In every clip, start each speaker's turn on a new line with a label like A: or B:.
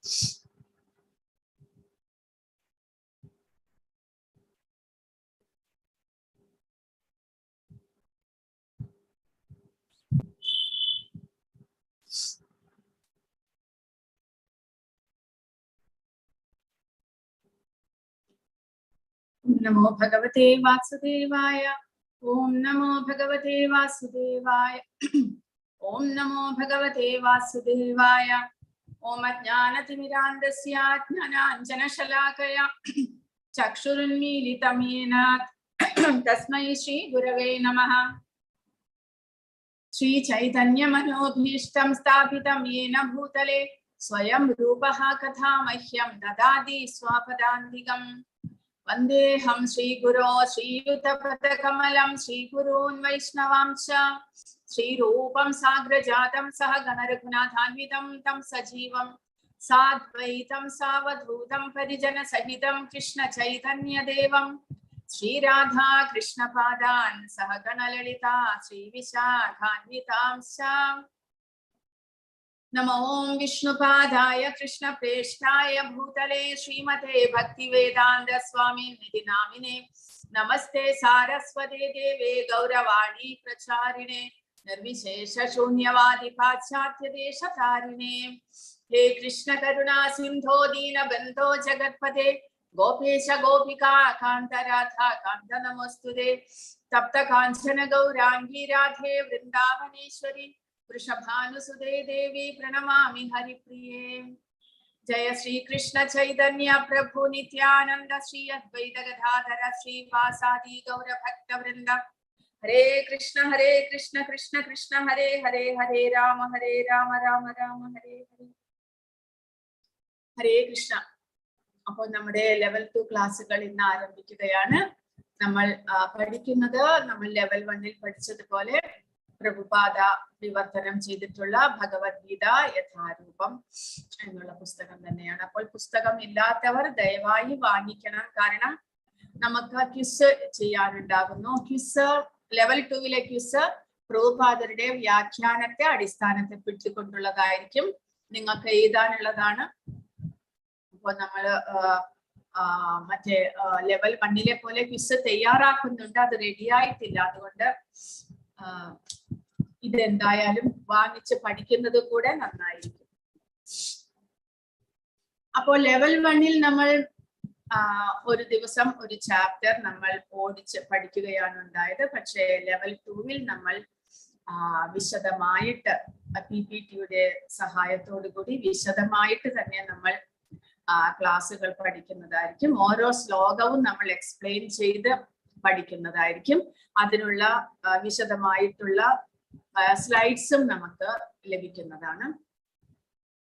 A: नमो भगवते वासुदेवाय। ओम नमो भगवते वासुदेवाय। ओम नमो भगवते वासुदेवाय। ओम अज्ञानतिमिरान्धस्य ज्ञानाञ्जनशलाकया चक्षुरुन्मीलितं येन तस्मै श्रीगुरवे नमः। श्रीचैतन्यमनोभीष्टं स्थापितं येन भूतले स्वयं रूपः कथा मह्यं ददाति स्वपदान्तिकम्। वन्देऽहं श्रीगुरो श्रीयुतपदकमलं श्रीगुरून् वैष्णवांश्च श्रीरूपं साग्रजातं सह गणरघुनाथान्वितं तं सजीवं साद्वैतं सावधूतं परिजनसहितं कृष्णचैतन्यदेवं श्रीराधा कृष्णपादान् सह गणललिता श्रीविशाखान्वितांश्च। नमो ओं विष्णुपादाय कृष्णप्रेष्ठाय भूतले श्रीमते भक्तिवेदान्त स्वामिनिधि नामिने नमस्ते सारस्वते देवे गौरवाणी प्रचारिणे निर्विशेष शून्यवादी पाश्चात्य देशतारिणे। हे कृष्ण करुणा सिंधो दीनबन्धो जगत्पते गोपेश गोपिका कान्त राधा कान्त नमोस्तुते। तप्त कांचन गौरांगी राधे वृंदावनेश्वरी वृषभानुसुते देवी प्रणमामि हरिप्रिये। जय श्री कृष्ण चैतन्य प्रभु नित्यानंद श्री अद्वैत गदाधर श्रीवासादि गौर भक्त वृंद। हरे कृष्ण कृष्ण कृष्ण हरे हरे हरे राम राम राम हरे हरे। हरे कृष्ण. അപ്പോൾ നമ്മുടെ ലെവൽ 2 ക്ലാസ്സുകൾ ഇന്ന് ആരംഭിക്കുകയാണ്. നമ്മൾ പഠിക്കുന്നത് നമ്മൾ ലെവൽ 1-ൽ പഠിച്ചതുപോലെ പ്രഭുപാദ വിവർത്തനം ചെയ്തിട്ടുള്ള ഭഗവത്ഗീത യഥാരൂപം എന്നുള്ള പുസ്തകം തന്നെയാണ്. അപ്പോൾ പുസ്തകം ഇല്ലാത്തവർ ദയവായി വാങ്ങിക്കണം. കാരണം നമുക്ക് ക്വിസ് ചെയ്യാനുണ്ടാകുന്നു. ക്വിസ് ലെവൽ 2-ലെ ക്വിസ് പ്രഭുപാദരുടെ വ്യാഖ്യാനത്തെ അടിസ്ഥാനപ്പെടുത്തിക്കൊണ്ടുള്ളതായിരിക്കും. നിങ്ങൾക്ക് എഴുതാനുള്ളതാണ്. അപ്പോൾ നമ്മള് മറ്റേ ലെവൽ 1-ലെ പോലെ ക്വിസ് തയ്യാറാക്കുന്നുണ്ട്. അത് റെഡിയായിട്ടില്ല. അതുകൊണ്ട് ഇതെന്തായാലും വാങ്ങിച്ച് പഠിക്കുന്നത് കൂടെ നന്നായിരിക്കും. അപ്പോൾ ലെവൽ 1-ൽ നമ്മൾ ഒരു ദിവസം ഒരു ചാപ്റ്റർ നമ്മൾ ഓടിച്ച് പഠിക്കുകയാണ് ഉണ്ടായത്. പക്ഷേ ലെവൽ 2-ൽ നമ്മൾ വിശദമായിട്ട് PPT-യുടെ സഹായത്തോടു കൂടി വിശദമായിട്ട് തന്നെ നമ്മൾ ക്ലാസ്സുകൾ പഠിക്കുന്നതായിരിക്കും. ഓരോ ശ്ലോകവും നമ്മൾ എക്സ്പ്ലെയിൻ ചെയ്ത് പഠിക്കുന്നതായിരിക്കും. അതിനുള്ള വിശദമായിട്ടുള്ള സ്ലൈഡ്സും നമുക്ക് ലഭിക്കുന്നതാണ്.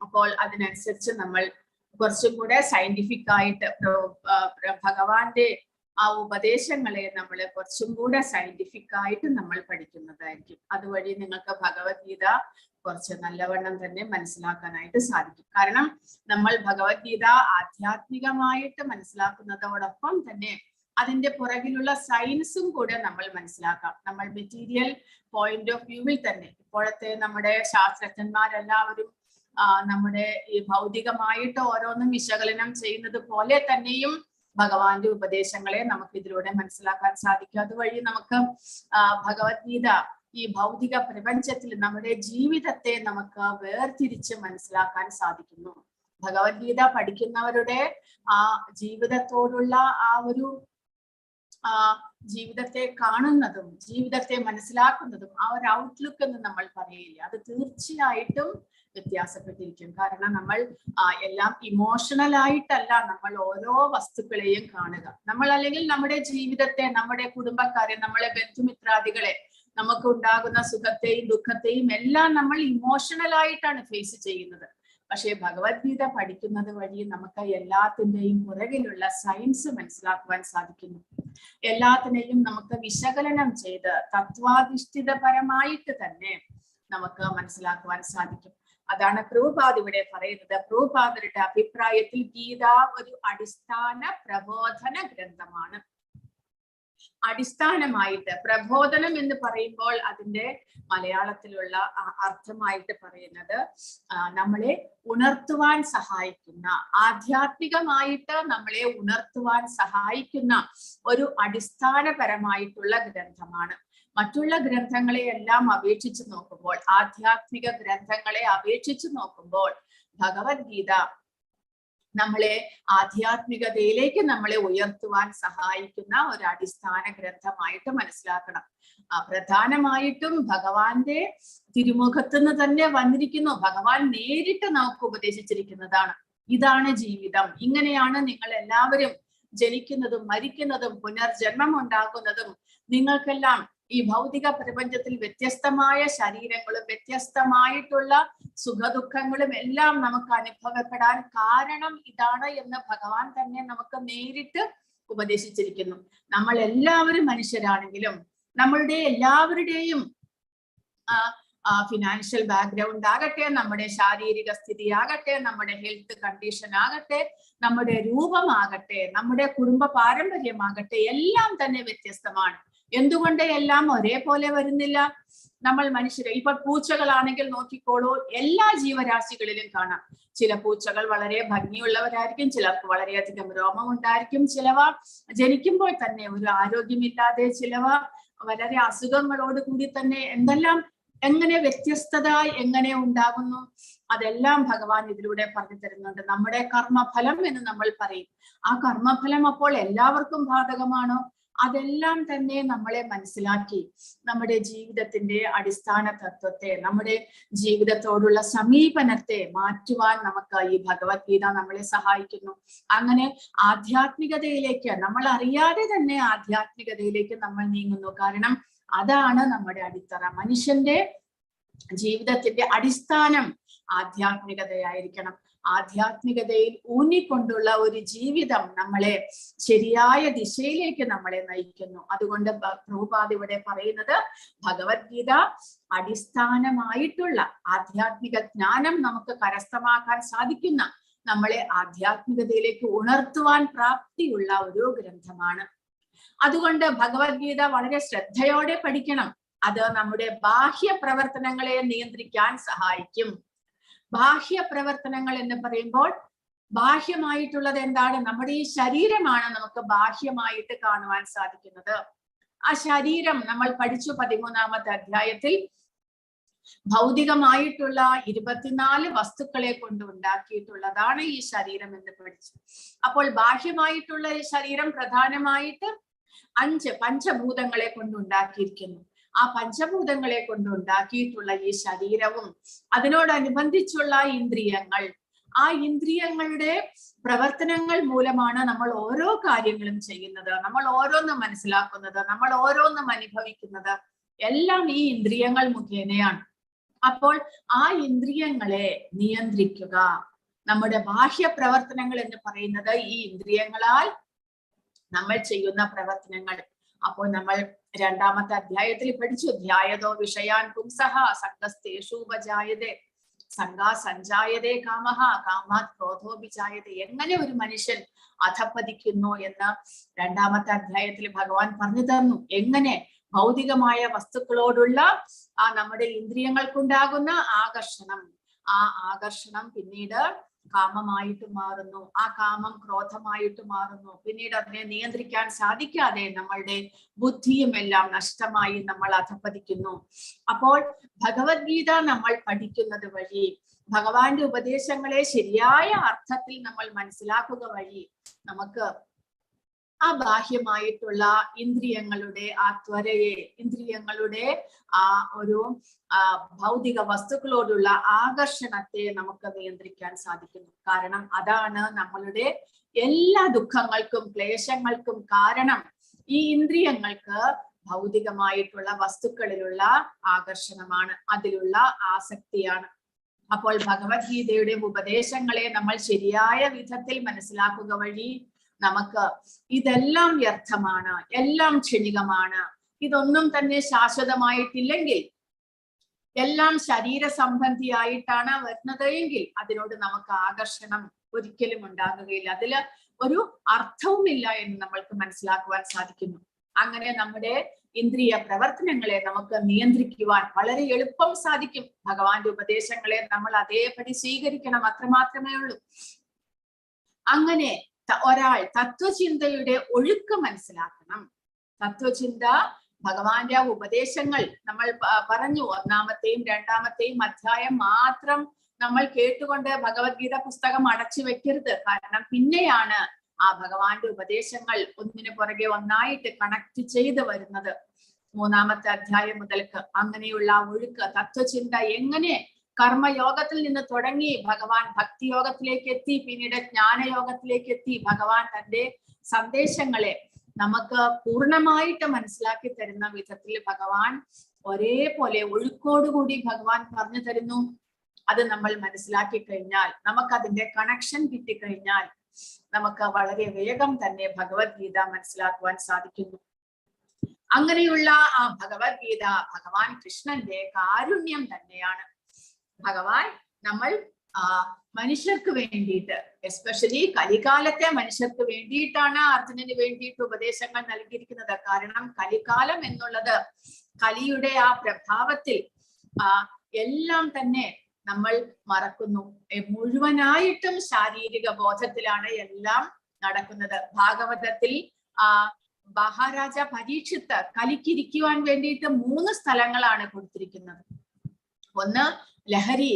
A: അപ്പോൾ അതിനനുസരിച്ച് നമ്മൾ കുറച്ചും കൂടെ സയന്റിഫിക് ആയിട്ട് ഭഗവാന്റെ ആ ഉപദേശങ്ങളെ നമ്മൾ കുറച്ചും കൂടെ സയന്റിഫിക് ആയിട്ട് നമ്മൾ പഠിക്കുന്നതായിരിക്കും. അതുവഴി നിങ്ങൾക്ക് ഭഗവത്ഗീത കുറച്ച് നല്ലവണ്ണം തന്നെ മനസ്സിലാക്കാനായിട്ട് സാധിക്കും. കാരണം നമ്മൾ ഭഗവത്ഗീത ആധ്യാത്മികമായിട്ട് മനസ്സിലാക്കുന്നതോടൊപ്പം തന്നെ അതിന്റെ പുറകിലുള്ള സയൻസും കൂടെ നമ്മൾ മനസ്സിലാക്കാം. നമ്മൾ മെറ്റീരിയൽ പോയിന്റ് ഓഫ് വ്യൂവിൽ തന്നെ ഇപ്പോഴത്തെ നമ്മുടെ ശാസ്ത്രജ്ഞന്മാരെല്ലാവരും നമ്മുടെ ഈ ഭൗതികമായിട്ട് ഓരോന്നും വിശകലനം ചെയ്യുന്നത് പോലെ തന്നെയും ഭഗവാന്റെ ഉപദേശങ്ങളെ നമുക്ക് ഇതിലൂടെ മനസ്സിലാക്കാൻ സാധിക്കും. അതുവഴി നമുക്ക് ഭഗവത്ഗീത ഈ ഭൗതിക പ്രപഞ്ചത്തിൽ നമ്മുടെ ജീവിതത്തെ നമുക്ക് വേർതിരിച്ച് മനസ്സിലാക്കാൻ സാധിക്കുന്നു. ഭഗവത്ഗീത പഠിക്കുന്നവരുടെ ആ ജീവിതത്തോടുള്ള ആ ഒരു ജീവിതത്തെ കാണുന്നതും ജീവിതത്തെ മനസ്സിലാക്കുന്നതും ആ ഒരു ഔട്ട്ലുക്ക് എന്ന് നമ്മൾ പറയില്ല, അത് തീർച്ചയായിട്ടും വ്യത്യാസപ്പെട്ടിരിക്കും. കാരണം നമ്മൾ എല്ലാം ഇമോഷണൽ ആയിട്ടല്ല നമ്മൾ ഓരോ വസ്തുക്കളെയും കാണുക. നമ്മൾ അല്ലെങ്കിൽ നമ്മുടെ ജീവിതത്തെ, നമ്മുടെ കുടുംബക്കാരെ, നമ്മളെ ബന്ധുമിത്രാദികളെ, നമുക്ക് ഉണ്ടാകുന്ന സുഖത്തെയും ദുഃഖത്തെയും എല്ലാം നമ്മൾ ഇമോഷണൽ ആയിട്ടാണ് ഫേസ് ചെയ്യുന്നത്. പക്ഷേ ഭഗവത്ഗീത പഠിക്കുന്നത് വഴി നമുക്ക് എല്ലാത്തിൻ്റെയും പുറകിലുള്ള സയൻസ് മനസ്സിലാക്കുവാൻ സാധിക്കുന്നു. എല്ലാത്തിനെയും നമുക്ക് വിശകലനം ചെയ്ത് തത്വാധിഷ്ഠിതപരമായിട്ട് തന്നെ നമുക്ക് മനസ്സിലാക്കുവാൻ സാധിക്കും. അതാണ് പ്രഭുപാദ് ഇവിടെ പറയുന്നത്. പ്രഭുപാദരുടെ അഭിപ്രായത്തിൽ ഗീത ഒരു അടിസ്ഥാന പ്രബോധന ഗ്രന്ഥമാണ്. അടിസ്ഥാനമായിട്ട് പ്രബോധനം എന്ന് പറയുമ്പോൾ അതിന്റെ മലയാളത്തിലുള്ള അർത്ഥമായിട്ട് പറയുന്നത് നമ്മളെ ഉണർത്തുവാൻ സഹായിക്കുന്ന, ആധ്യാത്മികമായിട്ട് നമ്മളെ ഉണർത്തുവാൻ സഹായിക്കുന്ന ഒരു അടിസ്ഥാനപരമായിട്ടുള്ള ഗ്രന്ഥമാണ്. മറ്റുള്ള ഗ്രന്ഥങ്ങളെ എല്ലാം അപേക്ഷിച്ച് നോക്കുമ്പോൾ, ആധ്യാത്മിക ഗ്രന്ഥങ്ങളെ അപേക്ഷിച്ച് നോക്കുമ്പോൾ ഭഗവത്ഗീത നമ്മളെ ആധ്യാത്മികതയിലേക്ക് നമ്മളെ ഉയർത്തുവാൻ സഹായിക്കുന്ന ഒരു അടിസ്ഥാന ഗ്രന്ഥമായിട്ട് മനസ്സിലാക്കണം. പ്രധാനമായിട്ടും ഭഗവാന്റെ തിരുമുഖത്ത് നിന്ന് തന്നെ വന്നിരിക്കുന്നു. ഭഗവാൻ നേരിട്ട് നമുക്ക് ഉപദേശിച്ചിരിക്കുന്നതാണ്. ഇതാണ് ജീവിതം, ഇങ്ങനെയാണ് നിങ്ങൾ എല്ലാവരും ജനിക്കുന്നതും മരിക്കുന്നതും പുനർജന്മം ഉണ്ടാകുന്നതും. നിങ്ങൾക്കെല്ലാം ഈ ഭൗതിക പ്രപഞ്ചത്തിൽ വ്യത്യസ്തമായ ശരീരങ്ങളും വ്യത്യസ്തമായിട്ടുള്ള സുഖദുഃഖങ്ങളും എല്ലാം നമുക്ക് അനുഭവപ്പെടാൻ കാരണം ഇതാണ് എന്ന് ഭഗവാൻ തന്നെ നമുക്ക് നേരിട്ട് ഉപദേശിച്ചിരിക്കുന്നു. നമ്മൾ എല്ലാവരും മനുഷ്യരാണെങ്കിലും നമ്മളുടെ എല്ലാവരുടെയും ഫിനാൻഷ്യൽ ബാക്ക്ഗ്രൗണ്ട് ആകട്ടെ, നമ്മുടെ ശാരീരിക സ്ഥിതി ആകട്ടെ, നമ്മുടെ ഹെൽത്ത് കണ്ടീഷൻ ആകട്ടെ, നമ്മുടെ രൂപമാകട്ടെ, നമ്മുടെ കുടുംബ പാരമ്പര്യമാകട്ടെ, എല്ലാം തന്നെ വ്യത്യസ്തമാണ്. എന്തുകൊണ്ട് എല്ലാം ഒരേപോലെ വരുന്നില്ല? നമ്മൾ മനുഷ്യരെ, ഇപ്പൊ പൂച്ചകളാണെങ്കിൽ നോക്കിക്കോളൂ, എല്ലാ ജീവരാശികളിലും കാണാം. ചില പൂച്ചകൾ വളരെ ഭംഗിയുള്ളവരായിരിക്കും, ചിലർക്ക് വളരെയധികം രോമം ഉണ്ടായിരിക്കും, ചിലവ ജനിക്കുമ്പോൾ തന്നെ ഒരു ആരോഗ്യമില്ലാതെ, ചിലവ വളരെ അസുഖങ്ങളോട് കൂടി തന്നെ. എന്തെല്ലാം, എങ്ങനെ വ്യത്യസ്തത എങ്ങനെ ഉണ്ടാകുന്നു? അതെല്ലാം ഭഗവാൻ ഇതിലൂടെ പറഞ്ഞു തരുന്നുണ്ട്. നമ്മുടെ കർമ്മഫലം എന്ന് നമ്മൾ പറയും. ആ കർമ്മഫലം അപ്പോൾ എല്ലാവർക്കും ബാധകമാണോ? അതെല്ലാം തന്നെ നമ്മളെ മനസ്സിലാക്കി നമ്മുടെ ജീവിതത്തിന്റെ അടിസ്ഥാന തത്വത്തെ, നമ്മുടെ ജീവിതത്തോടുള്ള സമീപനത്തെ മാറ്റുവാൻ നമുക്ക് ഈ ഭഗവത്ഗീത നമ്മളെ സഹായിക്കുന്നു. അങ്ങനെ ആധ്യാത്മികതയിലേക്ക്, നമ്മൾ അറിയാതെ തന്നെ ആധ്യാത്മികതയിലേക്ക് നമ്മൾ നീങ്ങുന്നു. കാരണം അതാണ് നമ്മുടെ അടിത്തറ. മനുഷ്യന്റെ ജീവിതത്തിന്റെ അടിസ്ഥാനം ആധ്യാത്മികതയായിരിക്കണം. ആധ്യാത്മികതയിൽ ഊന്നിക്കൊണ്ടുള്ള ഒരു ജീവിതം നമ്മളെ ശരിയായ ദിശയിലേക്ക് നമ്മളെ നയിക്കുന്നു. അതുകൊണ്ട് പ്രഭുപാദ് ഇവിടെ പറയുന്നത്, ഭഗവത്ഗീത അടിസ്ഥാനമായിട്ടുള്ള ആധ്യാത്മിക ജ്ഞാനം നമുക്ക് കരസ്ഥമാക്കാൻ സാധിക്കുന്ന, നമ്മളെ ആധ്യാത്മികതയിലേക്ക് ഉണർത്തുവാൻ പ്രാപ്തിയുള്ള ഒരു ഗ്രന്ഥമാണ്. അതുകൊണ്ട് ഭഗവത്ഗീത വളരെ ശ്രദ്ധയോടെ പഠിക്കണം. അത് നമ്മുടെ ബാഹ്യ പ്രവർത്തനങ്ങളെ നിയന്ത്രിക്കാൻ സഹായിക്കും. ബാഹ്യ പ്രവർത്തനങ്ങൾ എന്ന് പറയുമ്പോൾ ബാഹ്യമായിട്ടുള്ളത് എന്താണ്? നമ്മുടെ ഈ ശരീരമാണ് നമുക്ക് ബാഹ്യമായിട്ട് കാണുവാൻ സാധിക്കുന്നത്. ആ ശരീരം നമ്മൾ പഠിച്ചു 13ാമത്തെ അധ്യായത്തിൽ. ഭൗതികമായിട്ടുള്ള 24 വസ്തുക്കളെ കൊണ്ട് ഉണ്ടാക്കിയിട്ടുള്ളതാണ് ഈ ശരീരം എന്ന് പഠിച്ചു. അപ്പോൾ ബാഹ്യമായിട്ടുള്ള ഈ ശരീരം പ്രധാനമായിട്ട് 5 പഞ്ചഭൂതങ്ങളെ കൊണ്ട് ഉണ്ടാക്കിയിരിക്കുന്നു. ആ പഞ്ചഭൂതങ്ങളെ കൊണ്ട് ഉണ്ടാക്കിയിട്ടുള്ള ഈ ശരീരവും അതിനോടനുബന്ധിച്ചുള്ള ഇന്ദ്രിയങ്ങൾ, ആ ഇന്ദ്രിയങ്ങളുടെ പ്രവർത്തനങ്ങൾ മൂലമാണ് നമ്മൾ ഓരോ കാര്യങ്ങളും ചെയ്യുന്നത്, നമ്മൾ ഓരോന്നും മനസ്സിലാക്കുന്നത്, നമ്മൾ ഓരോന്നും അനുഭവിക്കുന്നത്. എല്ലാം ഈ ഇന്ദ്രിയങ്ങൾ മുഖേനയാണ്. അപ്പോൾ ആ ഇന്ദ്രിയങ്ങളെ നിയന്ത്രിക്കുക. നമ്മുടെ ബാഹ്യ പ്രവർത്തനങ്ങൾ എന്ന് പറയുന്നത് ഈ ഇന്ദ്രിയങ്ങളാൽ നമ്മൾ ചെയ്യുന്ന പ്രവർത്തനങ്ങൾ. അപ്പോൾ നമ്മൾ 2ാമത്തെ അധ്യായത്തിൽ പഠിച്ചു, ധ്യായതോ വിഷയാൻ പുംസഹ സംഗസ്തേഷൂപജായതേ സംഗാ സഞ്ജായതേ കാമഹ കാമാത് ക്രോധോപിജായതേ. എങ്ങനെ ഒരു മനുഷ്യൻ അധപ്പതിക്കുന്നു എന്ന് 2ാമത്തെ അധ്യായത്തിൽ ഭഗവാൻ പറഞ്ഞു തന്നു. എങ്ങനെ ഭൗതികമായ വസ്തുക്കളോടുള്ള നമ്മുടെ ഇന്ദ്രിയങ്ങൾക്കുണ്ടാകുന്ന ആകർഷണം, ആ ആകർഷണം പിന്നീട് കാമമായിട്ട് മാറുന്നു, ആ കാമം ക്രോധമായിട്ട് മാറുന്നു. പിന്നീട് അതിനെ നിയന്ത്രിക്കാൻ സാധിക്കാതെ നമ്മളുടെ ബുദ്ധിയും എല്ലാം നഷ്ടമായി നമ്മൾ അധപ്പതിക്കുന്നു. അപ്പോൾ ഭഗവത്ഗീത നമ്മൾ പഠിക്കുന്നത് വഴി, ഭഗവാന്റെ ഉപദേശങ്ങളെ ശരിയായ അർത്ഥത്തിൽ നമ്മൾ മനസ്സിലാക്കുക വഴി നമുക്ക് ആ ബാഹ്യമായിട്ടുള്ള ഇന്ദ്രിയങ്ങളുടെ ആ ത്വരയെ, ഇന്ദ്രിയങ്ങളുടെ ആ ഒരു ഭൗതിക വസ്തുക്കളോടുള്ള ആകർഷണത്തെ നമുക്ക് നിയന്ത്രിക്കാൻ സാധിക്കുന്നു. കാരണം അതാണ് നമ്മളുടെ എല്ലാ ദുഃഖങ്ങൾക്കും ക്ലേശങ്ങൾക്കും കാരണം. ഈ ഇന്ദ്രിയങ്ങൾക്ക് ഭൗതികമായിട്ടുള്ള വസ്തുക്കളിലുള്ള ആകർഷണമാണ്, അതിലുള്ള ആസക്തിയാണ്. അപ്പോൾ ഭഗവത്ഗീതയുടെ ഉപദേശങ്ങളെ നമ്മൾ ശരിയായ വിധത്തിൽ മനസ്സിലാക്കുക വഴി നമുക്ക് ഇതെല്ലാം വ്യർത്ഥമാണ്, എല്ലാം ക്ഷണികമാണ്, ഇതൊന്നും തന്നെ ശാശ്വതമായിട്ടില്ലെങ്കിൽ, എല്ലാം ശരീര സംബന്ധിയായിട്ടാണ് വരുന്നത് എങ്കിൽ അതിനോട് നമുക്ക് ആകർഷണം ഒരിക്കലും ഉണ്ടാകുകയില്ല, അതില് ഒരു അർത്ഥവുമില്ല എന്ന് നമ്മൾക്ക് മനസ്സിലാക്കുവാൻ സാധിക്കുന്നു. അങ്ങനെ നമ്മുടെ ഇന്ദ്രിയ പ്രവർത്തനങ്ങളെ നമുക്ക് നിയന്ത്രിക്കുവാൻ വളരെ എളുപ്പം സാധിക്കും. ഭഗവാന്റെ ഉപദേശങ്ങളെ നമ്മൾ അതേപടി സ്വീകരിക്കണം, അത്രമാത്രമേ ഉള്ളൂ. അങ്ങനെ ഒരാൾ തത്വചിന്തയുടെ ഒഴുക്ക് മനസ്സിലാക്കണം. തത്വചിന്ത, ഭഗവാന്റെ ഉപദേശങ്ങൾ നമ്മൾ പറഞ്ഞു, ഒന്നാമത്തെയും രണ്ടാമത്തെയും അധ്യായം മാത്രം നമ്മൾ കേട്ടുകൊണ്ട് ഭഗവത്ഗീത പുസ്തകം അടച്ചു വെക്കരുത്. കാരണം പിന്നെയാണ് ആ ഭഗവാന്റെ ഉപദേശങ്ങൾ ഒന്നിനു പുറകെ ഒന്നായിട്ട് കണക്ട് ചെയ്ത് വരുന്നത്. മൂന്നാമത്തെ അധ്യായം മുതൽക്ക് അങ്ങനെയുള്ള ഒഴുക്ക്, തത്വചിന്ത എങ്ങനെ കർമ്മയോഗത്തിൽ നിന്ന് തുടങ്ങി ഭഗവാൻ ഭക്തിയോഗത്തിലേക്ക് എത്തി, പിന്നീട് ജ്ഞാനയോഗത്തിലേക്ക് എത്തി, ഭഗവാൻ തന്റെ സന്ദേശങ്ങളെ നമുക്ക് പൂർണ്ണമായിട്ട് മനസ്സിലാക്കി തരുന്ന വിധത്തിൽ ഭഗവാൻ ഒരേപോലെ ഒഴുക്കോടുകൂടി ഭഗവാൻ പറഞ്ഞു തരുന്നു. അത് നമ്മൾ മനസ്സിലാക്കി കഴിഞ്ഞാൽ, നമുക്കതിന്റെ കണക്ഷൻ കിട്ടിക്കഴിഞ്ഞാൽ നമുക്ക് വളരെ വേഗം തന്നെ ഭഗവത്ഗീത മനസ്സിലാക്കുവാൻ സാധിക്കുന്നു. അങ്ങനെയുള്ള ആ ഭഗവത്ഗീത ഭഗവാൻ കൃഷ്ണന്റെ കാരുണ്യം തന്നെയാണ്. ഭഗവാൻ നമ്മൾ മനുഷ്യർക്ക് വേണ്ടിയിട്ട്, എസ്പെഷ്യലി കലികാലത്തെ മനുഷ്യർക്ക് വേണ്ടിയിട്ടാണ് അർജുനന് വേണ്ടിയിട്ട് ഉപദേശങ്ങൾ നൽകിയിരിക്കുന്നത്. കാരണം കലികാലം എന്നുള്ളത്, കലിയുടെ ആ പ്രഭാവത്തിൽ എല്ലാം തന്നെ നമ്മൾ മറക്കുന്നു. മുഴുവനായിട്ടും ശാരീരിക ബോധത്തിലാണ് എല്ലാം നടക്കുന്നത്. ഭാഗവതത്തിൽ മഹാരാജ പരീക്ഷിത്ത് കലിക്കിരിക്കുവാൻ വേണ്ടിയിട്ട് 3 സ്ഥലങ്ങളാണ് കൊടുത്തിരിക്കുന്നത്. ഒന്ന് ലഹരി,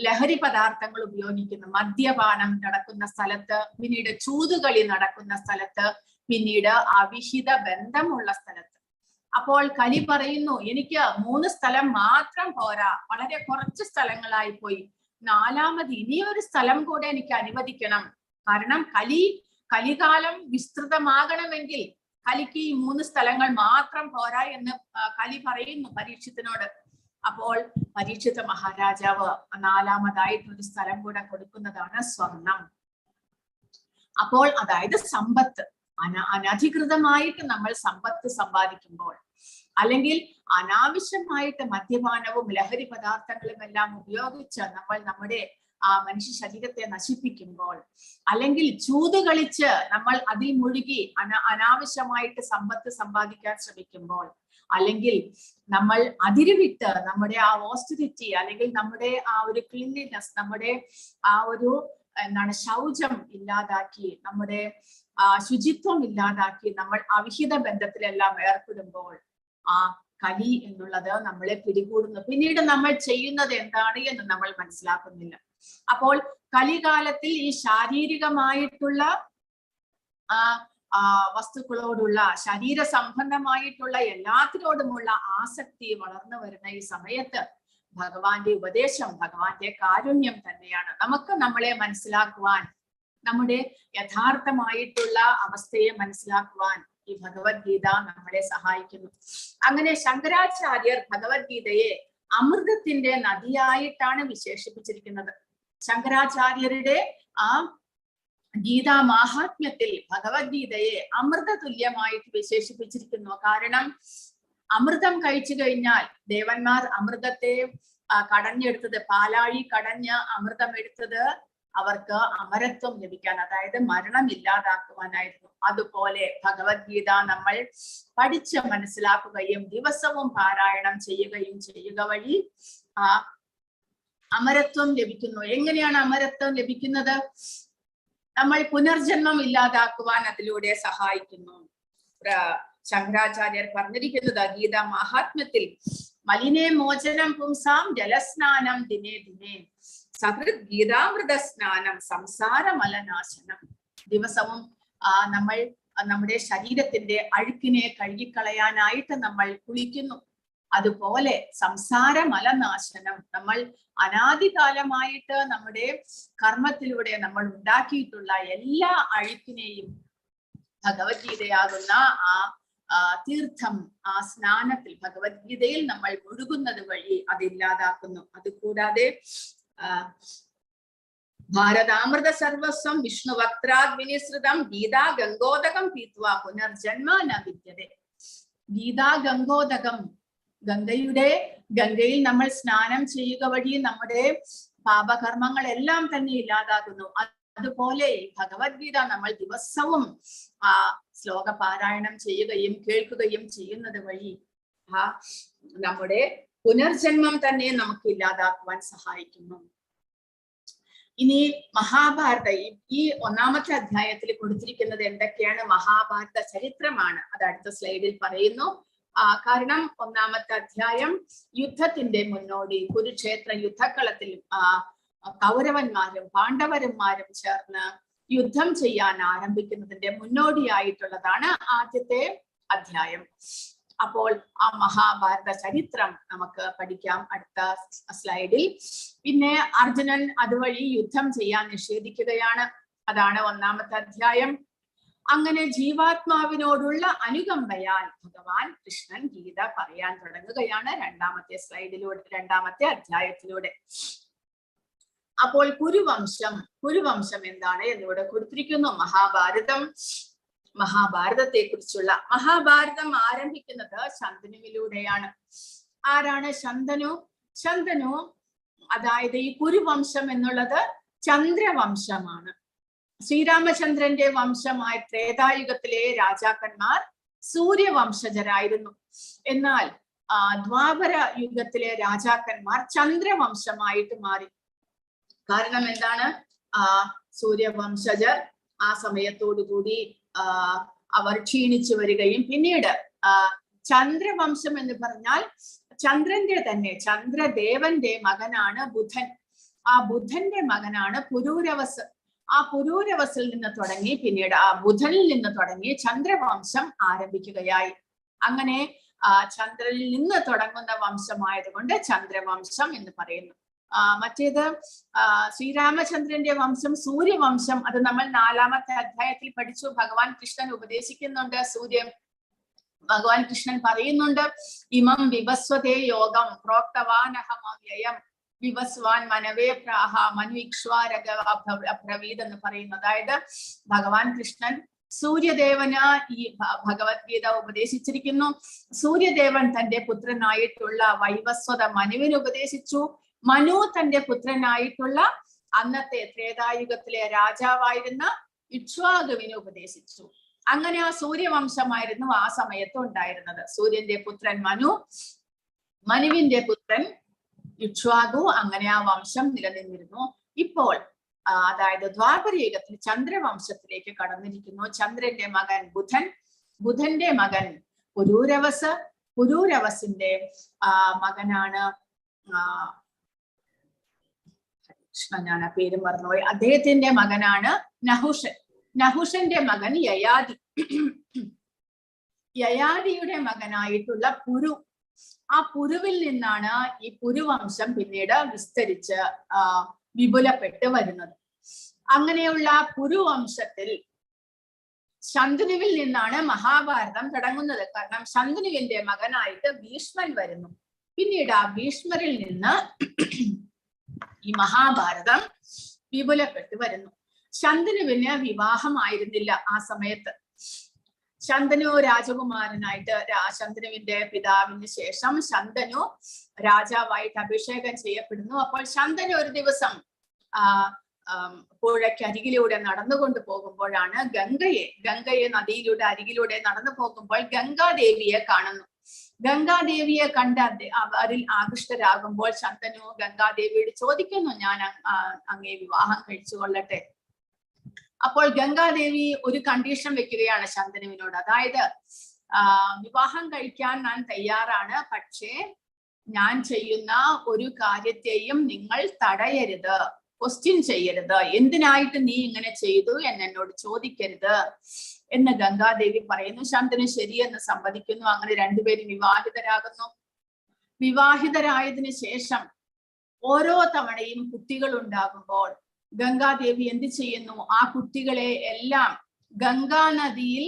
A: ലഹരി പദാർത്ഥങ്ങൾ ഉപയോഗിക്കുന്ന മദ്യപാനം നടക്കുന്ന സ്ഥലത്ത്, പിന്നീട് ചൂതുകളി നടക്കുന്ന സ്ഥലത്ത്, പിന്നീട് അവിഹിത ബന്ധമുള്ള സ്ഥലത്ത്. അപ്പോൾ കലി പറയുന്നു, എനിക്ക് 3 സ്ഥലം മാത്രം പോരാ, വളരെ കുറച്ച് സ്ഥലങ്ങളായി പോയി, 4ാമത് ഇനിയൊരു സ്ഥലം കൂടെ എനിക്ക് അനുവദിക്കണം. കാരണം കലികാലം വിസ്തൃതമാകണമെങ്കിൽ കലിക്ക് ഈ 3 സ്ഥലങ്ങൾ മാത്രം പോരാ എന്ന് കലി പറയുന്നു പരീക്ഷിത്തിനോട്. അപ്പോൾ പരീക്ഷിത മഹാരാജാവ് 4ാമതായിട്ട് ഒരു സ്ഥലം കൂടെ കൊടുക്കുന്നതാണ് സ്വർണം. അപ്പോൾ അതായത് സമ്പത്ത്, അനധികൃതമായിട്ട് നമ്മൾ സമ്പത്ത് സമ്പാദിക്കുമ്പോൾ, അല്ലെങ്കിൽ അനാവശ്യമായിട്ട് മദ്യപാനവും ലഹരി പദാർത്ഥങ്ങളും എല്ലാം ഉപയോഗിച്ച് നമ്മൾ നമ്മുടെ മനുഷ്യ ശരീരത്തെ നശിപ്പിക്കുമ്പോൾ, അല്ലെങ്കിൽ ചൂത് കളിച്ച് നമ്മൾ അതിൽ മുഴുകി അനാവശ്യമായിട്ട് സമ്പത്ത് സമ്പാദിക്കാൻ ശ്രമിക്കുമ്പോൾ, അല്ലെങ്കിൽ നമ്മൾ അതിരുവിട്ട് നമ്മുടെ ആ ഓസ്റ്ററിറ്റി, അല്ലെങ്കിൽ നമ്മുടെ ആ ഒരു ക്ലീൻലിനെസ്, നമ്മുടെ ആ ഒരു ശൗചം ഇല്ലാതാക്കി, നമ്മുടെ ശുചിത്വം ഇല്ലാതാക്കി നമ്മൾ അവിഹിത ബന്ധത്തിലെല്ലാം ഏർപ്പെടുമ്പോൾ ആ കലി എന്നുള്ളത് നമ്മളെ പിടികൂടുന്നു. പിന്നീട് നമ്മൾ ചെയ്യുന്നത് എന്താണ് എന്ന് നമ്മൾ മനസ്സിലാക്കുന്നില്ല. അപ്പോൾ കലികാലത്തിൽ ഈ ശാരീരികമായിട്ടുള്ള വസ്തുക്കളോടുള്ള, ശരീര സംബന്ധമായിട്ടുള്ള എല്ലാത്തിനോടുമുള്ള ആസക്തി വളർന്നു വരുന്ന ഈ സമയത്ത് ഭഗവാന്റെ ഉപദേശം, ഭഗവാന്റെ കാരുണ്യം തന്നെയാണ് നമുക്ക് നമ്മളെ മനസ്സിലാക്കുവാൻ, നമ്മുടെ യഥാർത്ഥമായിട്ടുള്ള അവസ്ഥയെ മനസ്സിലാക്കുവാൻ ഈ ഭഗവത്ഗീത നമ്മളെ സഹായിക്കുന്നു. അങ്ങനെ ശങ്കരാചാര്യർ ഭഗവത്ഗീതയെ അമൃതത്തിന്റെ നദിയായിട്ടാണ് വിശേഷിപ്പിച്ചിരിക്കുന്നത്. ശങ്കരാചാര്യരുടെ ആ ഗീതാ മാഹാത്മ്യത്തിൽ ഭഗവത്ഗീതയെ അമൃത തുല്യമായിട്ട് വിശേഷിപ്പിച്ചിരിക്കുന്നു. കാരണം അമൃതം കഴിച്ചു കഴിഞ്ഞാൽ, ദേവന്മാർ അമൃതത്തെ കടഞ്ഞെടുത്തത്, പാലാഴി കടഞ്ഞ് അമൃതം എടുത്തത് അവർക്ക് അമരത്വം ലഭിക്കാൻ, അതായത് മരണം ഇല്ലാതാക്കുവാനായിരുന്നു. അതുപോലെ ഭഗവത്ഗീത നമ്മൾ പഠിച്ച് മനസ്സിലാക്കുകയും ദിവസവും പാരായണം ചെയ്യുകയും ചെയ്യുക വഴി അമരത്വം ലഭിക്കുന്നു. എങ്ങനെയാണ് അമരത്വം ലഭിക്കുന്നത്? നമ്മൾ പുനർജന്മം ഇല്ലാതാക്കുവാൻ അതിലൂടെ സഹായിക്കുന്നു. ശങ്കരാചാര്യർ പറഞ്ഞിരിക്കുന്നത് ഗീതാ മഹാത്മ്യത്തിൽ, മലിനേ മോചനം പുംസാം ജലസ്നാനം ദിനേ ദിനേ സഹൃദ് ഗീതാമൃത സ്നാനം സംസാര മലനാശനം. ദിവസവും നമ്മൾ നമ്മുടെ ശരീരത്തിന്റെ അഴുക്കിനെ കഴുകിക്കളയാനായിട്ട് നമ്മൾ കുളിക്കുന്നു. അതുപോലെ സംസാര മലനാശനം, നമ്മൾ അനാദികാലമായിട്ട് നമ്മുടെ കർമ്മത്തിലൂടെ നമ്മൾ ഉണ്ടാക്കിയിട്ടുള്ള എല്ലാ അഴുക്കിനെയും ഭഗവത്ഗീതയാകുന്ന ആ തീർത്ഥം, ആ സ്നാനത്തിൽ, ഭഗവത്ഗീതയിൽ നമ്മൾ മുഴുകുന്നത് വഴി അതില്ലാതാക്കുന്നു. അതുകൂടാതെ ഭാരതാമൃത സർവസ്വം വിഷ്ണു വക്രാദ് വിനിസൃതം ഗീതാ ഗംഗോദകം പീത്വാ പുനർജന്മ ന വിദ്യതേ. ഗീതാ ഗംഗോദകം, ഗംഗയിൽ നമ്മൾ സ്നാനം ചെയ്യുക വഴി നമ്മുടെ പാപകർമ്മങ്ങളെല്ലാം തന്നെ ഇല്ലാതാകുന്നു. അതുപോലെ ഭഗവത്ഗീത നമ്മൾ ദിവസവും ശ്ലോക പാരായണം ചെയ്യുകയും കേൾക്കുകയും ചെയ്യുന്നത് വഴി നമ്മുടെ പുനർജന്മം തന്നെ നമുക്ക് ഇല്ലാതാക്കുവാൻ സഹായിക്കുന്നു. ഇനി മഹാഭാരത ഈ ഒന്നാമത്തെ അധ്യായത്തിൽ കൊടുത്തിരിക്കുന്നത് എന്തൊക്കെയാണ്? മഹാഭാരത ചരിത്രമാണ്. അത് അടുത്ത സ്ലൈഡിൽ പറയുന്നു. കാരണം ഒന്നാമത്തെ അധ്യായം യുദ്ധത്തിന്റെ മുന്നോടി, കുരുക്ഷേത്ര യുദ്ധക്കളത്തിൽ കൗരവന്മാരും പാണ്ഡവന്മാരും ചേർന്ന് യുദ്ധം ചെയ്യാൻ ആരംഭിക്കുന്നതിന്റെ മുന്നോടിയായിട്ടുള്ളതാണ് ആദ്യത്തെ അധ്യായം. അപ്പോൾ ആ മഹാഭാരത ചരിത്രം നമുക്ക് പഠിക്കാം അടുത്ത സ്ലൈഡിൽ. പിന്നെ അർജുനൻ അതുവഴി യുദ്ധം ചെയ്യാൻ നിഷേധിക്കുകയാണ്. അതാണ് ഒന്നാമത്തെ അധ്യായം. അങ്ങനെ ജീവാത്മാവിനോടുള്ള അനുകമ്പയാൽ ഭഗവാൻ കൃഷ്ണൻ ഗീത പറയാൻ തുടങ്ങുകയാണ് രണ്ടാമത്തെ സ്ലൈഡിലൂടെ, രണ്ടാമത്തെ അധ്യായത്തിലൂടെ. അപ്പോൾ കുരുവംശം എന്താണ് എന്നിവിടെ കൊടുത്തിരിക്കുന്നു. മഹാഭാരതത്തെ കുറിച്ചുള്ള മഹാഭാരതം ആരംഭിക്കുന്നത് ശന്തനുവിലൂടെയാണ്. ആരാണ് ശന്തനു? ശന്തനു അതായത് ഈ കുരുവംശം എന്നുള്ളത് ചന്ദ്രവംശമാണ്. ശ്രീരാമചന്ദ്രന്റെ വംശമായ ത്രേതായുഗത്തിലെ രാജാക്കന്മാർ സൂര്യവംശജരായിരുന്നു. എന്നാൽ ദ്വാപര യുഗത്തിലെ രാജാക്കന്മാർ ചന്ദ്രവംശമായിട്ട് മാറി. കാരണം എന്താണ്? സൂര്യവംശജർ ആ സമയത്തോടുകൂടി അവർ ക്ഷീണിച്ചു വരികയും പിന്നീട് ചന്ദ്രവംശം എന്ന് പറഞ്ഞാൽ ചന്ദ്രദേവന്റെ മകനാണ് ബുധൻ. ആ ബുധന്റെ മകനാണ് പുരൂരവസ്. ആ പുരൂരവസിൽ നിന്ന് തുടങ്ങി പിന്നീട് ആ ബുധനിൽ നിന്ന് തുടങ്ങി ചന്ദ്രവംശം ആരംഭിക്കുകയായി. അങ്ങനെ ചന്ദ്രനിൽ നിന്ന് തുടങ്ങുന്ന വംശമായതുകൊണ്ട് ചന്ദ്രവംശം എന്ന് പറയുന്നു. മറ്റേത് ശ്രീരാമചന്ദ്രന്റെ വംശം സൂര്യവംശം. അത് നമ്മൾ 4-ാമത്തെ അധ്യായത്തിൽ പഠിച്ചു. ഭഗവാൻ കൃഷ്ണൻ ഉപദേശിക്കുന്നുണ്ട്. ഭഗവാൻ കൃഷ്ണൻ പറയുന്നുണ്ട്, ഇമം വിവസ്വതേ യോഗം പ്രോക്തവാനഹമവ്യയം വിവസ്വാൻ മനവേ പ്രാഹ മനുഇക്ഷ്വാരഗവ്രവീത് എന്ന് പറയുന്നു. അതായത് ഭഗവാൻ കൃഷ്ണൻ സൂര്യദേവന് ഈ ഭഗവത്ഗീത ഉപദേശിച്ചിരിക്കുന്നു. സൂര്യദേവൻ തന്റെ പുത്രനായിട്ടുള്ള വൈവസ്വത മനുവിന് ഉപദേശിച്ചു. മനു തന്റെ പുത്രനായിട്ടുള്ള അന്നത്തെ ത്രേതായുഗത്തിലെ രാജാവായിരുന്ന ഇക്ഷ്വാകുവിന് ഉപദേശിച്ചു. അങ്ങനെ ആ സൂര്യവംശമായിരുന്നു ആ സമയത്ത് ഉണ്ടായിരുന്നത്. സൂര്യന്റെ പുത്രൻ മനു, മനുവിന്റെ പുത്രൻ ഇക്ഷ്വാകു. അങ്ങനെ ആ വംശം നിലനിന്നിരുന്നു. ഇപ്പോൾ അതായത് ദ്വാപരയുഗത്തിൽ ചന്ദ്രവംശത്തിലേക്ക് കടന്നിരിക്കുന്നു. ചന്ദ്രന്റെ മകൻ ബുധൻ, ബുധന്റെ മകൻ പുരൂരവസ്, പുരൂരവസിന്റെ മകനാണ് ഞാൻ ആ പേര് മറന്നുപോയി, അദ്ദേഹത്തിന്റെ മകനാണ് നഹുഷൻ. നഹുഷന്റെ മകൻ യയാതി. യയാതിയുടെ മകനായിട്ടുള്ള പുരു. ആ പുരുവിൽ നിന്നാണ് ഈ പുരുവംശം പിന്നീട് വിസ്തരിച്ച് വിപുലപ്പെട്ട് വരുന്നത്. അങ്ങനെയുള്ള പുരുവംശത്തിൽ ശന്തനുവിൽ നിന്നാണ് മഹാഭാരതം തുടങ്ങുന്നത്. കാരണം ശന്തനുവിന്റെ മകനായിട്ട് ഭീഷ്മൻ വരുന്നു. പിന്നീട് ആ ഭീഷ്മരിൽ നിന്ന് ഈ മഹാഭാരതം വിപുലപ്പെട്ടു വരുന്നു. ശന്തനുവിന് വിവാഹമായിരുന്നില്ല ആ സമയത്ത്. ശന്തനു രാജകുമാരനായിട്ട് ശന്തനുവിന്റെ പിതാവിന് ശേഷം ശന്തനു രാജാവായിട്ട് അഭിഷേകം ചെയ്യപ്പെടുന്നു. അപ്പോൾ ശന്തനു ഒരു ദിവസം പുഴയ്ക്കരികിലൂടെ നടന്നുകൊണ്ട് പോകുമ്പോഴാണ് ഗംഗയെ നദിയിലൂടെ അരികിലൂടെ നടന്നു പോകുമ്പോൾ ഗംഗാദേവിയെ കാണുന്നു. ഗംഗാദേവിയെ കണ്ട് അതിൽ ആകൃഷ്ടരാകുമ്പോൾ ശന്തനു ഗംഗാദേവിയോട് ചോദിക്കുന്നു, ഞാൻ അങ്ങേ വിവാഹം കഴിച്ചു കൊള്ളട്ടെ. അപ്പോൾ ഗംഗാദേവി ഒരു കണ്ടീഷൻ വെക്കുകയാണ് ശന്തനുവിനോട്. അതായത് വിവാഹം കഴിക്കാൻ ഞാൻ തയ്യാറാണ്, പക്ഷേ ഞാൻ ചെയ്യുന്ന ഒരു കാര്യത്തെയും നിങ്ങൾ തടയരുത്, ക്വസ്റ്റ്യൻ ചെയ്യരുത്, എന്തിനായിട്ട് നീ ഇങ്ങനെ ചെയ്തു എന്നോട് ചോദിക്കരുത് എന്ന് ഗംഗാദേവി പറയുന്നു. ശന്തനു ശരിയെന്ന് സമ്മതിക്കുന്നു. അങ്ങനെ രണ്ടുപേരും വിവാഹിതരാകുന്നു. വിവാഹിതരായതിനു ശേഷം ഓരോ തവണയും കുട്ടികൾ ഉണ്ടാകുമ്പോൾ ഗംഗാദേവി എന്ത് ചെയ്യുന്നു? ആ കുട്ടികളെ എല്ലാം ഗംഗാ നദിയിൽ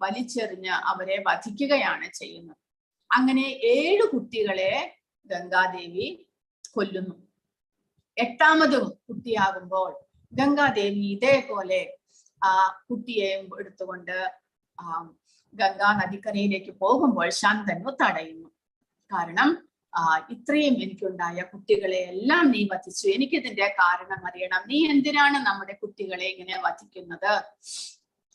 A: വലിച്ചെറിഞ്ഞ് അവരെ വധിക്കുകയാണ് ചെയ്യുന്നത്. അങ്ങനെ 7 കുട്ടികളെ ഗംഗാദേവി കൊല്ലുന്നു. 8ാമതും കുട്ടിയാകുമ്പോൾ ഗംഗാദേവി ഇതേപോലെ ആ കുട്ടിയെ എടുത്തുകൊണ്ട് ഗംഗാ നദിക്കരയിലേക്ക് പോകുമ്പോൾ ശന്തനു തടയുന്നു. കാരണം ഇത്രയും എനിക്കുണ്ടായ കുട്ടികളെ എല്ലാം നീ വധിച്ചു, എനിക്കിതിന്റെ കാരണം അറിയണം, നീ എന്തിനാണ് നമ്മുടെ കുട്ടികളെ ഇങ്ങനെ വധിക്കുന്നത്?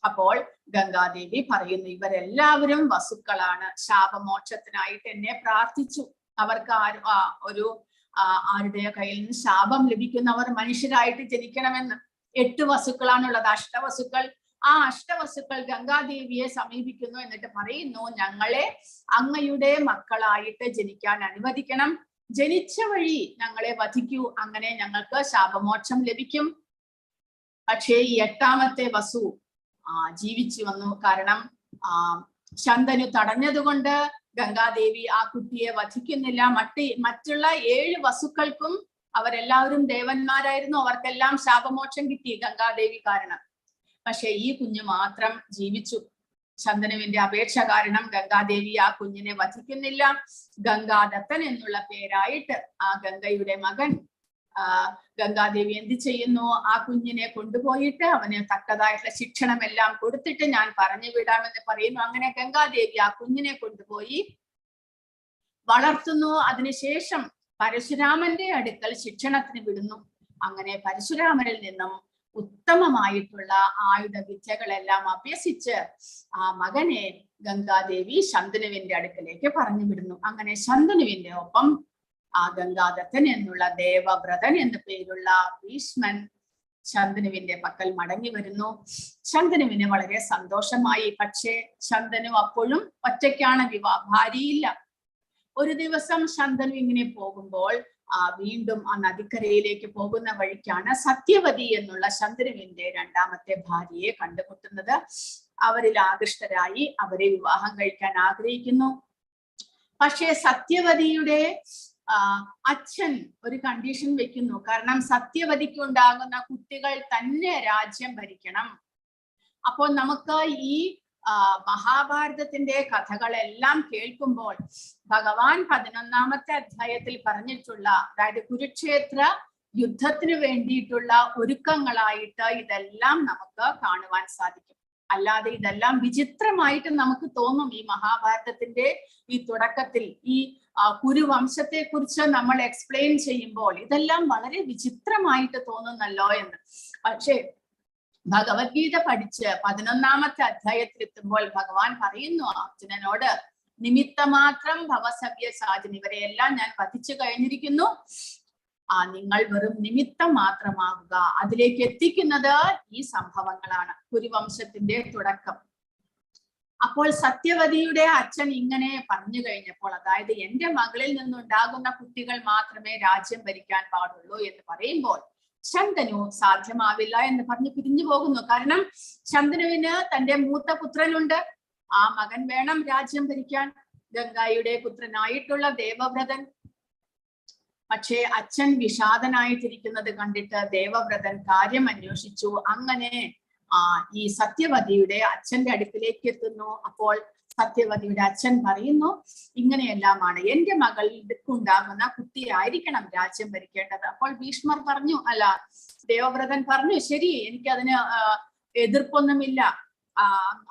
A: അപ്പോൾ ഗംഗാദേവി പറയുന്നു, ഇവരെല്ലാവരും വസുക്കളാണ്, ശാപമോക്ഷത്തിനായിട്ട് എന്നെ പ്രാർത്ഥിച്ചു. അവർക്ക് ആരുടെ കയ്യിൽ നിന്ന് ശാപം ലഭിക്കുന്നവർ മനുഷ്യരായിട്ട് ജനിക്കണമെന്ന്. 8 വസുക്കളാണുള്ളത്, അഷ്ടവസുക്കൾ. ആ അഷ്ടവസുക്കൾ ഗംഗാദേവിയെ സമീപിക്കുന്നു, എന്നിട്ട് പറയുന്നു, ഞങ്ങളെ അങ്ങയുടെ മക്കളായിട്ട് ജനിക്കാൻ അനുവദിക്കണം, ജനിച്ച വഴി ഞങ്ങളെ വധിക്കൂ, അങ്ങനെ ഞങ്ങൾക്ക് ശാപമോക്ഷം ലഭിക്കും. പക്ഷേ ഈ 8ാമത്തെ വസു ജീവിച്ചു വന്നു. കാരണം ശന്തനു തടഞ്ഞതുകൊണ്ട് ഗംഗാദേവി ആ കുട്ടിയെ വധിക്കുന്നില്ല. മറ്റുള്ള 7 വസുക്കൾക്കും, അവരെല്ലാവരും ദേവന്മാരായിരുന്നു, അവർക്കെല്ലാം ശാപമോക്ഷം കിട്ടി ഗംഗാദേവി കാരണം. പക്ഷെ ഈ കുഞ്ഞു മാത്രം ജീവിച്ചു. ശന്തനുവിന്റെ അപേക്ഷ കാരണം ഗംഗാദേവി ആ കുഞ്ഞിനെ വധിക്കുന്നില്ല. ഗംഗാദത്തൻ എന്നുള്ള പേരായിട്ട് ആ ഗംഗയുടെ മകൻ ഗംഗാദേവി എന്ത് ചെയ്യുന്നു? ആ കുഞ്ഞിനെ കൊണ്ടുപോയിട്ട് അവന് തക്കതായിട്ടുള്ള ശിക്ഷണമെല്ലാം കൊടുത്തിട്ട് ഞാൻ പറഞ്ഞു വിടാമെന്ന് പറയുന്നു. അങ്ങനെ ഗംഗാദേവി ആ കുഞ്ഞിനെ കൊണ്ടുപോയി വളർത്തുന്നു. അതിനുശേഷം പരശുരാമന്റെ അടുക്കൽ ശിക്ഷണത്തിന് വിടുന്നു. അങ്ങനെ പരശുരാമനിൽ നിന്നും ഉത്തമമായിട്ടുള്ള ആയുധ വിദ്യകളെല്ലാം അഭ്യസിച്ച് ആ മകനെ ഗംഗാദേവി ശന്തനുവിന്റെ അടുക്കലേക്ക് പറഞ്ഞു വിടുന്നു. അങ്ങനെ ശന്തനുവിന്റെ ഒപ്പം ആ ഗംഗാദത്തൻ എന്നുള്ള ദേവവ്രതൻ എന്ന പേരുള്ള ഭീഷ്മൻ ശന്തനുവിന്റെ പക്കൽ മടങ്ങി വരുന്നു. ശന്തനുവിന് വളരെ സന്തോഷമായി. പക്ഷേ ശന്തനു അപ്പോഴും ഒറ്റയ്ക്കാണ്, ഭാര്യയില്ല. ഒരു ദിവസം ശന്തനു ഇങ്ങനെ പോകുമ്പോൾ വീണ്ടും ആ നദിക്കരയിലേക്ക് പോകുന്ന വഴിക്കാണ് സത്യവതി എന്നുള്ള ശന്തനുവിന്റെ 2ാമത്തെ ഭാര്യയെ കണ്ടുമുട്ടുന്നത്. അവരിൽ ആകൃഷ്ടരായി അവരെ വിവാഹം കഴിക്കാൻ ആഗ്രഹിക്കുന്നു. പക്ഷേ സത്യവതിയുടെ അച്ഛൻ ഒരു കണ്ടീഷൻ വെക്കുന്നു. കാരണം സത്യവതിക്ക് ഉണ്ടാകുന്ന കുട്ടികൾ തന്നെ രാജ്യം ഭരിക്കണം. അപ്പോൾ നമുക്ക് ഈ മഹാഭാരതത്തിന്റെ കഥകളെല്ലാം കേൾക്കുമ്പോൾ ഭഗവാൻ 11ാമത്തെ അധ്യായത്തിൽ പറഞ്ഞിട്ടുള്ള, അതായത് കുരുക്ഷേത്ര യുദ്ധത്തിന് വേണ്ടിയിട്ടുള്ള ഒരുക്കങ്ങളായിട്ട് ഇതെല്ലാം നമുക്ക് കാണുവാൻ സാധിക്കും. അല്ലാതെ ഇതെല്ലാം വിചിത്രമായിട്ട് നമുക്ക് തോന്നും. ഈ മഹാഭാരതത്തിന്റെ ഈ തുടക്കത്തിൽ ഈ കുരുവംശത്തെ കുറിച്ച് നമ്മൾ എക്സ്പ്ലെയിൻ ചെയ്യുമ്പോൾ ഇതെല്ലാം വളരെ വിചിത്രമായിട്ട് തോന്നുന്നല്ലോ എന്ന്. പക്ഷേ ഭഗവത്ഗീത പഠിച്ച് 11ാമത്തെ അധ്യായത്തിൽ എത്തുമ്പോൾ ഭഗവാൻ പറയുന്നു അർജുനനോട്, നിമിത്തമാത്രം ഭവസവ്യ സാജൻ, ഇവരെയെല്ലാം ഞാൻ വധിച്ചു കഴിഞ്ഞിരിക്കുന്നു, നിങ്ങൾ വെറും നിമിത്തം മാത്രമാകുക. അതിലേക്ക് എത്തിക്കുന്നത് ഈ സംഭവങ്ങളാണ്, കുരുവംശത്തിന്റെ തുടക്കം. അപ്പോൾ സത്യവതിയുടെ അച്ഛൻ ഇങ്ങനെ പറഞ്ഞു കഴിഞ്ഞപ്പോൾ, അതായത് എന്റെ മകളിൽ നിന്നുണ്ടാകുന്ന കുട്ടികൾ മാത്രമേ രാജ്യം ഭരിക്കാൻ പാടുള്ളൂ എന്ന് പറയുമ്പോൾ ശന്തനു സാധ്യമാവില്ല എന്ന് പറഞ്ഞ് പിരിഞ്ഞു പോകുന്നു. കാരണം ശന്തനുവിന് തന്റെ മൂത്ത പുത്രനുണ്ട്, ആ മകൻ വേണം രാജ്യം ഭരിക്കാൻ, ഗംഗായുടെ പുത്രനായിട്ടുള്ള ദേവവ്രതൻ. പക്ഷേ അച്ഛൻ വിഷാദനായിട്ടിരിക്കുന്നത് കണ്ടിട്ട് ദേവവ്രതൻ കാര്യം അന്വേഷിച്ചു. അങ്ങനെ ഈ സത്യവതിയുടെ അച്ഛന്റെ അടുക്കിലേക്ക് എത്തുന്നു. അപ്പോൾ സത്യവതിയുടെ അച്ഛൻ പറയുന്നു, ഇങ്ങനെയെല്ലാമാണ്, എന്റെ മകൾക്കുണ്ടാകുന്ന കുട്ടിയായിരിക്കണം രാജ്യം ഭരിക്കേണ്ടത്. അപ്പോൾ ഭീഷ്മർ പറഞ്ഞു, അല്ല ദേവവ്രതൻ പറഞ്ഞു, ശരി, എനിക്കതിന് എതിർപ്പൊന്നുമില്ല,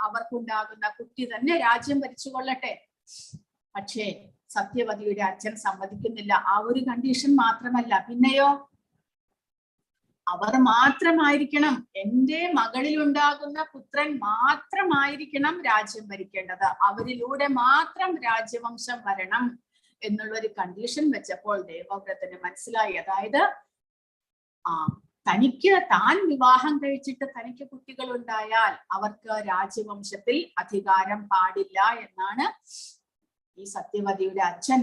A: അവർക്കുണ്ടാകുന്ന കുട്ടി തന്നെ രാജ്യം ഭരിച്ചുകൊള്ളട്ടെ. പക്ഷേ സത്യവതിയുടെ അച്ഛൻ സമ്മതിക്കുന്നില്ല. ആ ഒരു കണ്ടീഷൻ മാത്രമല്ല, പിന്നെയോ അവർ മാത്രമായിരിക്കണം, എന്റെ മകളിൽ ഉണ്ടാകുന്ന പുത്രൻ മാത്രമായിരിക്കണം രാജ്യം ഭരിക്കേണ്ടത്, അവരിലൂടെ മാത്രം രാജ്യവംശം വരണം എന്നുള്ളൊരു കണ്ടീഷൻ വെച്ചപ്പോൾ ദേവവ്രതന് മനസ്സിലായി, അതായത് തനിക്ക് താൻ വിവാഹം കഴിച്ചിട്ട് തനിക്ക് കുട്ടികൾ ഉണ്ടായാൽ അവർക്ക് രാജ്യവംശത്തിൽ അധികാരം പാടില്ല എന്നാണ് ഈ സത്യവതിയുടെ അച്ഛൻ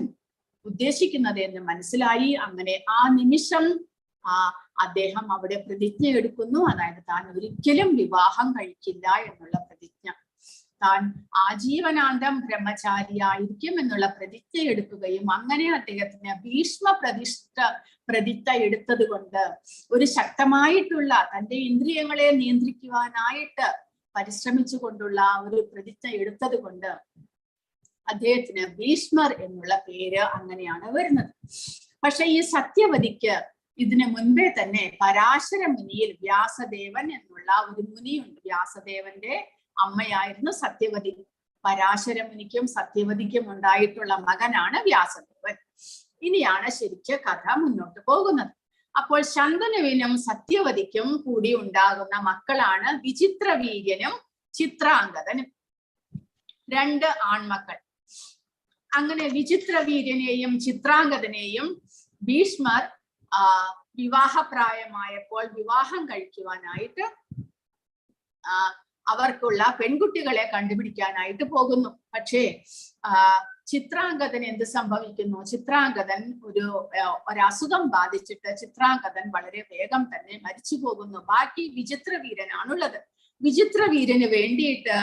A: ഉദ്ദേശിക്കുന്നത് എന്ന് മനസ്സിലായി. അങ്ങനെ ആ നിമിഷം അദ്ദേഹം അവിടെ പ്രതിജ്ഞ എടുക്കുന്നു, അതായത് താൻ ഒരിക്കലും വിവാഹം കഴിക്കില്ല എന്നുള്ള പ്രതിജ്ഞ, താൻ ആജീവനാന്തം ബ്രഹ്മചാരിയായിരിക്കും എന്നുള്ള പ്രതിജ്ഞ എടുക്കുകയും അങ്ങനെ അദ്ദേഹത്തിന് ഭീഷ്മ പ്രതിജ്ഞ എടുത്തത് കൊണ്ട്, ഒരു ശക്തമായിട്ടുള്ള തന്റെ ഇന്ദ്രിയങ്ങളെ നിയന്ത്രിക്കുവാനായിട്ട് പരിശ്രമിച്ചു കൊണ്ടുള്ള ഒരു പ്രതിജ്ഞ എടുത്തത് കൊണ്ട് അദ്ദേഹത്തിന് ഭീഷ്മർ എന്നുള്ള പേര് അങ്ങനെയാണ് വരുന്നത്. പക്ഷെ ഈ സത്യവതിക്ക് ഇതിനു മുൻപേ തന്നെ പരാശര മുനിയിൽ വ്യാസദേവൻ എന്നുള്ള ഒരു മുനിയുണ്ട്. വ്യാസദേവന്റെ അമ്മയായിരുന്നു സത്യവതി. പരാശര മുനിക്കും സത്യവതിക്കും ഉണ്ടായിട്ടുള്ള മകനാണ് വ്യാസദേവൻ. ഇനിയാണ് ശരിക്ക് കഥ മുന്നോട്ട് പോകുന്നത്. അപ്പോൾ ശന്തനുവിനും സത്യവതിക്കും കൂടി ഉണ്ടാകുന്ന മക്കളാണ് വിചിത്രവീര്യനും ചിത്രാംഗതനും, 2 ആൺമക്കൾ. അങ്ങനെ വിചിത്രവീര്യനെയും ചിത്രാംഗതനെയും ഭീഷ്മർ വിവാഹപ്രായമായപ്പോൾ വിവാഹം കഴിക്കുവാനായിട്ട് അവർക്കുള്ള പെൺകുട്ടികളെ കണ്ടുപിടിക്കാനായിട്ട് പോകുന്നു. പക്ഷേ ചിത്രാംഗതൻ എന്ത് സംഭവിക്കുന്നു? ചിത്രാംഗതൻ ഒരസുഖം ബാധിച്ചിട്ട് ചിത്രാംഗതൻ വളരെ വേഗം തന്നെ മരിച്ചു പോകുന്നു. ബാക്കി വിചിത്രവീരനാണുള്ളത്. വിചിത്രവീരന് വേണ്ടിയിട്ട്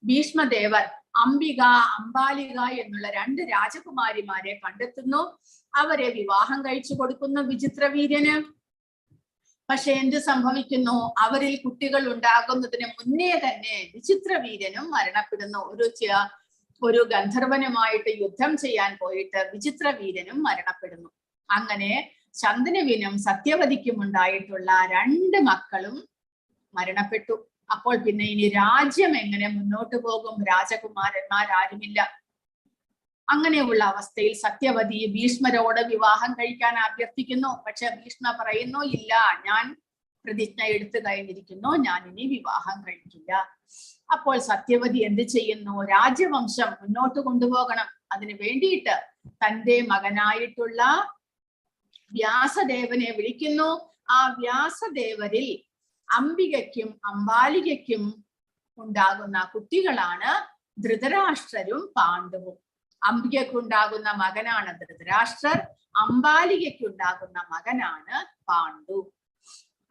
A: ഭീഷ്മദേവർ അംബിക, അംബാലിക എന്നുള്ള 2 രാജകുമാരിമാരെ കണ്ടെത്തുന്നു. അവരെ വിവാഹം കഴിച്ചു കൊടുക്കുന്നു വിചിത്രവീര്യന്. പക്ഷെ എന്ത് സംഭവിക്കുന്നു? അവരിൽ കുട്ടികൾ ഉണ്ടാകുന്നതിന് മുന്നേ തന്നെ വിചിത്രവീര്യനും മരണപ്പെടുന്നു. ഒരു ഗന്ധർവനുമായിട്ട് യുദ്ധം ചെയ്യാൻ പോയിട്ട് വിചിത്രവീര്യനും മരണപ്പെടുന്നു. അങ്ങനെ ശന്തനുവിനും സത്യവതിക്കും ഉണ്ടായിട്ടുള്ള 2 മക്കളും മരണപ്പെട്ടു. അപ്പോൾ പിന്നെ ഇനി രാജ്യം എങ്ങനെ മുന്നോട്ട് പോകും? രാജകുമാരന്മാരാരുമില്ല. അങ്ങനെയുള്ള അവസ്ഥയിൽ സത്യവതി ഭീഷ്മരോട് വിവാഹം കഴിക്കാൻ അഭ്യർത്ഥിക്കുന്നു. പക്ഷെ ഭീഷ്മ പറയുന്നു, ഇല്ല, ഞാൻ പ്രതിജ്ഞ എടുത്തു കഴിഞ്ഞിരിക്കുന്നു, ഞാൻ ഇനി വിവാഹം കഴിക്കില്ല. അപ്പോൾ സത്യവതി എന്ത് ചെയ്യുന്നു? രാജ്യവംശം മുന്നോട്ട് കൊണ്ടുപോകണം. അതിനു വേണ്ടിയിട്ട് തൻ്റെ മകനായിട്ടുള്ള വ്യാസദേവനെ വിളിക്കുന്നു. ആ വ്യാസദേവരിൽ അംബികയ്ക്കും അംബാലികയ്ക്കും ഉണ്ടാകുന്ന കുട്ടികളാണ് ധൃതരാഷ്ട്രരും പാണ്ഡവും. അംബികയ്ക്കുണ്ടാകുന്ന മകനാണ് ധൃതരാഷ്ട്രർ, അംബാലികയ്ക്കുണ്ടാകുന്ന മകനാണ് പാണ്ഡു.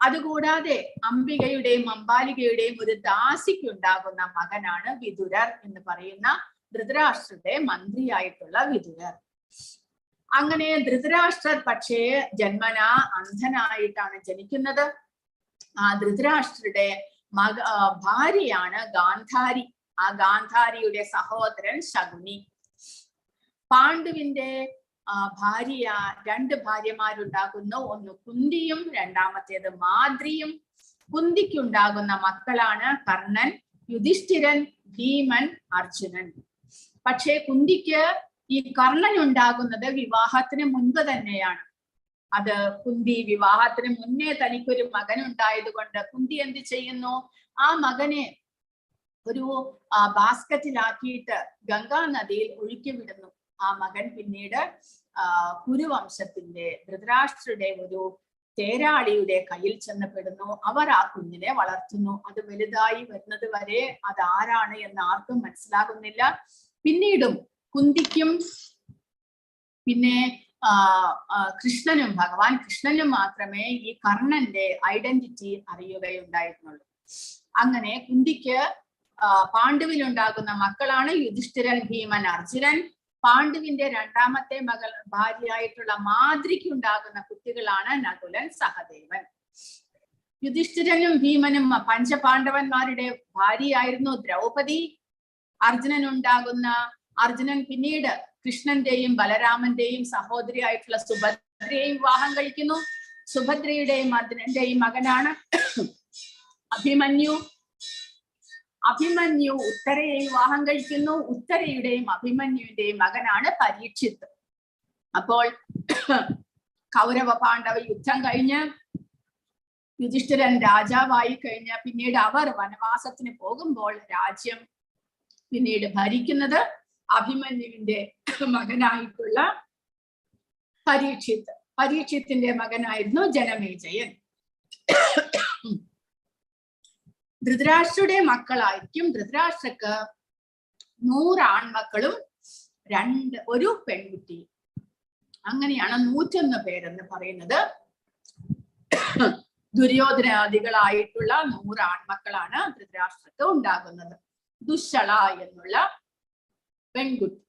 A: അതുകൂടാതെ അംബികയുടെയും അംബാലികയുടെയും ഒരു ദാസിക്കുണ്ടാകുന്ന മകനാണ് വിതുരർ എന്ന് പറയുന്ന ധൃതരാഷ്ട്രരുടെ മന്ത്രിയായിട്ടുള്ള വിതുരർ. അങ്ങനെ ധൃതരാഷ്ട്രർ പക്ഷേ ജന്മനാ അന്ധനായിട്ടാണ് ജനിക്കുന്നത്. ആ ധൃതരാഷ്ട്രരുടെ ഭാര്യയാണ് ഗാന്ധാരി. ആ ഗാന്ധാരിയുടെ സഹോദരൻ ശകുനി. പാണ്ഡുവിന്റെ ഭാര്യ 2 ഭാര്യമാരുണ്ടാകുന്നു. ഒന്ന് കുന്തിയും രണ്ടാമത്തേത് മാദ്രിയും. കുന്തിക്കുണ്ടാകുന്ന മക്കളാണ് കർണൻ, യുധിഷ്ഠിരൻ, ഭീമൻ, അർജുനൻ. പക്ഷേ കുന്തിക്ക് ഈ കർണൻ ഉണ്ടാകുന്നത് വിവാഹത്തിന് മുൻപ് തന്നെയാണ്. അത് കുന്തി വിവാഹത്തിന് മുന്നേ തനിക്കൊരു മകൻ ഉണ്ടായത് കൊണ്ട് കുന്തി എന്ത് ചെയ്യുന്നു? ആ മകനെ ഒരു ബാസ്ക്കറ്റിലാക്കിയിട്ട് ഗംഗാ നദിയിൽ ഒഴുക്കി വിടുന്നു. ആ മകൻ പിന്നീട് കുരുവംശത്തിന്റെ ധൃതരാഷ്ട്രയുടെ ഒരു തേരാളിയുടെ കയ്യിൽ ചെന്നപ്പെടുന്നു. അവർ ആ കുഞ്ഞിനെ വളർത്തുന്നു. അത് വലുതായി വരുന്നത് വരെ അത് ആരാണ് എന്ന് ആർക്കും മനസ്സിലാകുന്നില്ല. പിന്നീടും കുന്തിക്കും പിന്നെ കൃഷ്ണനും, ഭഗവാൻ കൃഷ്ണനും മാത്രമേ ഈ കർണന്റെ ഐഡന്റിറ്റി അറിയുകയുണ്ടായിരുന്നുള്ളൂ. അങ്ങനെ കുന്തിക്ക് പാണ്ഡുവിലുണ്ടാകുന്ന മക്കളാണ് യുധിഷ്ഠിരൻ, ഭീമൻ, അർജുനൻ. പാണ്ഡുവിന്റെ രണ്ടാമത്തെ മകൾ ഭാര്യയായിട്ടുള്ള മാദ്രിക്ക് ഉണ്ടാകുന്ന കുട്ടികളാണ് നകുലൻ, സഹദേവൻ. യുധിഷ്ഠിരനും ഭീമനും പഞ്ചപാണ്ഡവന്മാരുടെ ഭാര്യയായിരുന്നു ദ്രൗപദി. അർജുനൻ പിന്നീട് കൃഷ്ണന്റെയും ബലരാമന്റെയും സഹോദരിയായിട്ടുള്ള സുഭദ്രയെയും വിവാഹം കഴിക്കുന്നു. സുഭദ്രയുടെയും അർജുനന്റെയും മകനാണ് അഭിമന്യു. ഉത്തരയെ വിവാഹം കഴിക്കുന്നു. ഉത്തരയുടെയും അഭിമന്യുവിന്റെയും മകനാണ് പരീക്ഷിത്ത്. അപ്പോൾ കൗരവ പാണ്ഡവ യുദ്ധം കഴിഞ്ഞ് യുധിഷ്ഠിരൻ രാജാവായി കഴിഞ്ഞ് പിന്നീട് അവർ വനവാസത്തിന് പോകുമ്പോൾ രാജ്യം പിന്നീട് ഭരിക്കുന്നത് അഭിമന്യുവിന്റെ മകനായിട്ടുള്ള പരീക്ഷിത്തിന്റെ മകനായിരുന്നു ജനമേജയൻ. ധൃതരാഷ്ട്രയുടെ മക്കളായിരിക്കും. ധൃതരാഷ്ട്രക്ക് 100 ആൺമക്കളും 1 പെൺകുട്ടി. അങ്ങനെയാണ് 101 പേരെന്ന് പറയുന്നത്. ദുര്യോധനാദികളായിട്ടുള്ള 100 ആൺമക്കളാണ് ധൃതരാഷ്ട്രക്ക് ഉണ്ടാകുന്നത്. ദുശ്ശള എന്നുള്ള പെൺകുട്ടി.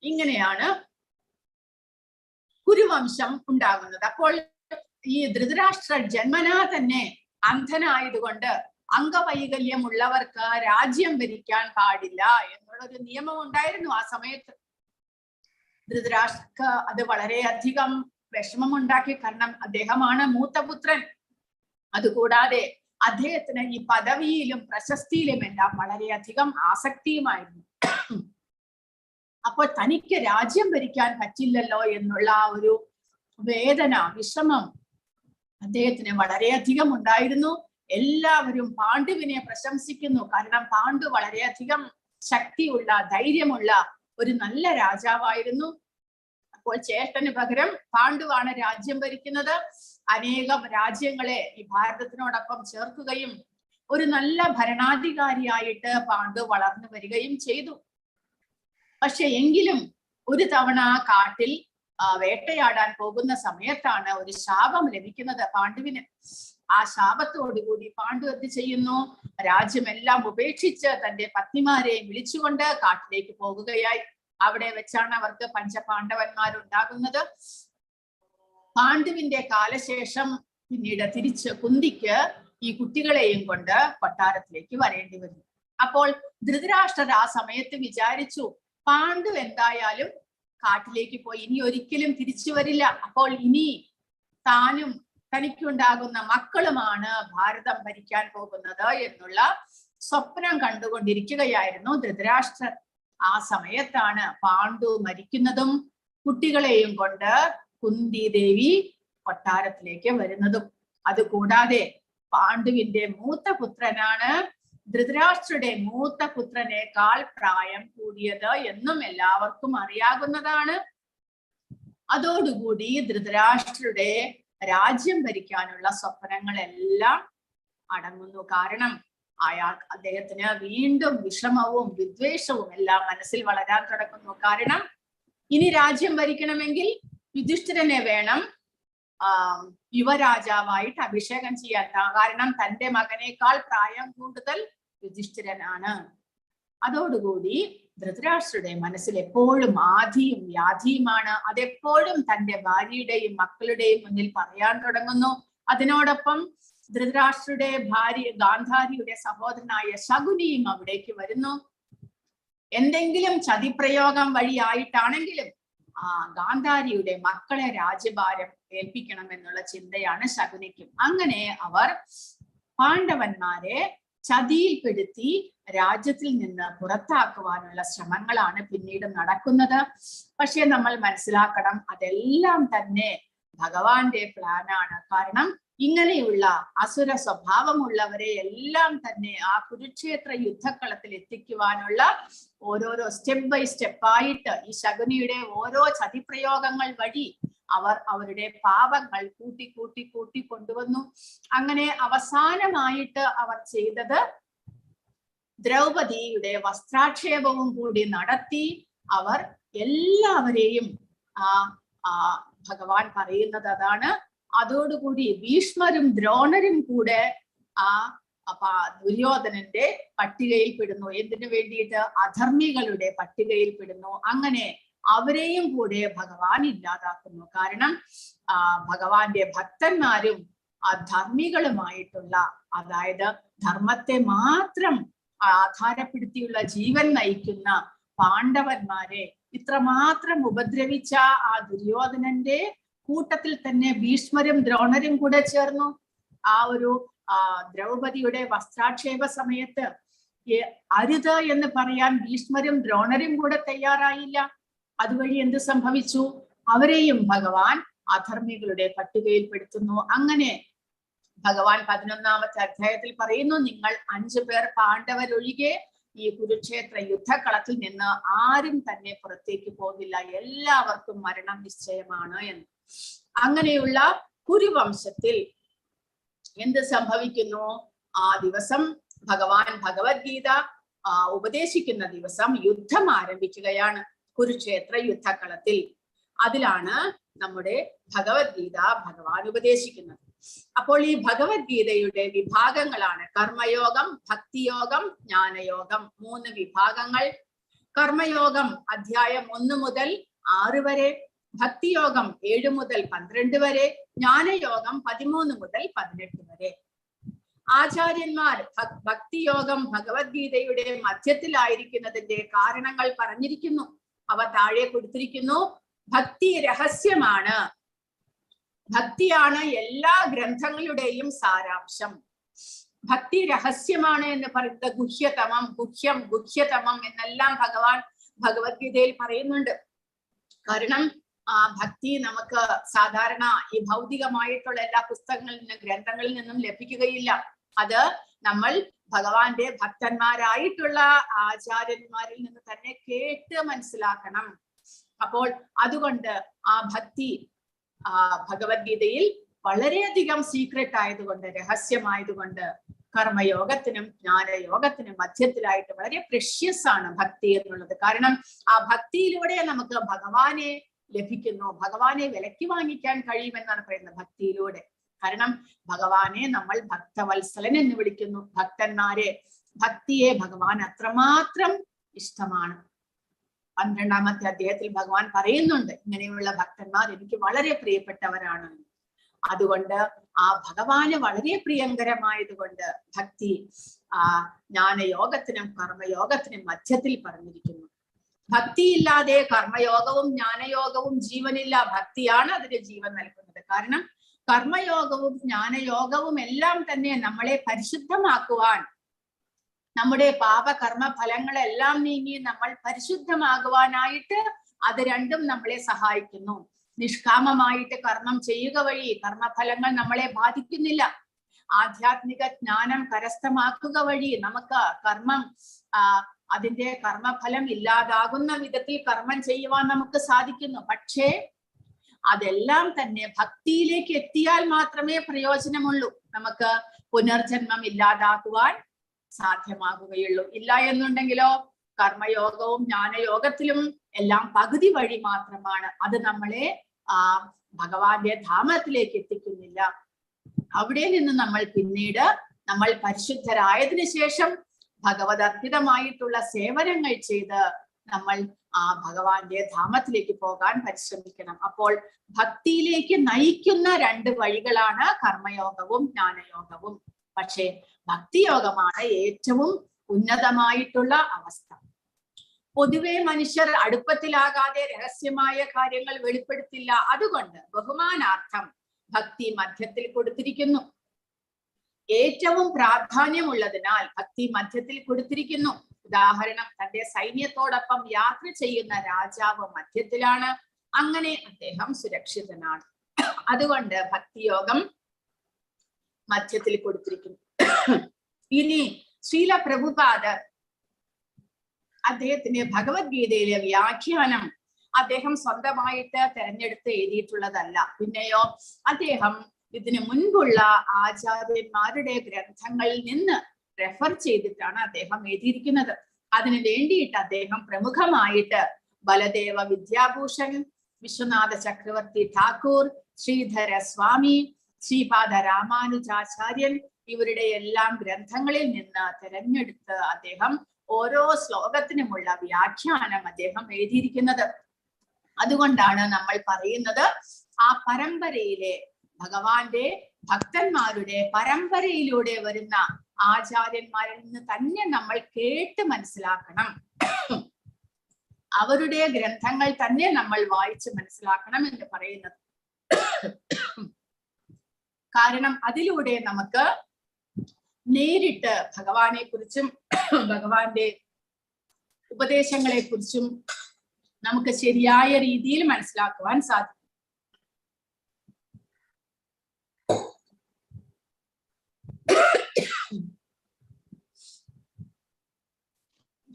A: ഇങ്ങനെയാണ് കുരുവംശം ഉണ്ടാകുന്നത്. അപ്പോൾ ഈ ധൃതരാഷ്ട്ര ജന്മനാ തന്നെ അന്ധനായതുകൊണ്ട് അംഗവൈകല്യമുള്ളവർക്ക് രാജ്യം ഭരിക്കാൻ പാടില്ല എന്നുള്ളൊരു നിയമം ഉണ്ടായിരുന്നു ആ സമയത്ത്. ധൃതരാഷ്ട്രക്ക് അത് വളരെയധികം വിഷമമുണ്ടാക്കി. കാരണം അദ്ദേഹമാണ് മൂത്തപുത്രൻ. അതുകൂടാതെ അദ്ദേഹത്തിന് ഈ പദവിയിലും പ്രശസ്തിയിലും എല്ലാം വളരെയധികം ആസക്തിയുമായിരുന്നു. അപ്പോൾ തനിക്ക് രാജ്യം ഭരിക്കാൻ പറ്റില്ലല്ലോ എന്നുള്ള ആ ഒരു വേദന, വിഷമം അദ്ദേഹത്തിന് വളരെയധികം ഉണ്ടായിരുന്നു. എല്ലാവരും പാണ്ഡുവിനെ പ്രശംസിക്കുന്നു. കാരണം പാണ്ഡു വളരെയധികം ശക്തിയുള്ള, ധൈര്യമുള്ള ഒരു നല്ല രാജാവായിരുന്നു. അപ്പോൾ ചേട്ടന് പകരം പാണ്ഡുവാണ് രാജ്യം ഭരിക്കുന്നത്. അനേകം രാജ്യങ്ങളെ ഈ ഭാരതത്തിനോടൊപ്പം ചേർക്കുകയും ഒരു നല്ല ഭരണാധികാരിയായിട്ട് പാണ്ഡു വളർന്നു വരികയും ചെയ്തു. പക്ഷെ എങ്കിലും ഒരു തവണ കാട്ടിൽ വേട്ടയാടാൻ പോകുന്ന സമയത്താണ് ഒരു ശാപം ലഭിക്കുന്നത് പാണ്ഡുവിന്. ആ ശാപത്തോടുകൂടി പാണ്ഡു എന്ത് ചെയ്യുന്നു? രാജ്യമെല്ലാം ഉപേക്ഷിച്ച് തന്റെ പത്നിമാരെ വിളിച്ചുകൊണ്ട് കാട്ടിലേക്ക് പോകുകയായി. അവിടെ വെച്ചാണ് അവർക്ക് പഞ്ചപാണ്ഡവന്മാരുണ്ടാകുന്നത്. പാണ്ഡുവിന്റെ കാലശേഷം പിന്നീട് തിരിച്ച് കുന്തിക്ക് ഈ കുട്ടികളെയും കൊണ്ട് കൊട്ടാരത്തിലേക്ക് വരേണ്ടി വന്നു. അപ്പോൾ ധൃതരാഷ്ട്രർ ആ സമയത്ത് വിചാരിച്ചു, പാണ്ഡു എന്തായാലും കാട്ടിലേക്ക് പോയി ഇനി ഒരിക്കലും തിരിച്ചു വരില്ല. അപ്പോൾ ഇനി താനും തനിക്കുണ്ടാകുന്ന മക്കളുമാണ് ഭാരതം ഭരിക്കാൻ പോകുന്നത് എന്നുള്ള സ്വപ്നം കണ്ടുകൊണ്ടിരിക്കുകയായിരുന്നു ധൃതരാഷ്ട്രർ. ആ സമയത്താണ് പാണ്ഡു മരിക്കുന്നതും കുട്ടികളെയും കൊണ്ട് കുന്തി ദേവി കൊട്ടാരത്തിലേക്ക് വരുന്നതും. അതുകൂടാതെ പാണ്ഡുവിന്റെ മൂത്ത പുത്രനാണ് ധൃതരാഷ്ട്രയുടെ മൂത്ത പുത്രനേക്കാൾ പ്രായം കൂടിയത് എന്നും എല്ലാവർക്കും അറിയാവുന്നതാണ്. അതോടുകൂടി ധൃതരാഷ്ട്രയുടെ രാജ്യം ഭരിക്കാനുള്ള സ്വപ്നങ്ങളെല്ലാം അടങ്ങുന്നു. കാരണം അദ്ദേഹത്തിന് വീണ്ടും വിഷമവും വിദ്വേഷവും എല്ലാം മനസ്സിൽ വളരാൻ തുടങ്ങുന്നു. കാരണം ഇനി രാജ്യം ഭരിക്കണമെങ്കിൽ യുധിഷ്ഠിരനെ വേണം യുവരാജാവായിട്ട് അഭിഷേകം ചെയ്യാൻ. കാരണം തന്റെ മകനേക്കാൾ പ്രായം കൂടുതൽ യുധിഷ്ഠിരനാണ്. അതോടുകൂടി ധൃതരാഷ്ട്രയുടെ മനസ്സിൽ എപ്പോഴും ആധിയും വ്യാധിയുമാണ്. അതെപ്പോഴും തന്റെ ഭാര്യയുടെയും മക്കളുടെയും മുന്നിൽ പറയാൻ തുടങ്ങുന്നു. അതിനോടൊപ്പം ധൃതരാഷ്ട്രയുടെ ഭാര്യ ഗാന്ധാരിയുടെ സഹോദരനായ ശകുനിയും അവിടേക്ക് വരുന്നു. എന്തെങ്കിലും ചതിപ്രയോഗം വഴിയായിട്ടാണെങ്കിലും ഗാന്ധാരിയുടെ മക്കളെ രാജ്യഭാരം ഏൽപ്പിക്കണം എന്നുള്ള ചിന്തയാണ് ശകുനിക്കും. അങ്ങനെ അവർ പാണ്ഡവന്മാരെ ചതിയിൽപ്പെടുത്തി രാജ്യത്തിൽ നിന്ന് പുറത്താക്കുവാനുള്ള ശ്രമങ്ങളാണ് പിന്നീട് നടക്കുന്നത്. പക്ഷെ നമ്മൾ മനസ്സിലാക്കണം, അതെല്ലാം തന്നെ ഭഗവാന്റെ പ്ലാനാണ്. കാരണം ഇങ്ങനെയുള്ള അസുര സ്വഭാവമുള്ളവരെ എല്ലാം തന്നെ ആ കുരുക്ഷേത്ര യുദ്ധക്കളത്തിൽ എത്തിക്കുവാനുള്ള ഓരോരോ സ്റ്റെപ്പ് ബൈ സ്റ്റെപ്പായിട്ട് ഈ ശകുനിയുടെ ഓരോ ചതിപ്രയോഗങ്ങൾ വഴി അവർ അവരുടെ പാപങ്ങൾ കൂട്ടി കൂട്ടി കൂട്ടി കൊണ്ടുവന്നു. അങ്ങനെ അവസാനമായിട്ട് അവർ ചെയ്തത് ദ്രൗപദിയുടെ വസ്ത്രാക്ഷേപവും കൂടി നടത്തി അവർ എല്ലാവരെയും ഭഗവാൻ പറയുന്നത് അതാണ്. അതോടുകൂടി ഭീഷ്മരും ദ്രോണരും കൂടെ ദുര്യോധനന്റെ പട്ടികയിൽ പെടുന്നു. എന്തിനു വേണ്ടിയിട്ട്? അധർമ്മികളുടെ പട്ടികയിൽ പെടുന്നു. അങ്ങനെ അവരെയും കൂടെ ഭഗവാൻ ഇല്ലാതാക്കുന്നു. കാരണം ഭഗവാന്റെ ഭക്തന്മാരും ധർമ്മികളുമായിട്ടുള്ള, അതായത് ധർമ്മത്തെ മാത്രം ആധാരപ്പെടുത്തിയുള്ള ജീവൻ നയിക്കുന്ന പാണ്ഡവന്മാരെ ഇത്രമാത്രം ഉപദ്രവിച്ച ആ ദുര്യോധനന്റെ കൂട്ടത്തിൽ തന്നെ ഭീഷ്മരും ദ്രോണരും കൂടെ ചേർന്നു. ആ ഒരു ദ്രൗപദിയുടെ വസ്ത്രാക്ഷേപ സമയത്ത് അരുത് എന്ന് പറയാൻ ഭീഷ്മരും ദ്രോണരും കൂടെ തയ്യാറായില്ല. അതുവഴി എന്ത് സംഭവിച്ചു? അവരെയും ഭഗവാൻ അധർമ്മികളുടെ പട്ടികയിൽ പെടുത്തുന്നു. അങ്ങനെ ഭഗവാൻ 11ാമത്തെ അധ്യായത്തിൽ പറയുന്നു, നിങ്ങൾ 5 പേർ പാണ്ഡവരൊഴികെ ഈ കുരുക്ഷേത്ര യുദ്ധക്കളത്തിൽ നിന്ന് ആരും തന്നെ പുറത്തേക്ക് പോകില്ല, എല്ലാവർക്കും മരണം നിശ്ചയമാണ് എന്ന്. അങ്ങനെയുള്ള കുരുവംശത്തിൽ എന്ത് സംഭവിക്കുന്നു? ആ ദിവസം ഭഗവാൻ ഭഗവത്ഗീത ഉപദേശിക്കുന്ന ദിവസം യുദ്ധം ആരംഭിക്കുകയാണ് കുരുക്ഷേത്ര യുദ്ധക്കളത്തിൽ. അതിലാണ് നമ്മുടെ ഭഗവത്ഗീത ഭഗവാൻ ഉപദേശിക്കുന്നത്. അപ്പോൾ ഈ ഭഗവത്ഗീതയുടെ വിഭാഗങ്ങളാണ് കർമ്മയോഗം, ഭക്തിയോഗം, ജ്ഞാനയോഗം. 3 വിഭാഗങ്ങൾ. കർമ്മയോഗം അധ്യായം 1 മുതൽ 6 വരെ, ഭക്തിയോഗം 7 മുതൽ 12 വരെ, ജ്ഞാനയോഗം 13 മുതൽ 18 വരെ. ആചാര്യന്മാർ ഭക്തിയോഗം ഭഗവത്ഗീതയുടെ മധ്യത്തിലായിരിക്കുന്നതിന്റെ കാരണങ്ങൾ പറഞ്ഞിരിക്കുന്നു. അവ താഴെ കൊടുത്തിരിക്കുന്നു. ഭക്തി രഹസ്യമാണ്. ഭക്തിയാണ് എല്ലാ ഗ്രന്ഥങ്ങളുടെയും സാരാംശം. ഭക്തി രഹസ്യമാണ് എന്ന് പറയുന്നത് ഗുഹ്യതമം, ഗുഹ്യം, ഗുഹ്യതമം എന്നെല്ലാം ഭഗവാൻ ഭഗവത്ഗീതയിൽ പറയുന്നുണ്ട്. കാരണം ഭക്തി നമുക്ക് സാധാരണ ഈ ഭൗതികമായിട്ടുള്ള എല്ലാ പുസ്തകങ്ങളിൽ നിന്നും ഗ്രന്ഥങ്ങളിൽ നിന്നും ലഭിക്കുകയില്ല. അത് നമ്മൾ ഭഗവാന്റെ ഭക്തന്മാരായിട്ടുള്ള ആചാര്യന്മാരിൽ നിന്ന് തന്നെ കേട്ട് മനസ്സിലാക്കണം. അപ്പോൾ അതുകൊണ്ട് ആ ഭക്തി ഭഗവത്ഗീതയിൽ വളരെയധികം സീക്രട്ട് ആയതുകൊണ്ട്, രഹസ്യമായതുകൊണ്ട് കർമ്മയോഗത്തിനും ജ്ഞാനയോഗത്തിനും മധ്യത്തിലായിട്ട് വളരെ പ്രഷ്യസ് ആണ് ഭക്തി എന്നുള്ളത്. കാരണം ആ ഭക്തിയിലൂടെ നമുക്ക് ഭഗവാനെ ലഭിക്കുന്നു, ഭഗവാനെ വിലക്കി വാങ്ങിക്കാൻ കഴിയുമെന്നാണ് പറയുന്നത് ഭക്തിയിലൂടെ. കാരണം ഭഗവാനെ നമ്മൾ ഭക്തവത്സലൻ എന്ന് വിളിക്കുന്നു. ഭക്തന്മാരെ, ഭക്തിയെ ഭഗവാൻ അത്രമാത്രം ഇഷ്ടമാണ്. 12ാമത്തെ അധ്യായത്തിൽ ഭഗവാൻ പറയുന്നുണ്ട്, ഇങ്ങനെയുള്ള ഭക്തന്മാർ എനിക്ക് വളരെ പ്രിയപ്പെട്ടവരാണ്. അതുകൊണ്ട് ആ ഭഗവാന് വളരെ പ്രിയങ്കരമായതുകൊണ്ട് ഭക്തി ജ്ഞാനയോഗത്തിനും കർമ്മയോഗത്തിനും മധ്യത്തിൽ പറഞ്ഞിരിക്കുന്നു. ഭക്തിയില്ലാതെ കർമ്മയോഗവും ജ്ഞാനയോഗവും ജീവനില്ല. ഭക്തിയാണ് അതിന് ജീവൻ നൽകുന്നത്. കാരണം കർമ്മയോഗവും ജ്ഞാനയോഗവും എല്ലാം തന്നെ നമ്മളെ പരിശുദ്ധമാക്കുവാൻ, നമ്മുടെ പാപകർമ്മ ഫലങ്ങളെല്ലാം നീങ്ങി നമ്മൾ പരിശുദ്ധമാകുവാനായിട്ട് അത് രണ്ടും നമ്മളെ സഹായിക്കുന്നു. നിഷ്കാമമായിട്ട് കർമ്മം ചെയ്യുക വഴി കർമ്മഫലങ്ങൾ നമ്മളെ ബാധിക്കുന്നില്ല. ആധ്യാത്മിക ജ്ഞാനം കരസ്ഥമാക്കുക വഴി നമുക്ക് കർമ്മം അതിന്റെ കർമ്മഫലം ഇല്ലാതാകുന്ന വിധത്തിൽ കർമ്മം ചെയ്യുവാൻ നമുക്ക് സാധിക്കുന്നു. പക്ഷേ അതെല്ലാം തന്നെ ഭക്തിയിലേക്ക് എത്തിയാൽ മാത്രമേ പ്രയോജനമുള്ളൂ. നമുക്ക് പുനർജന്മം ഇല്ലാതാക്കുവാൻ സാധ്യമാകുകയുള്ളൂ. ഇല്ല എന്നുണ്ടെങ്കിലോ കർമ്മയോഗവും ജ്ഞാനയോഗത്തിലും എല്ലാം പകുതി വഴി മാത്രമാണ്. അത് നമ്മളെ ഭഗവാന്റെ ധാമത്തിലേക്ക് എത്തിക്കുന്നില്ല. അവിടെ നിന്ന് നമ്മൾ പിന്നീട് നമ്മൾ പരിശുദ്ധരായതിനു ശേഷം ഭഗവത് അർപ്പിതമായിട്ടുള്ള സേവനങ്ങൾ ചെയ്ത് നമ്മൾ ഭഗവാന്റെ ധാമത്തിലേക്ക് പോകാൻ പരിശ്രമിക്കണം. അപ്പോൾ ഭക്തിയിലേക്ക് നയിക്കുന്ന 2 വഴികളാണ് കർമ്മയോഗവും ജ്ഞാനയോഗവും. പക്ഷേ ഭക്തിയോഗമാണ് ഏറ്റവും ഉന്നതമായിട്ടുള്ള അവസ്ഥ. പൊതുവെ മനുഷ്യർ അടുപ്പത്തിലാകാതെ രഹസ്യമായ കാര്യങ്ങൾ വെളിപ്പെടുത്തില്ല. അതുകൊണ്ട് ബഹുമാനാർത്ഥം ഭക്തി മധ്യത്തിൽ കൊടുത്തിരിക്കുന്നു. ഏറ്റവും പ്രാധാന്യമുള്ളതിനാൽ ഭക്തി മധ്യത്തിൽ കൊടുത്തിരിക്കുന്നു. ഉദാഹരണം, തന്റെ സൈന്യത്തോടൊപ്പം യാത്ര ചെയ്യുന്ന രാജാവ് മധ്യത്തിലാണ്. അങ്ങനെ അദ്ദേഹം സുരക്ഷിതനാണ്. അതുകൊണ്ട് ഭക്തിയോഗം മധ്യത്തിൽ കൊടുത്തിരിക്കുന്നു. ഇനി ശ്രീല പ്രഭുപാദർ അദ്ദേഹത്തിന്റെ ഭഗവത്ഗീതയിലെ വ്യാഖ്യാനം അദ്ദേഹം സ്വന്തമായിട്ട് തെരഞ്ഞെടുത്ത് എഴുതിയിട്ടുള്ളതല്ല. പിന്നെയോ അദ്ദേഹം ഇതിനു മുൻപുള്ള ആചാര്യന്മാരുടെ ഗ്രന്ഥങ്ങളിൽ നിന്ന് റെഫർ ചെയ്തിട്ടാണ് അദ്ദേഹം എഴുതിയിരിക്കുന്നത്. അതിനു വേണ്ടിയിട്ട് അദ്ദേഹം പ്രമുഖമായിട്ട് ബലദേവ വിദ്യാഭൂഷൺ, വിശ്വനാഥ ചക്രവർത്തി ഠാക്കൂർ, ശ്രീധര സ്വാമി, ശ്രീപാദ രാമാനുജാചാര്യൻ ഇവരുടെ എല്ലാം ഗ്രന്ഥങ്ങളിൽ നിന്ന് തെരഞ്ഞെടുത്ത് അദ്ദേഹം ഓരോ ശ്ലോകത്തിനുമുള്ള വ്യാഖ്യാനം അദ്ദേഹം എഴുതിയിരിക്കുന്നത്. അതുകൊണ്ടാണ് നമ്മൾ പറയുന്നത് ആ പരമ്പരയിലെ ഭഗവാന്റെ ഭക്തന്മാരുടെ പരമ്പരയിലൂടെ വരുന്ന ആചാര്യന്മാരിൽ നിന്ന് തന്നെ നമ്മൾ കേട്ട് മനസ്സിലാക്കണം. അവരുടെ ഗ്രന്ഥങ്ങൾ തന്നെ നമ്മൾ വായിച്ച് മനസ്സിലാക്കണം എന്ന് പറയുന്നത്. കാരണം അതിലൂടെ നമുക്ക് നേരിട്ട് ഭഗവാനെ കുറിച്ചും ഭഗവാന്റെ ഉപദേശങ്ങളെ കുറിച്ചും നമുക്ക് ശരിയായ രീതിയിൽ മനസ്സിലാക്കുവാൻ സാധിക്കും.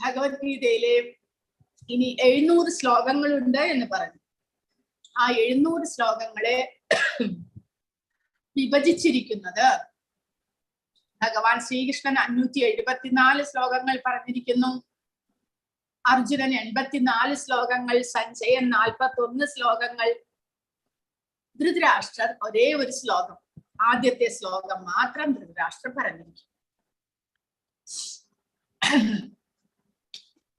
A: ഭഗവത്ഗീതയിലെ ഇനി 700 ശ്ലോകങ്ങളുണ്ട് എന്ന് പറഞ്ഞു. ആ 700 ശ്ലോകങ്ങളെ വിഭജിച്ചിരിക്കുന്നത് ഭഗവാൻ ശ്രീകൃഷ്ണൻ 574 ശ്ലോകങ്ങൾ പറഞ്ഞിരിക്കുന്നു. അർജുനൻ 84 ശ്ലോകങ്ങൾ, സഞ്ജയൻ 41 ശ്ലോകങ്ങൾ, ധൃതരാഷ്ട്രർ ഒരേ ഒരു ശ്ലോകം, ആദ്യത്തെ ശ്ലോകം മാത്രം ധൃതരാഷ്ട്രർ പറഞ്ഞിരിക്കും.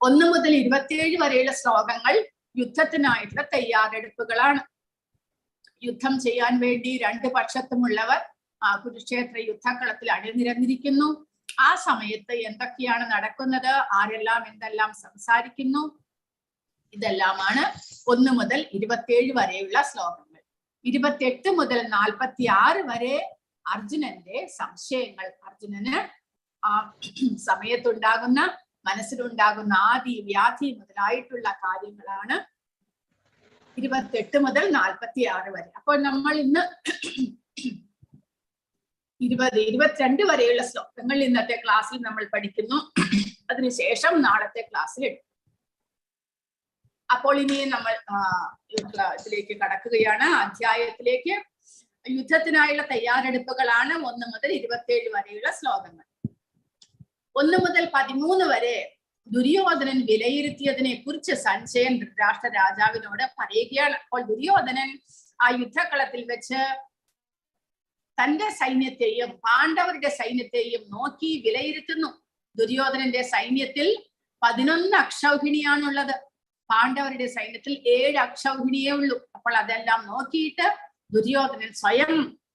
A: 1 മുതൽ 27 വരെയുള്ള ശ്ലോകങ്ങൾ യുദ്ധത്തിനായിട്ടുള്ള തയ്യാറെടുപ്പുകളാണ്. യുദ്ധം ചെയ്യാൻ വേണ്ടി 2 പക്ഷത്തുമുള്ളവർ കുരുക്ഷേത്ര യുദ്ധക്കളത്തിൽ അണിനിരന്നിരിക്കുന്നു. ആ സമയത്ത് എന്തൊക്കെയാണ് നടക്കുന്നത്, ആരെല്ലാം എന്തെല്ലാം സംസാരിക്കുന്നു, ഇതെല്ലാമാണ് 1 മുതൽ 27 വരെയുള്ള ശ്ലോകങ്ങൾ. 28 മുതൽ 46 വരെ അർജുനന്റെ സംശയങ്ങൾ, അർജുനന് ആ സമയത്തുണ്ടാകുന്ന മനസ്സിലുണ്ടാകുന്ന ആദി വ്യാധി മുതലായിട്ടുള്ള കാര്യങ്ങളാണ് 28 മുതൽ 46 വരെ. അപ്പോൾ നമ്മൾ ഇന്ന് 20, 22 വരെയുള്ള ശ്ലോകങ്ങൾ ഇന്നത്തെ ക്ലാസ്സിൽ നമ്മൾ പഠിക്കുന്നു. അതിനുശേഷം നാളത്തെ ക്ലാസ്സിൽ എടുക്കും. അപ്പോൾ ഇനി നമ്മൾ ഇതിലേക്ക് കടക്കുകയാണ്, അധ്യായത്തിലേക്ക്. യുദ്ധത്തിനായുള്ള തയ്യാറെടുപ്പുകളാണ് 1 മുതൽ 27 വരെയുള്ള ശ്ലോകങ്ങൾ. 1 മുതൽ 13 വരെ ദുര്യോധനൻ വിലയിരുത്തിയതിനെ കുറിച്ച് സഞ്ജയൻ ധൃതരാഷ്ട്ര രാജാവിനോട് പറയുകയാണ്. അപ്പോൾ ദുര്യോധനൻ ആ യുദ്ധക്കളത്തിൽ വെച്ച് തന്റെ സൈന്യത്തെയും പാണ്ഡവരുടെ സൈന്യത്തെയും നോക്കി വിലയിരുത്തുന്നു. ദുര്യോധനന്റെ സൈന്യത്തിൽ 11 അക്ഷൗഹിണിയാണുള്ളത്. പാണ്ഡവരുടെ സൈന്യത്തിൽ 7 അക്ഷൗഹിണിയേ ഉള്ളൂ. അപ്പോൾ അതെല്ലാം നോക്കിയിട്ട് ദുര്യോധനൻ സ്വയം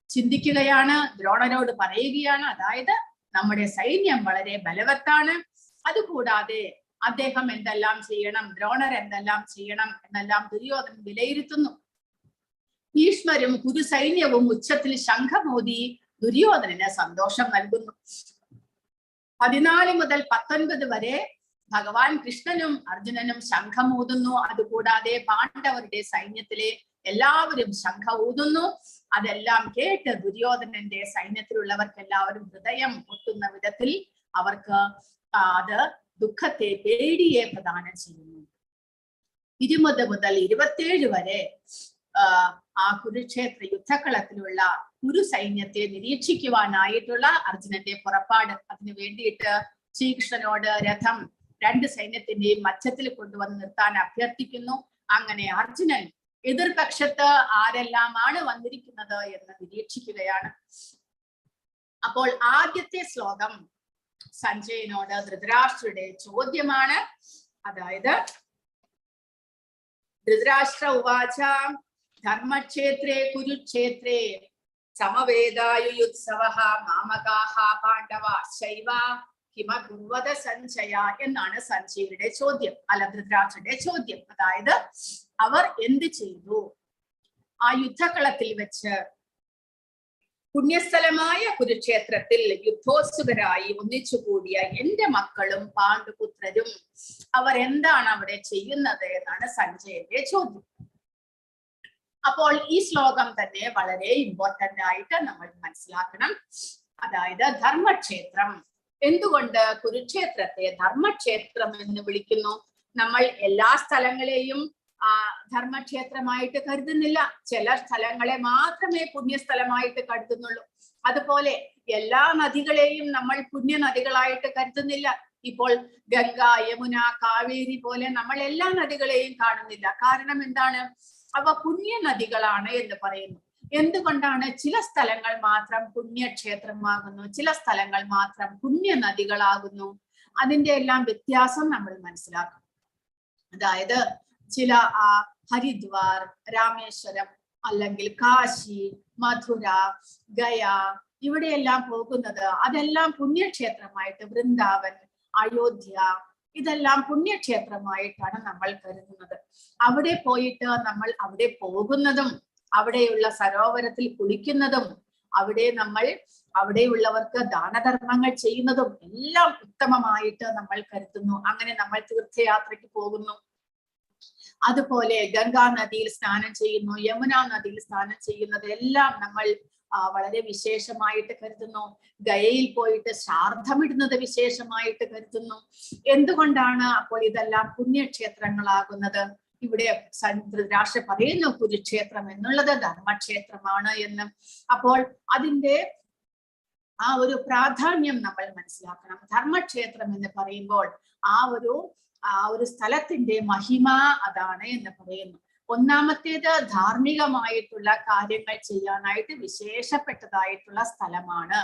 A: ചിന്തിക്കുകയാണ്, ദ്രോണരോട് പറയുകയാണ്. അതായത് നമ്മുടെ സൈന്യം വളരെ ബലവത്താണ്. അതുകൂടാതെ അദ്ദേഹം എന്തെല്ലാം ചെയ്യണം, ദ്രോണർ എന്തെല്ലാം ചെയ്യണം എന്നെല്ലാം ദുര്യോധനൻ വിലയിരുത്തുന്നു. ഭീഷ്മരും കുരുസൈന്യവും ഉച്ചത്തിൽ ശംഖമോദി ദുര്യോധനന് സന്തോഷം നൽകുന്നു. 14 മുതൽ 19 വരെ ഭഗവാൻ കൃഷ്ണനും അർജുനനും ശംഖം ഊതുന്നു. അതുകൂടാതെ പാണ്ഡവരുടെ സൈന്യത്തിലെ എല്ലാവരും ശംഖ ഊതുന്നു. അതെല്ലാം കേട്ട് ദുര്യോധനന്റെ സൈന്യത്തിലുള്ളവർക്ക് എല്ലാവരും ഹൃദയം പൊട്ടുന്ന വിധത്തിൽ അവർക്ക് അത് ദുഃഖത്തെ, പേടിയെ പ്രദാനം ചെയ്യുന്നു. 20 മുതൽ 27 വരെ ആ കുരുക്ഷേത്ര യുദ്ധക്കളത്തിലുള്ള കുരു സൈന്യത്തെ നിരീക്ഷിക്കുവാനായിട്ടുള്ള അർജുനന്റെ പുറപ്പാട്. അതിനു വേണ്ടിയിട്ട് ശ്രീകൃഷ്ണനോട് രഥം 2 സൈന്യത്തിന്റെയും മധ്യത്തിൽ കൊണ്ടുവന്ന് നിർത്താൻ അഭ്യർത്ഥിക്കുന്നു. അങ്ങനെ അർജുനൻ എതിർപക്ഷത്ത് ആരെല്ലാമാണ് വന്നിരിക്കുന്നത് എന്ന് നിരീക്ഷിക്കുകയാണ്. അപ്പോൾ ആദ്യത്തെ ശ്ലോകം സഞ്ജയനോട് ധൃതരാഷ്ട്രയുടെ ചോദ്യമാണ്. അതായത് ധൃതരാഷ്ട്ര ഉവാച ധർമ്മക്ഷേത്രേ കുരുക്ഷേത്രേ സമവേദായുത്സവഃ മാമകാഃ പാണ്ഡവ ശൈവ ഹിമകുർവത സഞ്ജയ എന്നാണ് സഞ്ജയയുടെ ചോദ്യം, അല്ല ധൃതരാഷ്ട്രയുടെ ചോദ്യം. അതായത് അവർ എന്ത് ചെയ്തു? ആ യുദ്ധക്കളത്തിൽ വെച്ച് പുണ്യസ്ഥലമായ കുരുക്ഷേത്രത്തിൽ യുദ്ധോത്സുകരായി ഒന്നിച്ചുകൂടിയ എന്റെ മക്കളും പാണ്ഡുപുത്രരും അവർ എന്താണ് അവിടെ ചെയ്യുന്നത് എന്നാണ് സഞ്ജയന്റെ ചോദ്യം. അപ്പോൾ ഈ ശ്ലോകം തന്നെ വളരെ ഇമ്പോർട്ടന്റ് ആയിട്ട് നമ്മൾ മനസ്സിലാക്കണം. അതായത് ധർമ്മക്ഷേത്രം. എന്തുകൊണ്ട് കുരുക്ഷേത്രത്തെ ധർമ്മക്ഷേത്രം എന്ന് വിളിക്കുന്നു? നമ്മൾ എല്ലാ സ്ഥലങ്ങളെയും ധർമ്മക്ഷേത്രമായിട്ട് കരുതുന്നില്ല. ചില സ്ഥലങ്ങളെ മാത്രമേ പുണ്യസ്ഥലമായിട്ട് കരുതുന്നുള്ളൂ. അതുപോലെ എല്ലാ നദികളെയും നമ്മൾ പുണ്യ നദികളായിട്ട് കരുതുന്നില്ല. ഇപ്പോൾ ഗംഗ, യമുന, കാവേരി പോലെ നമ്മൾ എല്ലാ നദികളെയും കാണുന്നില്ല. കാരണം എന്താണ്? അവ പുണ്യ നദികളാണ് എന്ന് പറയുന്നു. എന്തുകൊണ്ടാണ് ചില സ്ഥലങ്ങൾ മാത്രം പുണ്യക്ഷേത്രമാകുന്നു, ചില സ്ഥലങ്ങൾ മാത്രം പുണ്യ നദികളാകുന്നു? അതിന്റെ എല്ലാം വ്യത്യാസം നമ്മൾ മനസ്സിലാക്കും. അതായത് ചില ഹരിദ്വാർ, രാമേശ്വരം, അല്ലെങ്കിൽ കാശി, മധുര, ഗയ ഇവിടെയെല്ലാം പോകുന്നത് അതെല്ലാം പുണ്യക്ഷേത്രമായിട്ട്, വൃന്ദാവൻ, അയോധ്യ ഇതെല്ലാം പുണ്യക്ഷേത്രമായിട്ടാണ് നമ്മൾ കരുതുന്നത്. അവിടെ പോയിട്ട് നമ്മൾ അവിടെ പോകുന്നതും അവിടെയുള്ള സരോവരത്തിൽ കുളിക്കുന്നതും അവിടെയുള്ളവർക്ക് ദാനധർമ്മങ്ങൾ ചെയ്യുന്നതും എല്ലാം ഉത്തമമായിട്ട് നമ്മൾ കരുതുന്നു. അങ്ങനെ നമ്മൾ തീർത്ഥയാത്രയ്ക്ക് പോകുന്നു. അതുപോലെ ഗംഗാ നദിയിൽ സ്നാനം ചെയ്യുന്നു, യമുന നദിയിൽ സ്നാനം ചെയ്യുന്നത് എല്ലാം നമ്മൾ വളരെ വിശേഷമായിട്ട് കരുതുന്നു. ഗയയിൽ പോയിട്ട് ശ്രാദ്ധമിടുന്നത് വിശേഷമായിട്ട് കരുതുന്നു. എന്തുകൊണ്ടാണ് അപ്പോൾ ഇതെല്ലാം പുണ്യക്ഷേത്രങ്ങളാകുന്നത്? ഇവിടെ ധൃതരാഷ്ട്രർ പറയുന്നു കുരുക്ഷേത്രം എന്നുള്ളത് ധർമ്മക്ഷേത്രമാണ് എന്ന്. അപ്പോൾ അതിന്റെ ആ ഒരു പ്രാധാന്യം നമ്മൾ മനസ്സിലാക്കണം. ധർമ്മക്ഷേത്രം എന്ന് പറയുമ്പോൾ ആ ഒരു സ്ഥലത്തിന്റെ മഹിമ അതാണ് എന്ന് പറയുന്നു. ഒന്നാമത്തേത് ധാർമ്മികമായിട്ടുള്ള കാര്യങ്ങൾ ചെയ്യാനായിട്ട് വിശേഷപ്പെട്ടതായിട്ടുള്ള സ്ഥലമാണ്.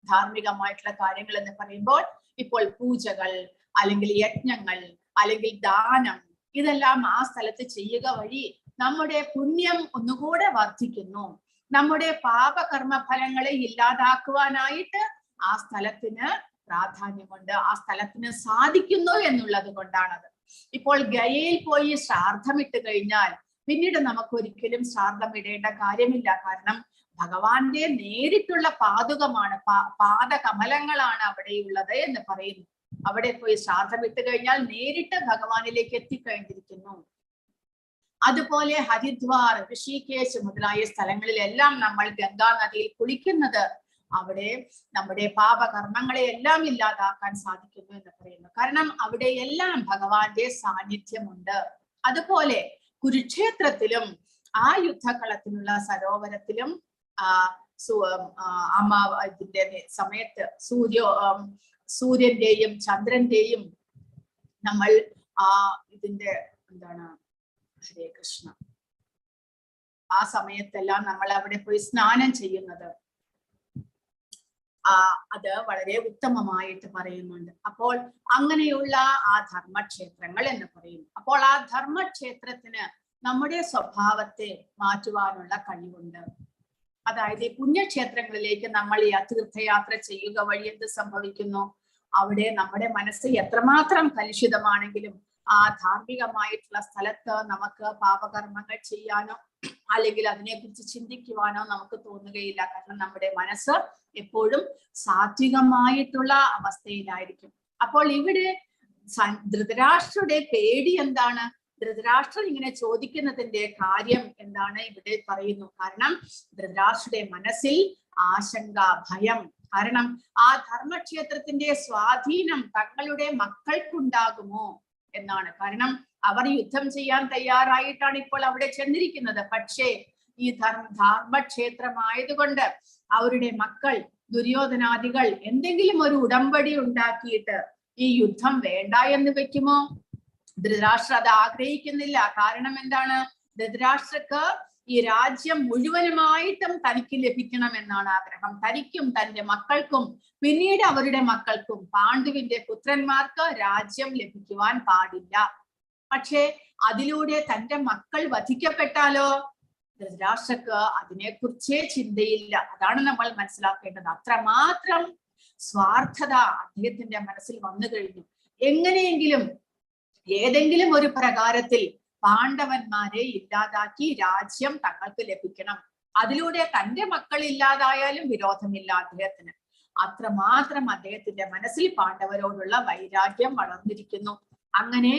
A: ധാർമ്മികമായിട്ടുള്ള കാര്യങ്ങൾ എന്ന് പറയുമ്പോൾ ഇപ്പോൾ പൂജകൾ, അല്ലെങ്കിൽ യജ്ഞങ്ങൾ, അല്ലെങ്കിൽ ദാനം, ഇതെല്ലാം ആ സ്ഥലത്ത് ചെയ്യുക വഴി നമ്മുടെ പുണ്യം ഒന്നുകൂടെ വർദ്ധിക്കുന്നു. നമ്മുടെ പാപകർമ്മ ഫലങ്ങളെ ഇല്ലാതാക്കുവാനായിട്ട് ആ സ്ഥലത്തിന് പ്രാധാന്യമുണ്ട്, ആ സ്ഥലത്തിന് സാധിക്കുന്നു എന്നുള്ളത് കൊണ്ടാണത്. ഇപ്പോൾ ഗയയിൽ പോയി ശ്രാദ്ധമിട്ട് കഴിഞ്ഞാൽ പിന്നീട് നമുക്ക് ഒരിക്കലും ശ്രാദ്ധം ഇടേണ്ട കാര്യമില്ല. കാരണം ഭഗവാന്റെ നേരിട്ടുള്ള പാദുകമാണ്, പാദകമലങ്ങളാണ് അവിടെയുള്ളത് എന്ന് പറയുന്നു. അവിടെ പോയി ശ്രാദ്ധമിട്ട് കഴിഞ്ഞാൽ നേരിട്ട് ഭഗവാനിലേക്ക് എത്തിക്കഴിഞ്ഞിരിക്കുന്നു. അതുപോലെ ഹരിദ്വാർ, ഋഷികേശ് മുതലായ സ്ഥലങ്ങളിലെല്ലാം നമ്മൾ ഗംഗാ നദിയിൽ കുളിക്കുന്നത് അവിടെ നമ്മുടെ പാപകർമ്മങ്ങളെ എല്ലാം ഇല്ലാതാക്കാൻ സാധിക്കുന്നു എന്ന് പറയുന്നു. കാരണം അവിടെ എല്ലാം ഭഗവാന്റെ സാന്നിധ്യമുണ്ട്. അതുപോലെ കുരുക്ഷേത്രത്തിലും ആ യുദ്ധകളത്തിലുള്ള സരോവരത്തിലും ഇതിന്റെ സമയത്ത് സൂര്യന്റെയും ചന്ദ്രന്റെയും നമ്മൾ ഇതിന്റെ എന്താണ്, ഹരേ കൃഷ്ണ, ആ സമയത്തെല്ലാം നമ്മൾ അവിടെ പോയി സ്നാനം ചെയ്യുന്നത് അത് വളരെ ഉത്തമമായിട്ട് പറയുന്നുണ്ട്. അപ്പോൾ അങ്ങനെയുള്ള ആ ധർമ്മക്ഷേത്രങ്ങൾ എന്ന് പറയുന്നു. അപ്പോൾ ആ ധർമ്മക്ഷേത്രത്തിന് നമ്മുടെ സ്വഭാവത്തെ മാറ്റുവാനുള്ള കഴിവുണ്ട്. അതായത് ഈ പുണ്യക്ഷേത്രങ്ങളിലേക്ക് നമ്മൾ ഈ തീർത്ഥയാത്ര ചെയ്യുക വഴി എന്ത് സംഭവിക്കുന്നു? അവിടെ നമ്മുടെ മനസ്സ് എത്രമാത്രം കലുഷിതമാണെങ്കിലും ആ ധാർമ്മികമായിട്ടുള്ള സ്ഥലത്ത് നമുക്ക് പാപകർമ്മങ്ങൾ ചെയ്യാനോ അല്ലെങ്കിൽ അതിനെക്കുറിച്ച് ചിന്തിക്കുവാനോ നമുക്ക് തോന്നുകയില്ല. കാരണം നമ്മുടെ മനസ്സ് എപ്പോഴും സാത്വികമായിട്ടുള്ള അവസ്ഥയിലായിരിക്കും. അപ്പോൾ ഇവിടെ ധൃതരാഷ്ട്രയുടെ പേടി എന്താണ്? ധൃതരാഷ്ട്രൻ ഇങ്ങനെ ചോദിക്കുന്നതിന്റെ കാര്യം എന്താണ് ഇവിടെ പറയുന്നു. കാരണം ധൃതരാഷ്ട്രയുടെ മനസ്സിൽ ആശങ്ക, ഭയം. കാരണം ആ ധർമ്മക്ഷേത്രത്തിന്റെ സ്വാധീനം തങ്ങളുടെ മക്കൾക്കുണ്ടാകുമോ എന്നാണ്. കാരണം അവർ യുദ്ധം ചെയ്യാൻ തയ്യാറായിട്ടാണ് ഇപ്പോൾ അവിടെ ചെന്നിരിക്കുന്നത്. പക്ഷേ ഈ ധർമ്മക്ഷേത്രമായതുകൊണ്ട് അവരുടെ മക്കൾ ദുര്യോധനാദികൾ എന്തെങ്കിലും ഒരു ഉടമ്പടി ഉണ്ടാക്കിയിട്ട് ഈ യുദ്ധം വേണ്ട എന്ന് വെക്കുമോ? ധൃതരാഷ്ട്ര അത് ആഗ്രഹിക്കുന്നില്ല. കാരണം എന്താണ്? ധൃതരാഷ്ട്രക്ക് ഈ രാജ്യം മുഴുവനുമായിട്ടും തനിക്ക് ലഭിക്കണമെന്നാണ് ആഗ്രഹം. തനിക്കും തന്റെ മക്കൾക്കും പിന്നീട് അവരുടെ മക്കൾക്കും പാണ്ഡുവിന്റെ പുത്രന്മാർക്ക് രാജ്യം ലഭിക്കുവാൻ പാടില്ല. പക്ഷേ അതിലൂടെ തന്റെ മക്കൾ വധിക്കപ്പെട്ടാലോ? ധൃതരാഷ്ട്രക്ക് അതിനെക്കുറിച്ചേ ചിന്തയില്ല. അതാണ് നമ്മൾ മനസ്സിലാക്കേണ്ടത്. അത്രമാത്രം സ്വാർത്ഥത അദ്ദേഹത്തിന്റെ മനസ്സിൽ വന്നു കഴിഞ്ഞു. എങ്ങനെയെങ്കിലും ഏതെങ്കിലും ഒരു പ്രകാരത്തിൽ പാണ്ഡവന്മാരെ ഇല്ലാതാക്കി രാജ്യം തങ്ങൾക്ക് ലഭിക്കണം. അതിലൂടെ തന്റെ മക്കൾ ഇല്ലാതായാലും വിരോധമില്ല അദ്ദേഹത്തിന്. അത്രമാത്രം അദ്ദേഹത്തിന്റെ മനസ്സിൽ പാണ്ഡവരോടുള്ള വൈരാഗ്യം വളർന്നിരിക്കുന്നു. അങ്ങനെ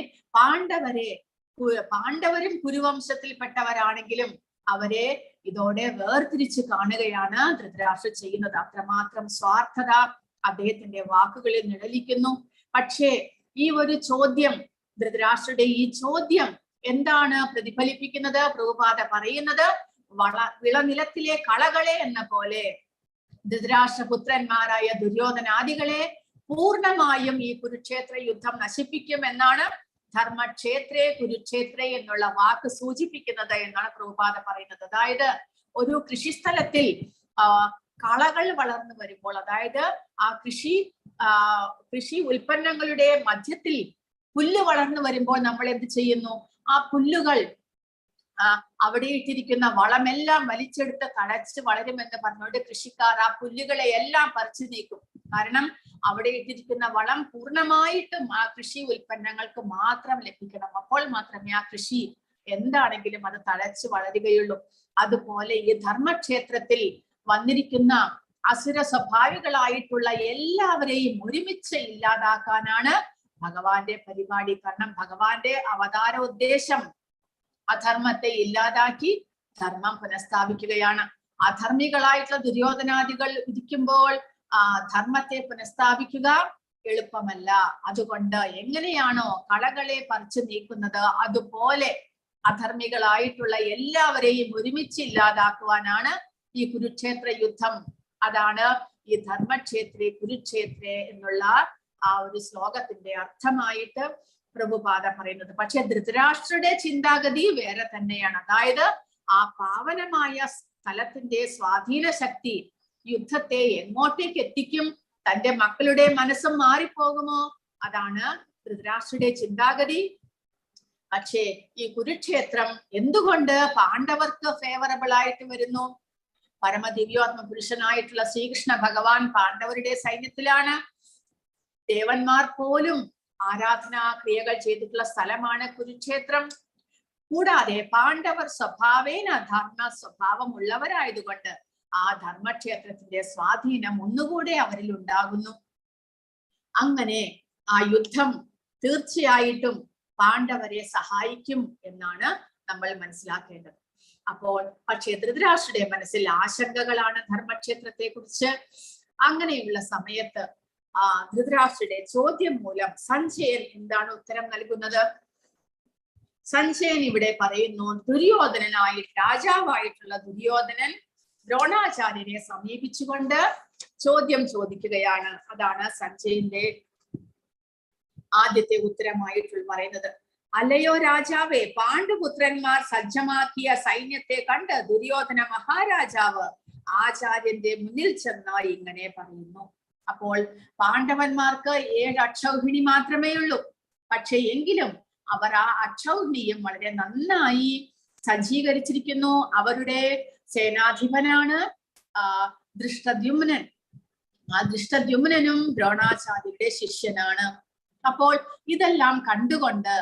A: പാണ്ഡവരും കുരുവംശത്തിൽപ്പെട്ടവരാണെങ്കിലും അവരെ ഇതോടെ വേർതിരിച്ച് കാണുകയാണ് ധൃതരാഷ്ട്രൻ ചെയ്യുന്നത്. അത്രമാത്രം സ്വാർത്ഥത അദ്ദേഹത്തിന്റെ വാക്കുകളിൽ നിഴലിക്കുന്നു. പക്ഷേ ഈ ഒരു ചോദ്യം, ധൃതരാഷ്ട്രയുടെ ഈ ചോദ്യം എന്താണ് പ്രതിഫലിപ്പിക്കുന്നത്? പ്രഭുപാദ പറയുന്നത് വിളനിലത്തിലെ കളകളെ എന്ന പോലെ ധൃതരാഷ്ട്രപുത്രന്മാരായ ദുര്യോധനാദികളെ പൂർണ്ണമായും ഈ കുരുക്ഷേത്ര യുദ്ധം നശിപ്പിക്കും എന്നാണ് ധർമ്മക്ഷേത്രേ കുരുക്ഷേത്രേ എന്നുള്ള വാക്ക് സൂചിപ്പിക്കുന്നത് എന്നാണ് പ്രഭുപാദ പറയുന്നത്. അതായത് ഒരു കൃഷിസ്ഥലത്തിൽ കളകൾ വളർന്നു വരുമ്പോൾ, അതായത് ആ കൃഷി ഉൽപ്പന്നങ്ങളുടെ മധ്യത്തിൽ പുല്ല് വളർന്നു വരുമ്പോൾ നമ്മൾ എന്ത് ചെയ്യുന്നു? ആ പുല്ലുകൾ അവിടെ ഇട്ടിരിക്കുന്ന വളമെല്ലാം വലിച്ചെടുത്ത് തഴച്ച് വളരുമെന്ന് പറഞ്ഞുകൊണ്ട് കൃഷിക്കാർ ആ പുല്ലുകളെ എല്ലാം പറിച്ചു നീക്കും. കാരണം അവിടെ ഇട്ടിരിക്കുന്ന വളം പൂർണ്ണമായിട്ടും ആ കൃഷി ഉൽപ്പന്നങ്ങൾക്ക് മാത്രം ലഭിക്കണം. അപ്പോൾ മാത്രമേ ആ കൃഷി എന്താണെങ്കിലും അത് തഴച്ച് വളരുകയുള്ളൂ. അതുപോലെ ഈ ധർമ്മക്ഷേത്രത്തിൽ വന്നിരിക്കുന്ന അസുര സ്വഭാവികളായിട്ടുള്ള എല്ലാവരെയും ഒരുമിച്ച് ഇല്ലാതാക്കാനാണ് ഭഗവാന്റെ പരിപാടി. കാരണം ഭഗവാന്റെ അവതാര ഉദ്ദേശം അധർമ്മത്തെ ഇല്ലാതാക്കി ധർമ്മം പുനഃസ്ഥാപിക്കുകയാണ്. അധർമ്മികളായിട്ടുള്ള ദുര്യോധനാദികൾ ഇരിക്കുമ്പോൾ ധർമ്മത്തെ പുനഃസ്ഥാപിക്കുക എളുപ്പമല്ല. അതുകൊണ്ട് എങ്ങനെയാണോ കളകളെ പറിച്ചു നീക്കുന്നത്, അതുപോലെ അധർമ്മികളായിട്ടുള്ള എല്ലാവരെയും ഒരുമിച്ച് ഇല്ലാതാക്കുവാനാണ് ഈ കുരുക്ഷേത്ര യുദ്ധം. അതാണ് ഈ ധർമ്മക്ഷേത്രേ കുരുക്ഷേത്രേ എന്നുള്ള ആ ഒരു ശ്ലോകത്തിന്റെ അർത്ഥമായിട്ട് പ്രഭുപാദ പറയുന്നത്. പക്ഷെ ധൃതരാഷ്ട്രയുടെ ചിന്താഗതി വേറെ തന്നെയാണ്. അതായത് ആ പാവനമായ സ്ഥലത്തിന്റെ സ്വാധീന ശക്തി യുദ്ധത്തെ എങ്ങോട്ടേക്ക് എത്തിക്കും? തന്റെ മക്കളുടെ മനസ്സും മാറിപ്പോകുമോ? അതാണ് ധൃതരാഷ്ട്രയുടെ ചിന്താഗതി. പക്ഷേ ഈ കുരുക്ഷേത്രം എന്തുകൊണ്ട് പാണ്ഡവർക്ക് ഫേവറബിൾ ആയിട്ട് വരുന്നു? പരമദിവ്യോത്മ പുരുഷനായിട്ടുള്ള ശ്രീകൃഷ്ണ ഭഗവാൻ പാണ്ഡവരുടെ സൈന്യത്തിലാണ്. ദേവന്മാർ പോലും ആരാധനാ ക്രിയകൾ ചെയ്തിട്ടുള്ള സ്ഥലമാണ് കുരുക്ഷേത്രം. കൂടാതെ പാണ്ഡവർ സ്വഭാവേന ധർമ്മ സ്വഭാവമുള്ളവരായതുകൊണ്ട് ആ ധർമ്മക്ഷേത്രത്തിന്റെ സ്വാധീനം ഒന്നുകൂടെ അവരിൽ ഉണ്ടാകുന്നു. അങ്ങനെ ആ യുദ്ധം തീർച്ചയായിട്ടും പാണ്ഡവരെ സഹായിക്കും എന്നാണ് നമ്മൾ മനസ്സിലാക്കേണ്ടത്. അപ്പോൾ പക്ഷേ ധൃതരാഷ്ട്രരുടെ മനസ്സിൽ ആശങ്കകളാണ് ധർമ്മക്ഷേത്രത്തെ കുറിച്ച്. അങ്ങനെയുള്ള സമയത്ത് ധൃതരാഷ്ട്രരുടെ ചോദ്യം മൂലം സഞ്ജയൻ എന്താണ് ഉത്തരം നൽകുന്നത്? സഞ്ജയൻ ഇവിടെ പറയുന്നു, രാജാവായിട്ടുള്ള ദുര്യോധനൻ ദ്രോണാചാര്യരെ സമീപിച്ചുകൊണ്ട് ചോദ്യം ചോദിക്കുകയാണ്. അതാണ് സഞ്ജയന്റെ ആദ്യത്തെ ഉത്തരമായിട്ട് പറയുന്നത്. അല്ലയോ രാജാവേ, പാണ്ഡുപുത്രന്മാർ സജ്ജമാക്കിയ സൈന്യത്തെ കണ്ട് ദുര്യോധന മഹാരാജാവ് ആചാര്യന്റെ മുന്നിൽ ചെന്നായി ഇങ്ങനെ പറയുന്നു. അപ്പോൾ പാണ്ഡവന്മാർക്ക് 7 അക്ഷൗഹിണി മാത്രമേ ഉള്ളൂ. പക്ഷെ എങ്കിലും അവർ ആ അക്ഷൗഹിണിയും വളരെ നന്നായി സജ്ജീകരിച്ചിരിക്കുന്നു. അവരുടെ സേനാധിപനാണ് ദൃഷ്ടദ്യുമ്നൻ. ആ ദൃഷ്ടദ്യുമ്നനും ദ്രോണാചാര്യരുടെ ശിഷ്യനാണ്. അപ്പോൾ ഇതെല്ലാം കണ്ടുകൊണ്ട്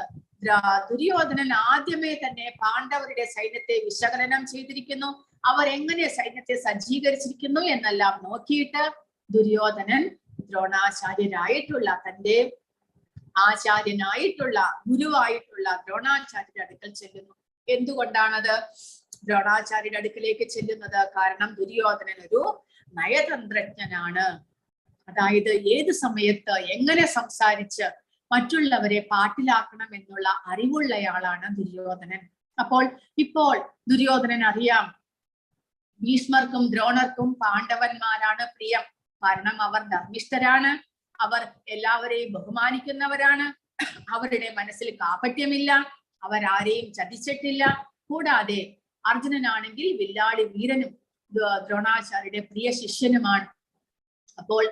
A: ദുര്യോധനൻ ആദ്യമേ തന്നെ പാണ്ഡവരുടെ സൈന്യത്തെ വിശകലനം ചെയ്തിരിക്കുന്നു. അവർ എങ്ങനെ സൈന്യത്തെ സജ്ജീകരിച്ചിരിക്കുന്നു എന്നെല്ലാം നോക്കിയിട്ട് ദുര്യോധനൻ ദ്രോണാചാര്യരായിട്ടുള്ള തന്റെ ആചാര്യനായിട്ടുള്ള ഗുരുവായിട്ടുള്ള ദ്രോണാചാര്യരുടെ അടുക്കൽ ചെല്ലുന്നു. എന്തുകൊണ്ടാണത് ദ്രോണാചാര്യരുടെ അടുക്കലേക്ക് ചെല്ലുന്നത്? കാരണം ദുര്യോധനൻ ഒരു നയതന്ത്രജ്ഞനാണ്. അതായത് ഏത് സമയത്ത് എങ്ങനെ സംസാരിച്ച് മറ്റുള്ളവരെ പാട്ടിലാക്കണം എന്നുള്ള അറിവുള്ളയാളാണ് ദുര്യോധനൻ. ഇപ്പോൾ ദുര്യോധനൻ അറിയാം ഭീഷ്മർക്കും ദ്രോണർക്കും പാണ്ഡവന്മാരാണ് പ്രിയം. കാരണം അവർ ധർമ്മിഷ്ഠരാണ്, അവർ എല്ലാവരെയും ബഹുമാനിക്കുന്നവരാണ്, അവരുടെ മനസ്സിൽ കാപട്യമില്ല, അവരാരെയും ചതിച്ചിട്ടില്ല. കൂടാതെ അർജുനനാണെങ്കിൽ വില്ലാളി വീരനും ദ്രോണാചാര്യരുടെ പ്രിയ ശിഷ്യനുമാണ്. അപ്പോൾ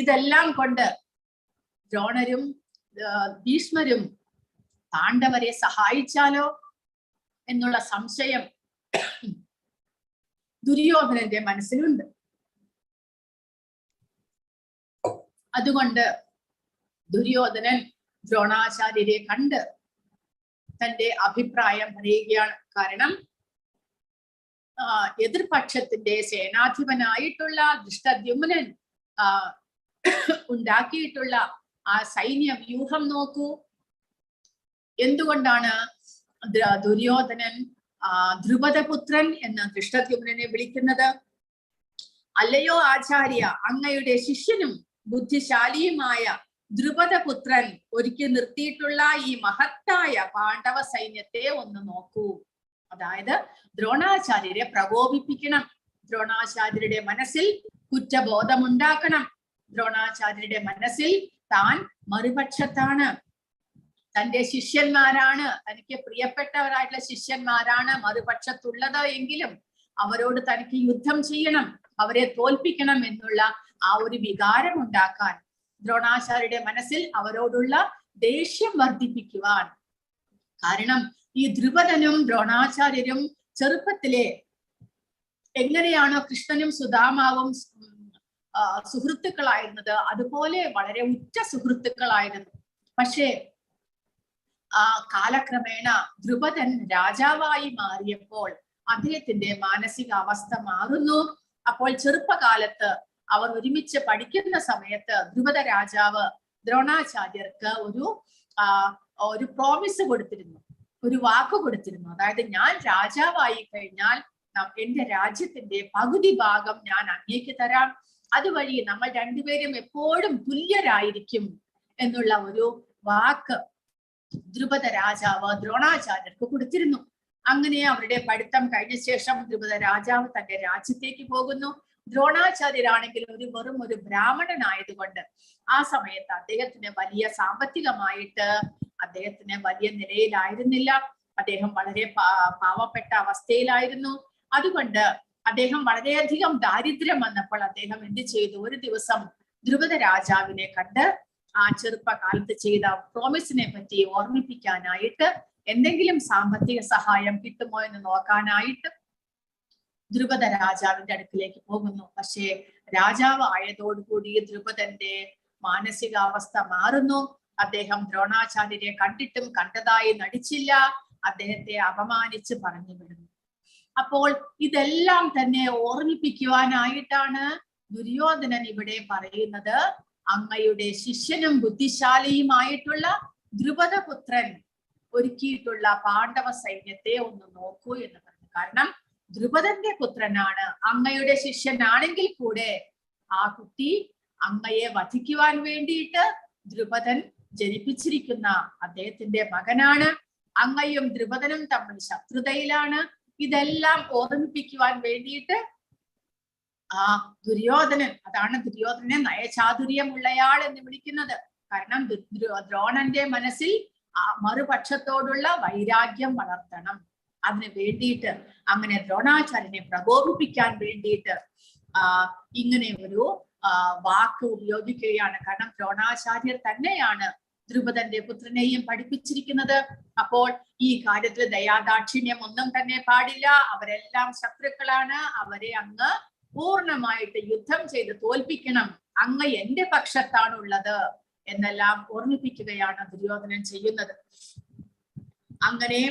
A: ഇതെല്ലാം കൊണ്ട് ദ്രോണരും ഭീഷ്മരും പാണ്ഡവരെ സഹായിച്ചാലോ എന്നുള്ള സംശയം ദുര്യോധനന്റെ മനസ്സിലുണ്ട്. അതുകൊണ്ട് ദുര്യോധനൻ ദ്രോണാചാര്യരെ കണ്ട് തന്റെ അഭിപ്രായം പറയുകയാണ്. കാരണം എതിർപക്ഷത്തിന്റെ സേനാധിപനായിട്ടുള്ള ദൃഷ്ടദ്യുമ്നൻ ഉണ്ടാക്കിയിട്ടുള്ള ആ സൈന്യ വ്യൂഹം നോക്കൂ. എന്തുകൊണ്ടാണ് ദുര്യോധനൻ ധ്രുപദപുത്രൻ എന്ന് ദൃഷ്ടദ്യുമ്നനെ വിളിക്കുന്നത്? അല്ലയോ ആചാര്യ, അങ്ങയുടെ ശിഷ്യനും ബുദ്ധിശാലിയുമായ ധ്രുപദപുത്രൻ ഒരുക്കി നിർത്തിയിട്ടുള്ള ഈ മഹത്തായ പാണ്ഡവ സൈന്യത്തെ ഒന്ന് നോക്കൂ. അതായത് ദ്രോണാചാര്യരെ പ്രകോപിപ്പിക്കണം, ദ്രോണാചാര്യരുടെ മനസ്സിൽ കുറ്റബോധമുണ്ടാക്കണം, ദ്രോണാചാര്യരുടെ മനസ്സിൽ താൻ മറുപക്ഷത്താണ്, തന്റെ ശിഷ്യന്മാരാണ്, തനിക്ക് പ്രിയപ്പെട്ടവരായിട്ടുള്ള ശിഷ്യന്മാരാണ് മറുപക്ഷത്തുള്ളത് എങ്കിലും അവരോട് തനിക്ക് യുദ്ധം ചെയ്യണം, അവരെ തോൽപ്പിക്കണം എന്നുള്ള ആ ഒരു വികാരം ഉണ്ടാക്കാൻ, ദ്രോണാചാര്യരുടെ മനസ്സിൽ അവരോടുള്ള ദേഷ്യം വർദ്ധിപ്പിക്കുവാൻ. കാരണം ഈ ധ്രുപദനും ദ്രോണാചാര്യരും ചെറുപ്പത്തിലെ എങ്ങനെയാണോ കൃഷ്ണനും സുദാമാവും സുഹൃത്തുക്കളായിരുന്നത് അതുപോലെ വളരെ ഉറ്റ സുഹൃത്തുക്കളായിരുന്നു. പക്ഷേ കാലക്രമേണ ധ്രുപദൻ രാജാവായി മാറിയപ്പോൾ അദ്ദേഹത്തിന്റെ മാനസികാവസ്ഥ മാറുന്നു. അപ്പോൾ ചെറുപ്പകാലത്ത് അവർ ഒരുമിച്ച് പഠിക്കുന്ന സമയത്ത് ധ്രുപദ രാജാവ് ദ്രോണാചാര്യർക്ക് ഒരു പ്രോമിസ് കൊടുത്തിരുന്നു, ഒരു വാക്ക് കൊടുത്തിരുന്നു. അതായത് ഞാൻ രാജാവായി കഴിഞ്ഞാൽ എന്റെ രാജ്യത്തിന്റെ പകുതി ഭാഗം ഞാൻ അങ്ങേക്ക് തരാം, അതുവഴി നമ്മൾ രണ്ടുപേരും എപ്പോഴും തുല്യരായിരിക്കും എന്നുള്ള ഒരു വാക്ക് ധ്രുപദ രാജാവ് ദ്രോണാചാര്യർക്ക് കൊടുത്തിരുന്നു. അങ്ങനെ അവരുടെ പഠിത്തം കഴിഞ്ഞ ശേഷം ധ്രുപദ രാജാവ് തന്റെ രാജ്യത്തേക്ക് പോകുന്നു. ദ്രോണാചാര്യരാണെങ്കിൽ വെറും ഒരു ബ്രാഹ്മണനായതുകൊണ്ട് ആ സമയത്ത് അദ്ദേഹത്തിന് വലിയ സാമ്പത്തികമായിട്ട് അദ്ദേഹത്തിന് വലിയ നിലയിലായിരുന്നില്ല. അദ്ദേഹം വളരെ പാവപ്പെട്ട അവസ്ഥയിലായിരുന്നു. അതുകൊണ്ട് അദ്ദേഹം വളരെയധികം ദാരിദ്ര്യം വന്നപ്പോൾ അദ്ദേഹം എന്ത് ചെയ്തു? ഒരു ദിവസം ധ്രുപദ രാജാവിനെ കണ്ട് ആ ചെറുപ്പകാലത്ത് ചെയ്ത പ്രോമിസിനെ പറ്റി ഓർമ്മിപ്പിക്കാനായിട്ട് എന്തെങ്കിലും സാമ്പത്തിക സഹായം കിട്ടുമോ എന്ന് നോക്കാനായിട്ട് ധ്രുപദ രാജാവിന്റെ അടുക്കിലേക്ക് പോകുന്നു. പക്ഷേ രാജാവ് ആയതോടുകൂടി ധ്രുപദന്റെ മാനസികാവസ്ഥ മാറുന്നു. അദ്ദേഹം ദ്രോണാചാര്യരെ കണ്ടിട്ടും കണ്ടതായി നടിച്ചില്ല, അദ്ദേഹത്തെ അപമാനിച്ച് പറഞ്ഞു വിടുന്നു. അപ്പോൾ ഇതെല്ലാം തന്നെ ഓർമ്മിപ്പിക്കുവാനായിട്ടാണ് ദുര്യോധനൻ ഇവിടെ പറയുന്നത്, അങ്ങയുടെ ശിഷ്യനും ബുദ്ധിശാലിയുമായിട്ടുള്ള ദ്രുപദപുത്രൻ ഒരുക്കിയിട്ടുള്ള പാണ്ഡവ സൈന്യത്തെ ഒന്ന് നോക്കൂ എന്ന് പറഞ്ഞു. കാരണം ദ്രുപദന്റെ പുത്രനാണ്, അങ്ങയുടെ ശിഷ്യനാണെങ്കിൽ കൂടെ ആ കുട്ടി അങ്ങയെ വധിക്കുവാൻ വേണ്ടിയിട്ട് ദ്രുപദൻ ജനിപ്പിച്ചിരിക്കുന്ന അദ്ദേഹത്തിന്റെ മകനാണ്. അങ്ങയും ദ്രുപദനും തമ്മിൽ ശത്രുതയിലാണ്. ഇതെല്ലാം ഓർമ്മിപ്പിക്കുവാൻ വേണ്ടിയിട്ട് ആ ദുര്യോധനൻ, അതാണ് ദുര്യോധനനെ നയചാതുര്യമുള്ളയാൾ എന്ന് വിളിക്കുന്നത്. കാരണം ദ്രോണന്റെ മനസ്സിൽ മറുപക്ഷത്തോടുള്ള വൈരാഗ്യം വളർത്തണം. അതിന് വേണ്ടിയിട്ട് അങ്ങനെ ദ്രോണാചാര്യനെ പ്രകോപിപ്പിക്കാൻ വേണ്ടിയിട്ട് ഇങ്ങനെ ഒരു വാക്ക് ഉപയോഗിക്കുകയാണ്. കാരണം ദ്രോണാചാര്യർ തന്നെയാണ് ദ്രുപദന്റെ പുത്രനെയും പഠിപ്പിച്ചിരിക്കുന്നത്. അപ്പോൾ ഈ കാര്യത്തിൽ ദയാദാക്ഷിണ്യം ഒന്നും തന്നെ പാടില്ല. അവരെല്ലാം ശത്രുക്കളാണ്. അവരെ അങ്ങ് പൂർണ്ണമായിട്ട് യുദ്ധം ചെയ്ത് തോൽപ്പിക്കണം. അങ്ങ് എന്റെ പക്ഷത്താണുള്ളത് എന്നെല്ലാം ഓർമ്മിപ്പിക്കുകയാണ് ദുര്യോധനൻ ചെയ്യുന്നത്. അങ്ങനെ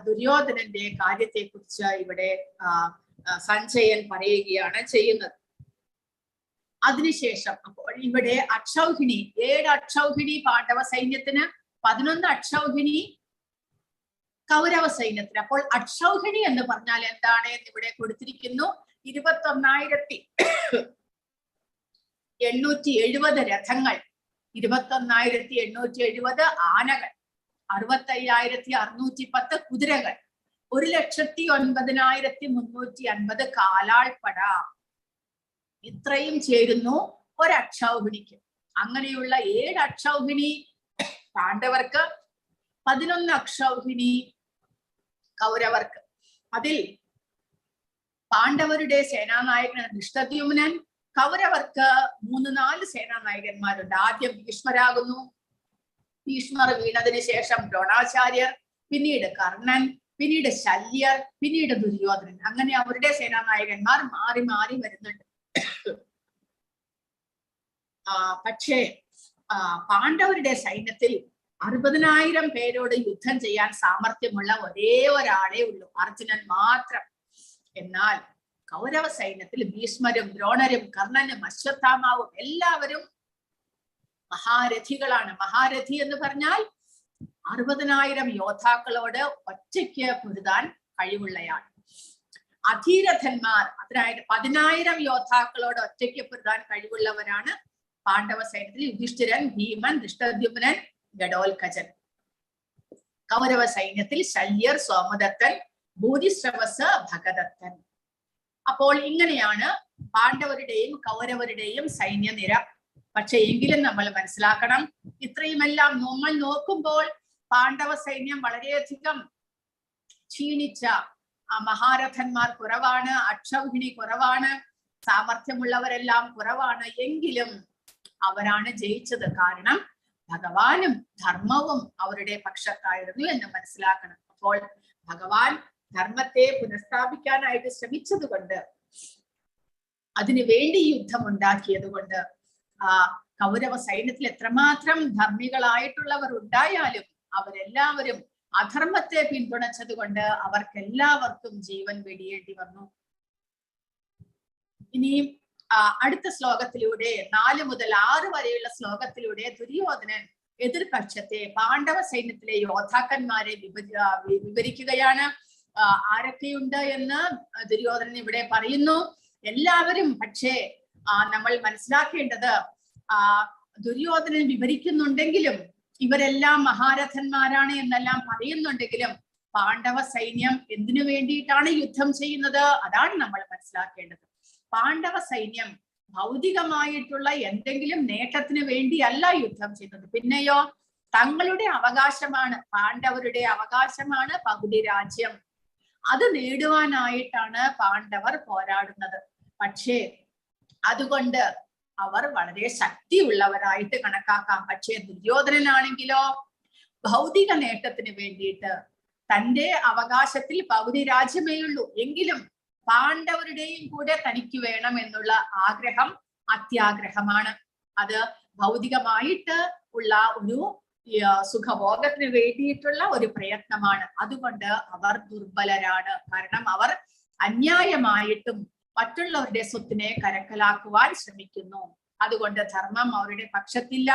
A: ദുര്യോധനന്റെ കാര്യത്തെ കുറിച്ച് ഇവിടെ സഞ്ജയൻ പറയുകയാണ് ചെയ്യുന്നത്. അതിനുശേഷം അപ്പോൾ ഇവിടെ അക്ഷൗഹിണി, 7 അക്ഷൗഹിണി പാണ്ഡവ സൈന്യത്തിന്, 11 അക്ഷൗഹിണി കൗരവ സൈന്യത്തിന്. അപ്പോൾ അക്ഷൗഹിണി എന്ന് പറഞ്ഞാൽ എന്താണ് എന്ന് ഇവിടെ കൊടുത്തിരിക്കുന്നു. 21,870 രഥങ്ങൾ, 21,870 ആനകൾ, 65,610 കുതിരകൾ, 1,09,350 കാലാൾപ്പട. ഇത്രയും ചേരുന്നു ഒരക്ഷൗഹിണിക്ക്. അങ്ങനെയുള്ള 7 അക്ഷൗഹിണി പാണ്ഡവർക്ക്, 11 അക്ഷൗഹിണി കൗരവർക്ക്. അതിൽ പാണ്ഡവരുടെ സേനാനായകനാണ് ദൃഷ്ടദ്യുമ്നൻ. കൗരവർക്ക് 3-4 സേനാനായകന്മാരുണ്ട്. ആദ്യം ഭീഷ്മരാകുന്നു. ഭീഷ്മർ വീണതിന് ശേഷം ദ്രോണാചാര്യർ, പിന്നീട് കർണൻ, പിന്നീട് ശല്യർ, പിന്നീട് ദുര്യോധനൻ. അങ്ങനെ അവരുടെ സേനാനായകന്മാർ മാറി മാറി വരുന്നുണ്ട്. പക്ഷേ പാണ്ഡവരുടെ സൈന്യത്തിൽ 60,000 പേരോട് യുദ്ധം ചെയ്യാൻ സാമർഥ്യമുള്ള ഒരേ ഒരാളേ ഉള്ളൂ, അർജുനൻ മാത്രം. എന്നാൽ കൗരവ സൈന്യത്തിൽ ഭീഷ്മരും ദ്രോണരും കർണനും അശ്വത്ഥാമാവും എല്ലാവരും മഹാരഥികളാണ്. മഹാരഥി എന്ന് പറഞ്ഞാൽ 60,000 യോദ്ധാക്കളോട് ഒറ്റയ്ക്ക് പൊരുതാൻ കഴിവുള്ളയാൾ. അധീരഥന്മാർ, അതിനായിട്ട് 10,000 യോദ്ധാക്കളോട് ഒറ്റയ്ക്ക് പൊരുതാൻ കഴിവുള്ളവരാണ് പാണ്ഡവ സൈന്യത്തിൽ യുധിഷ്ഠിരൻ, ഭീമൻ, ദൃഷ്ടദ്യുമ്നൻ, ഗഡോൽക്കജൻ. കൗരവ സൈന്യത്തിൽ ശല്യർ, സോമദത്തൻ, ഭൂരിശ്രവസ്, ഭഗദത്തൻ. അപ്പോൾ ഇങ്ങനെയാണ് പാണ്ഡവരുടെയും കൗരവരുടെയും സൈന്യനിര. പക്ഷെ എങ്കിലും നമ്മൾ മനസ്സിലാക്കണം, ഇത്രയുമെല്ലാം നമ്മൾ നോക്കുമ്പോൾ പാണ്ഡവ സൈന്യം വളരെയധികം ക്ഷീണിച്ച, മഹാരഥന്മാർ കുറവാണ്, അക്ഷൗഹിണി കുറവാണ്, സാമർഥ്യമുള്ളവരെല്ലാം കുറവാണ്. എങ്കിലും അവരാണ് ജയിച്ചത്. കാരണം ഭഗവാനും ധർമ്മവും അവരുടെ പക്ഷത്തായിരുന്നു എന്ന് മനസ്സിലാക്കണം. അപ്പോൾ ഭഗവാൻ ധർമ്മത്തെ പുനഃസ്ഥാപിക്കാനായിട്ട് ശ്രമിച്ചത് കൊണ്ട്, അതിനു വേണ്ടി യുദ്ധം ഉണ്ടാക്കിയത് കൊണ്ട്, കൗരവ സൈന്യത്തിൽ എത്രമാത്രം ധർമ്മികളായിട്ടുള്ളവർ ഉണ്ടായാലും അവരെല്ലാവരും അധർമ്മത്തെ പിന്തുണച്ചത് കൊണ്ട് അവർക്കെല്ലാവർക്കും ജീവൻ വെടിയേണ്ടി വന്നു. ഇനി അടുത്ത ശ്ലോകത്തിലൂടെ 4 മുതൽ 6 വരെയുള്ള ശ്ലോകത്തിലൂടെ ദുര്യോധനൻ എതിർപക്ഷത്തെ പാണ്ഡവ സൈന്യത്തിലെ യോദ്ധാക്കന്മാരെ വിവരിക്കുകയാണ്. ആരൊക്കെയുണ്ട് എന്ന് ദുര്യോധനൻ ഇവിടെ പറയുന്നു. എല്ലാവരും. പക്ഷേ നമ്മൾ മനസ്സിലാക്കേണ്ടത്, ദുര്യോധനൻ വിവരിക്കുന്നുണ്ടെങ്കിലും ഇവരെല്ലാം മഹാരഥന്മാരാണ് എന്നെല്ലാം പറയുന്നുണ്ടെങ്കിലും പാണ്ഡവ സൈന്യം എന്തിനു വേണ്ടിയിട്ടാണ് യുദ്ധം ചെയ്യുന്നത്? അതാണ് നമ്മൾ മനസ്സിലാക്കേണ്ടത്. പാണ്ഡവ സൈന്യം ഭൗതികമായിട്ടുള്ള എന്തെങ്കിലും നേട്ടത്തിന് വേണ്ടിയല്ല യുദ്ധം ചെയ്യുന്നത്. പിന്നെയോ തങ്ങളുടെ അവകാശമാണ്, പാണ്ഡവരുടെ അവകാശമാണ് പകുതി രാജ്യം. അത് നേടുവാനായിട്ടാണ് പാണ്ഡവർ പോരാടുന്നത്. പക്ഷേ അതുകൊണ്ട് അവർ വളരെ ശക്തിയുള്ളവരായിട്ട് കണക്കാക്കാം. പക്ഷേ ദുര്യോധനനാണെങ്കിലോ ഭൗതിക നേട്ടത്തിന് വേണ്ടിയിട്ട് തന്റെ അവകാശത്തിൽ പകുതി രാജ്യമേ ഉള്ളൂ, എങ്കിലും പാണ്ഡവരുടെയും കൂടെ തനിക്ക് വേണം എന്നുള്ള ആഗ്രഹം അത്യാഗ്രഹമാണ്. അത് ഭൗതികമായിട്ട് ഉള്ള ഒരു സുഖഭോഗത്തിന് വേണ്ടിയിട്ടുള്ള ഒരു പ്രയത്നമാണ്. അതുകൊണ്ട് അവർ ദുർബലരാണ്. കാരണം അവർ അന്യായമായിട്ടും മറ്റുള്ളവരുടെ സ്വത്തിനെ കരക്കലാക്കുവാൻ ശ്രമിക്കുന്നു. അതുകൊണ്ട് ധർമ്മം അവരുടെ പക്ഷത്തില്ല,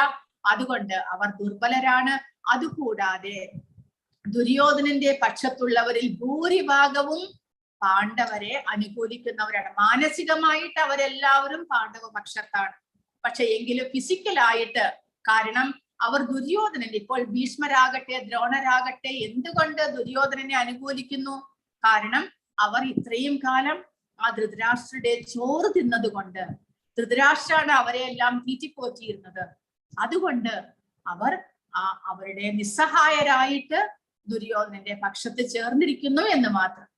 A: അതുകൊണ്ട് അവർ ദുർബലരാണ്. അതുകൂടാതെ ദുര്യോധനന്റെ പക്ഷത്തുള്ളവരിൽ ഭൂരിഭാഗവും പാണ്ഡവരെ അനുകൂലിക്കുന്നവരാണ്. മാനസികമായിട്ട് അവരെല്ലാവരും പാണ്ഡവ പക്ഷത്താണ്. പക്ഷെ എങ്കിലും ഫിസിക്കലായിട്ട്, കാരണം അവർ ദുര്യോധനൻ, ഇപ്പോൾ ഭീഷ്മരാകട്ടെ ദ്രോണരാകട്ടെ എന്തുകൊണ്ട് ദുര്യോധനനെ അനുകൂലിക്കുന്നു? കാരണം അവർ ഇത്രയും കാലം ആ ധൃതരാഷ്ട്രയുടെ ചോറ് തിന്നത് കൊണ്ട്, ധൃതരാഷ്ട്രാണ് അവരെ എല്ലാം തീറ്റിപ്പോറ്റിയിരുന്നത്. അതുകൊണ്ട് അവർ അവരുടെ നിസ്സഹായരായിട്ട് ദുര്യോധനന്റെ പക്ഷത്ത് ചേർന്നിരിക്കുന്നു എന്ന് മാത്രം.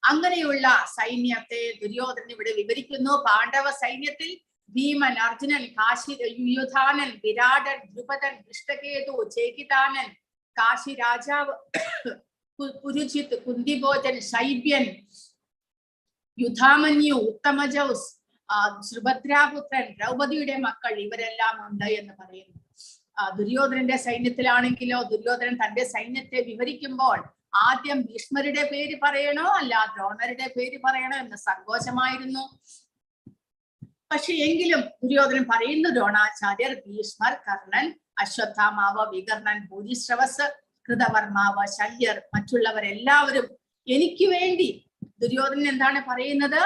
A: അങ്ങനെയുള്ള സൈന്യത്തെ ദുര്യോധനൻ ഇവിടെ വിവരിക്കുന്നു. പാണ്ഡവ സൈന്യത്തിൽ ഭീമൻ, അർജുനൻ, കാശി യുധാനൻ, വിരാടൻ, ദ്രുപദൻ, ദൃഷ്ടകേതു, ചേകിതാനൻ, കാശി രാജാവ് പുരുജിത്ത്, കുന്തിഭോജൻ, ശൈബ്യൻ, യുധാമന്യു, ഉത്തമജൗസ്, സുഭദ്രാപുത്രൻ, ദ്രൗപദിയുടെ മക്കൾ, ഇവരെല്ലാം ഉണ്ട് എന്ന് പറയുന്നു. ദുര്യോധനന്റെ സൈന്യത്തിലാണെങ്കിലോ, ദുര്യോധനൻ തന്റെ സൈന്യത്തെ വിവരിക്കുമ്പോൾ ആദ്യം ഭീഷ്മരുടെ പേര് പറയണോ അല്ല ദ്രോണരുടെ പേര് പറയണോ എന്ന് സങ്കോചമായിരുന്നു. പക്ഷെ എങ്കിലും ദുര്യോധനൻ പറയുന്നു, ദ്രോണാചാര്യർ, ഭീഷ്മർ, കർണൻ, അശ്വത്ഥാമാവ്, വികർണൻ, ഭൂരിശ്രവസ്, കൃതവർമാവ്, ശല്യർ, മറ്റുള്ളവരെല്ലാവരും എനിക്ക് വേണ്ടി, ദുര്യോധനൻ എന്താണ് പറയുന്നത്?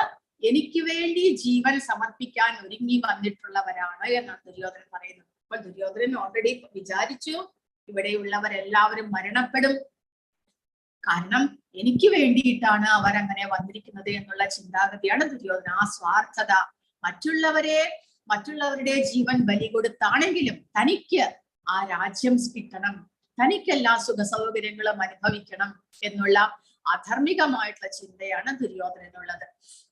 A: എനിക്ക് വേണ്ടി ജീവൻ സമർപ്പിക്കാൻ ഒരുങ്ങി വന്നിട്ടുള്ളവരാണ് എന്നാണ് ദുര്യോധനൻ പറയുന്നത്. അപ്പോൾ ദുര്യോധനൻ ഓൾറെഡി വിചാരിച്ചു ഇവിടെയുള്ളവരെല്ലാവരും മരണപ്പെടും, കാരണം എനിക്ക് വേണ്ടിയിട്ടാണ് അവർ അങ്ങനെ വന്നിരിക്കുന്നത് എന്നുള്ള ചിന്താഗതിയാണ് ദുര്യോധന. ആ സ്വാർത്ഥത, മറ്റുള്ളവരുടെ ജീവൻ ബലി കൊടുത്താണെങ്കിലും തനിക്ക് ആ രാജ്യം കിട്ടണം, തനിക്കെല്ലാ സുഖ സൗകര്യങ്ങളും അനുഭവിക്കണം എന്നുള്ള അധർമ്മികമായിട്ടുള്ള ചിന്തയാണ് ദുര്യോധനനുള്ളത്.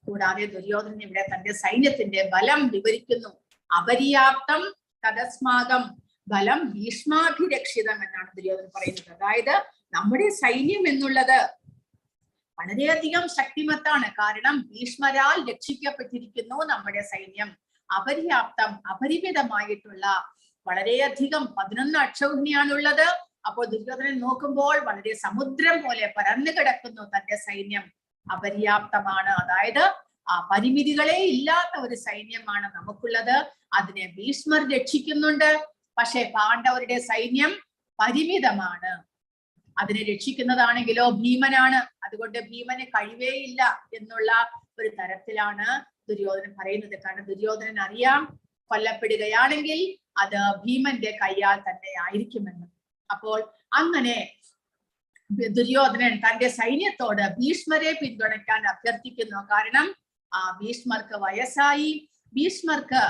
A: കൂടാതെ ദുര്യോധനൻ ഇവിടെ തന്റെ സൈന്യത്തിന്റെ ബലം വിവരിക്കുന്നു. അപര്യാപ്തം തദസ്മാകം ബലം ഭീഷ്മാഭിരക്ഷിതം എന്നാണ് ദുര്യോധനൻ പറയുന്നത്. അതായത് നമ്മുടെ സൈന്യം എന്നുള്ളത് വളരെയധികം ശക്തിമത്താണ്, കാരണം ഭീഷ്മരാൽ രക്ഷിക്കപ്പെട്ടിരിക്കുന്നു നമ്മുടെ സൈന്യം. അപര്യാപ്തം, അപരിമിതമായിട്ടുള്ള വളരെയധികം 11 അക്ഷൗഹിണിയാണുള്ളത്. അപ്പോൾ ദുര്യോധനൻ നോക്കുമ്പോൾ വളരെ സമുദ്രം പോലെ പരന്നു കിടക്കുന്നു തന്റെ സൈന്യം. അപര്യാപ്തമാണ്, അതായത് പരിമിതികളെ ഇല്ലാത്ത ഒരു സൈന്യമാണ് നമുക്കുള്ളത്. അതിനെ ഭീഷ്മർ രക്ഷിക്കുന്നുണ്ട്. പക്ഷെ പാണ്ഡവരുടെ സൈന്യം പരിമിതമാണ്. അതിനെ രക്ഷിക്കുന്നതാണെങ്കിലോ ഭീമനാണ്. അതുകൊണ്ട് ഭീമന് കഴിവേയില്ല എന്നുള്ള ഒരു തരത്തിലാണ് ദുര്യോധനൻ പറയുന്നത്. കാരണം ദുര്യോധനൻ അറിയാം, കൊല്ലപ്പെടുകയാണെങ്കിൽ അത് ഭീമന്റെ കയ്യാൽ തന്നെ ആയിരിക്കുമെന്ന്. അപ്പോൾ അങ്ങനെ ദുര്യോധനൻ തന്റെ സൈന്യത്തോട് ഭീഷ്മരെ പിന്തുണയ്ക്കാൻ അഭ്യർത്ഥിക്കുന്നു. കാരണം ഭീഷ്മർക്ക് വയസ്സായി, ഭീഷ്മർക്ക്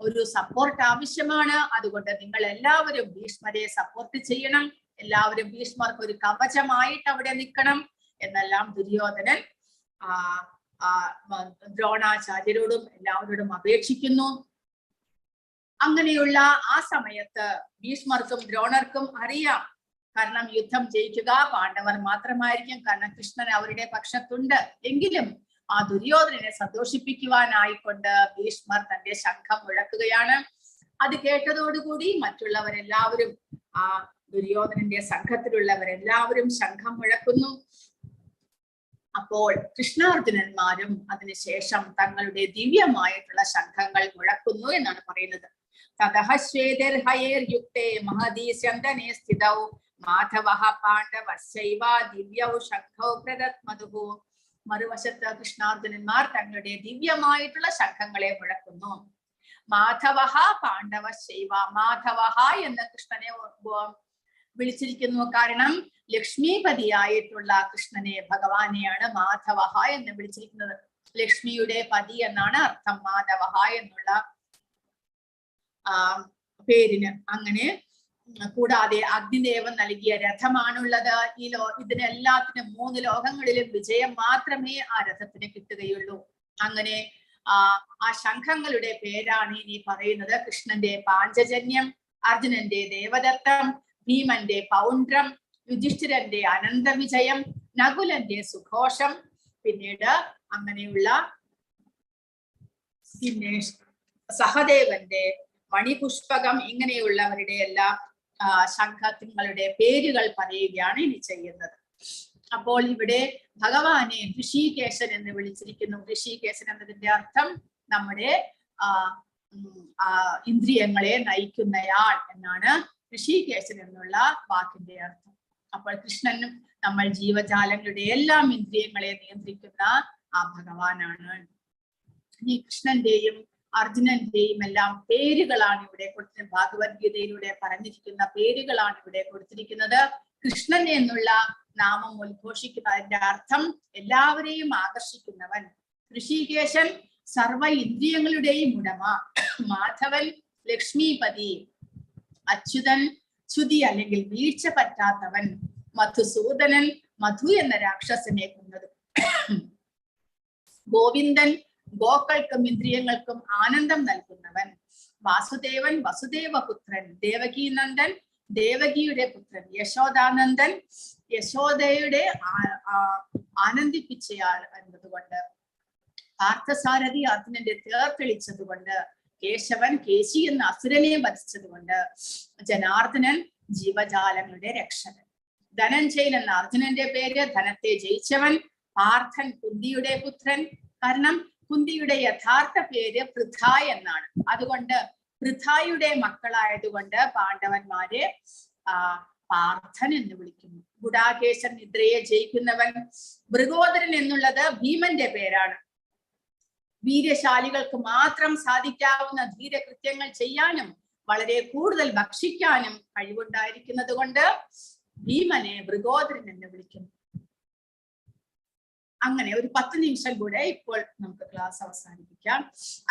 A: ഒരു സപ്പോർട്ട് ആവശ്യമാണ്. അതുകൊണ്ട് നിങ്ങൾ എല്ലാവരും ഭീഷ്മരെ സപ്പോർട്ട് ചെയ്യണം, എല്ലാവരും ഭീഷ്മർക്ക് ഒരു കവചമായിട്ട് അവിടെ നിൽക്കണം എന്നെല്ലാം ദുര്യോധനൻ ദ്രോണാചാര്യരോടും എല്ലാവരോടും അപേക്ഷിക്കുന്നു. അങ്ങനെയുള്ള ആ സമയത്ത് ഭീഷ്മർക്കും ദ്രോണർക്കും അറിയാം, കാരണം യുദ്ധം ജയിക്കുക പാണ്ഡവർ മാത്രമായിരിക്കും, കാരണം കൃഷ്ണൻ അവരുടെ പക്ഷത്തുണ്ട്. എങ്കിലും ആ ദുര്യോധനനെ സന്തോഷിപ്പിക്കുവാനായിക്കൊണ്ട് ഭീഷ്മർ തന്റെ ശംഖം മുഴക്കുകയാണ്. അത് കേട്ടതോടുകൂടി മറ്റുള്ളവരെല്ലാവരും, ആ ദുര്യോധനന്റെ സംഘത്തിലുള്ളവരെല്ലാവരും ശംഖം മുഴക്കുന്നു. അപ്പോൾ കൃഷ്ണാർജുനന്മാരും അതിനുശേഷം തങ്ങളുടെ ദിവ്യമായിട്ടുള്ള ശംഖങ്ങൾ മുഴക്കുന്നു എന്നാണ് പറയുന്നത്. തതഃ ശ്വേതർഹയേർയുക്തേ മഹദീ സ്യന്ദനേ സ്ഥിതൗ മാധവഃ പാണ്ഡവസ്യൈവ ദിവ്യൗ ശംഖൗ പ്രദത്മതുഃ. മറുവശത്ത് കൃഷ്ണാർജുനന്മാർ തങ്ങളുടെ ദിവ്യമായിട്ടുള്ള ശംഖങ്ങളെ മുഴക്കുന്നു. മാധവഃ പാണ്ഡവസ്യൈവ, മാധവഃ എന്ന് കൃഷ്ണനെ വിളിച്ചിരിക്കുന്നു. കാരണം ലക്ഷ്മീപതിയായിട്ടുള്ള കൃഷ്ണനെ, ഭഗവാനെയാണ് മാധവഃ എന്ന് വിളിച്ചിരിക്കുന്നത്. ലക്ഷ്മിയുടെ പതി എന്നാണ് അർത്ഥം മാധവഃ എന്നുള്ള പേരിന്. അങ്ങനെ കൂടാതെ അഗ്നിദേവൻ നൽകിയ രഥമാണുള്ളത്. ഇതിനെല്ലാത്തിനും 3 ലോകങ്ങളിലും വിജയം മാത്രമേ ആ രഥത്തിന് കിട്ടുകയുള്ളൂ. അങ്ങനെ ആ ശംഖങ്ങളുടെ പേരാണ് ഇനി പറയുന്നത്. കൃഷ്ണന്റെ പാഞ്ചജന്യം, അർജുനന്റെ ദേവദത്തം, ഭീമന്റെ പൗണ്ഡ്രം, യുധിഷ്ഠിരന്റെ അനന്തവിജയം, നകുലന്റെ സുഘോഷം, പിന്നീട് അങ്ങനെയുള്ള പിന്നെ സഹദേവന്റെ മണിപുഷ്പകം, ഇങ്ങനെയുള്ളവരുടെ എല്ലാ ശംഖങ്ങളുടെ പേരുകൾ പറയുകയാണ് ഇനി ചെയ്യുന്നത്. അപ്പോൾ ഇവിടെ ഭഗവാനെ ഋഷികേശൻ എന്ന് വിളിച്ചിരിക്കുന്നു. ഋഷികേശൻ എന്നതിന്റെ അർത്ഥം നമ്മുടെ ഇന്ദ്രിയങ്ങളെ നയിക്കുന്നയാൾ എന്നാണ് ഋഷികേശൻ എന്നുള്ള വാക്കിന്റെ അർത്ഥം. അപ്പോൾ കൃഷ്ണനും നമ്മൾ ജീവജാലങ്ങളുടെ എല്ലാം ഇന്ദ്രിയങ്ങളെ നിയന്ത്രിക്കുന്ന ആ ഭഗവാനാണ്. ഈ കൃഷ്ണന്റെയും അർജുനന്റെയും എല്ലാം പേരുകളാണ് ഇവിടെ കൊടുത്തിരിക്കുന്നത്. ഭാഗവത്ഗീതയിലൂടെ പറഞ്ഞിരിക്കുന്ന പേരുകളാണ് ഇവിടെ കൊടുത്തിരിക്കുന്നത്. കൃഷ്ണൻ എന്നുള്ള നാമം ഉദ്ഘോഷിക്കുന്നതിന്റെ അർത്ഥം എല്ലാവരെയും ആകർഷിക്കുന്നവൻ. ഋഷികേശൻ സർവ ഇന്ദ്രിയങ്ങളുടെയും ഉടമ. മാധവൻ ലക്ഷ്മിപതി. അച്യുതൻ ചുതി അല്ലെങ്കിൽ വീഴ്ച പറ്റാത്തവൻ. മധുസൂദനൻ മധു എന്ന രാക്ഷസനെ കൊന്നത്. ഗോവിന്ദൻ ഗോക്കൾക്കും ഇന്ദ്രിയങ്ങൾക്കും ആനന്ദം നൽകുന്നവൻ. വാസുദേവൻ വസുദേവപുത്രൻ. ദേവകീനന്ദൻ ദേവകിയുടെ പുത്രൻ. യശോദാനന്ദൻ യശോദയുടെ ആനന്ദിപ്പിച്ചയാൾ എന്നതുകൊണ്ട്. പാർത്ഥസാരഥി അർജുനന്റെ തേർ തെളിച്ചതുകൊണ്ട്. കേശവൻ കേശി എന്ന അസുരനെ വധിച്ചതുകൊണ്ട്. ജനാർദ്ദനൻ ജീവജാലങ്ങളുടെ രക്ഷകൻ. ധനഞ്ജയൻ എന്ന അർജുനന്റെ പേര്. ധനത്തെ ജയിച്ചവൻ. പാർത്ഥൻ കുന്തിയുടെ പുത്രൻ. കാരണം കുന്തിയുടെ യഥാർത്ഥ പേര് പൃഥ എന്നാണ്. അതുകൊണ്ട് പൃഥായുടെ മക്കളായതുകൊണ്ട് പാണ്ഡവന്മാരെ പാർത്ഥൻ എന്ന് വിളിക്കുന്നു. ഗുഡാകേശൻ നിദ്രയെ ജയിക്കുന്നവൻ. മൃഗോദരൻ എന്നുള്ളത് ഭീമന്റെ പേരാണ്. വീര്യശാലികൾക്ക് മാത്രം സാധിക്കാവുന്ന ധീരകൃത്യങ്ങൾ ചെയ്യാനും വളരെ കൂടുതൽ ഭക്ഷിക്കാനും കഴിവുണ്ടായിരിക്കുന്നത് കൊണ്ട് ഭീമനെ മൃഗോദരൻ എന്ന് വിളിക്കുന്നു. അങ്ങനെ ഒരു 10 നിമിഷം കൂടെ ഇപ്പോൾ നമുക്ക് ക്ലാസ് അവസാനിപ്പിക്കാം.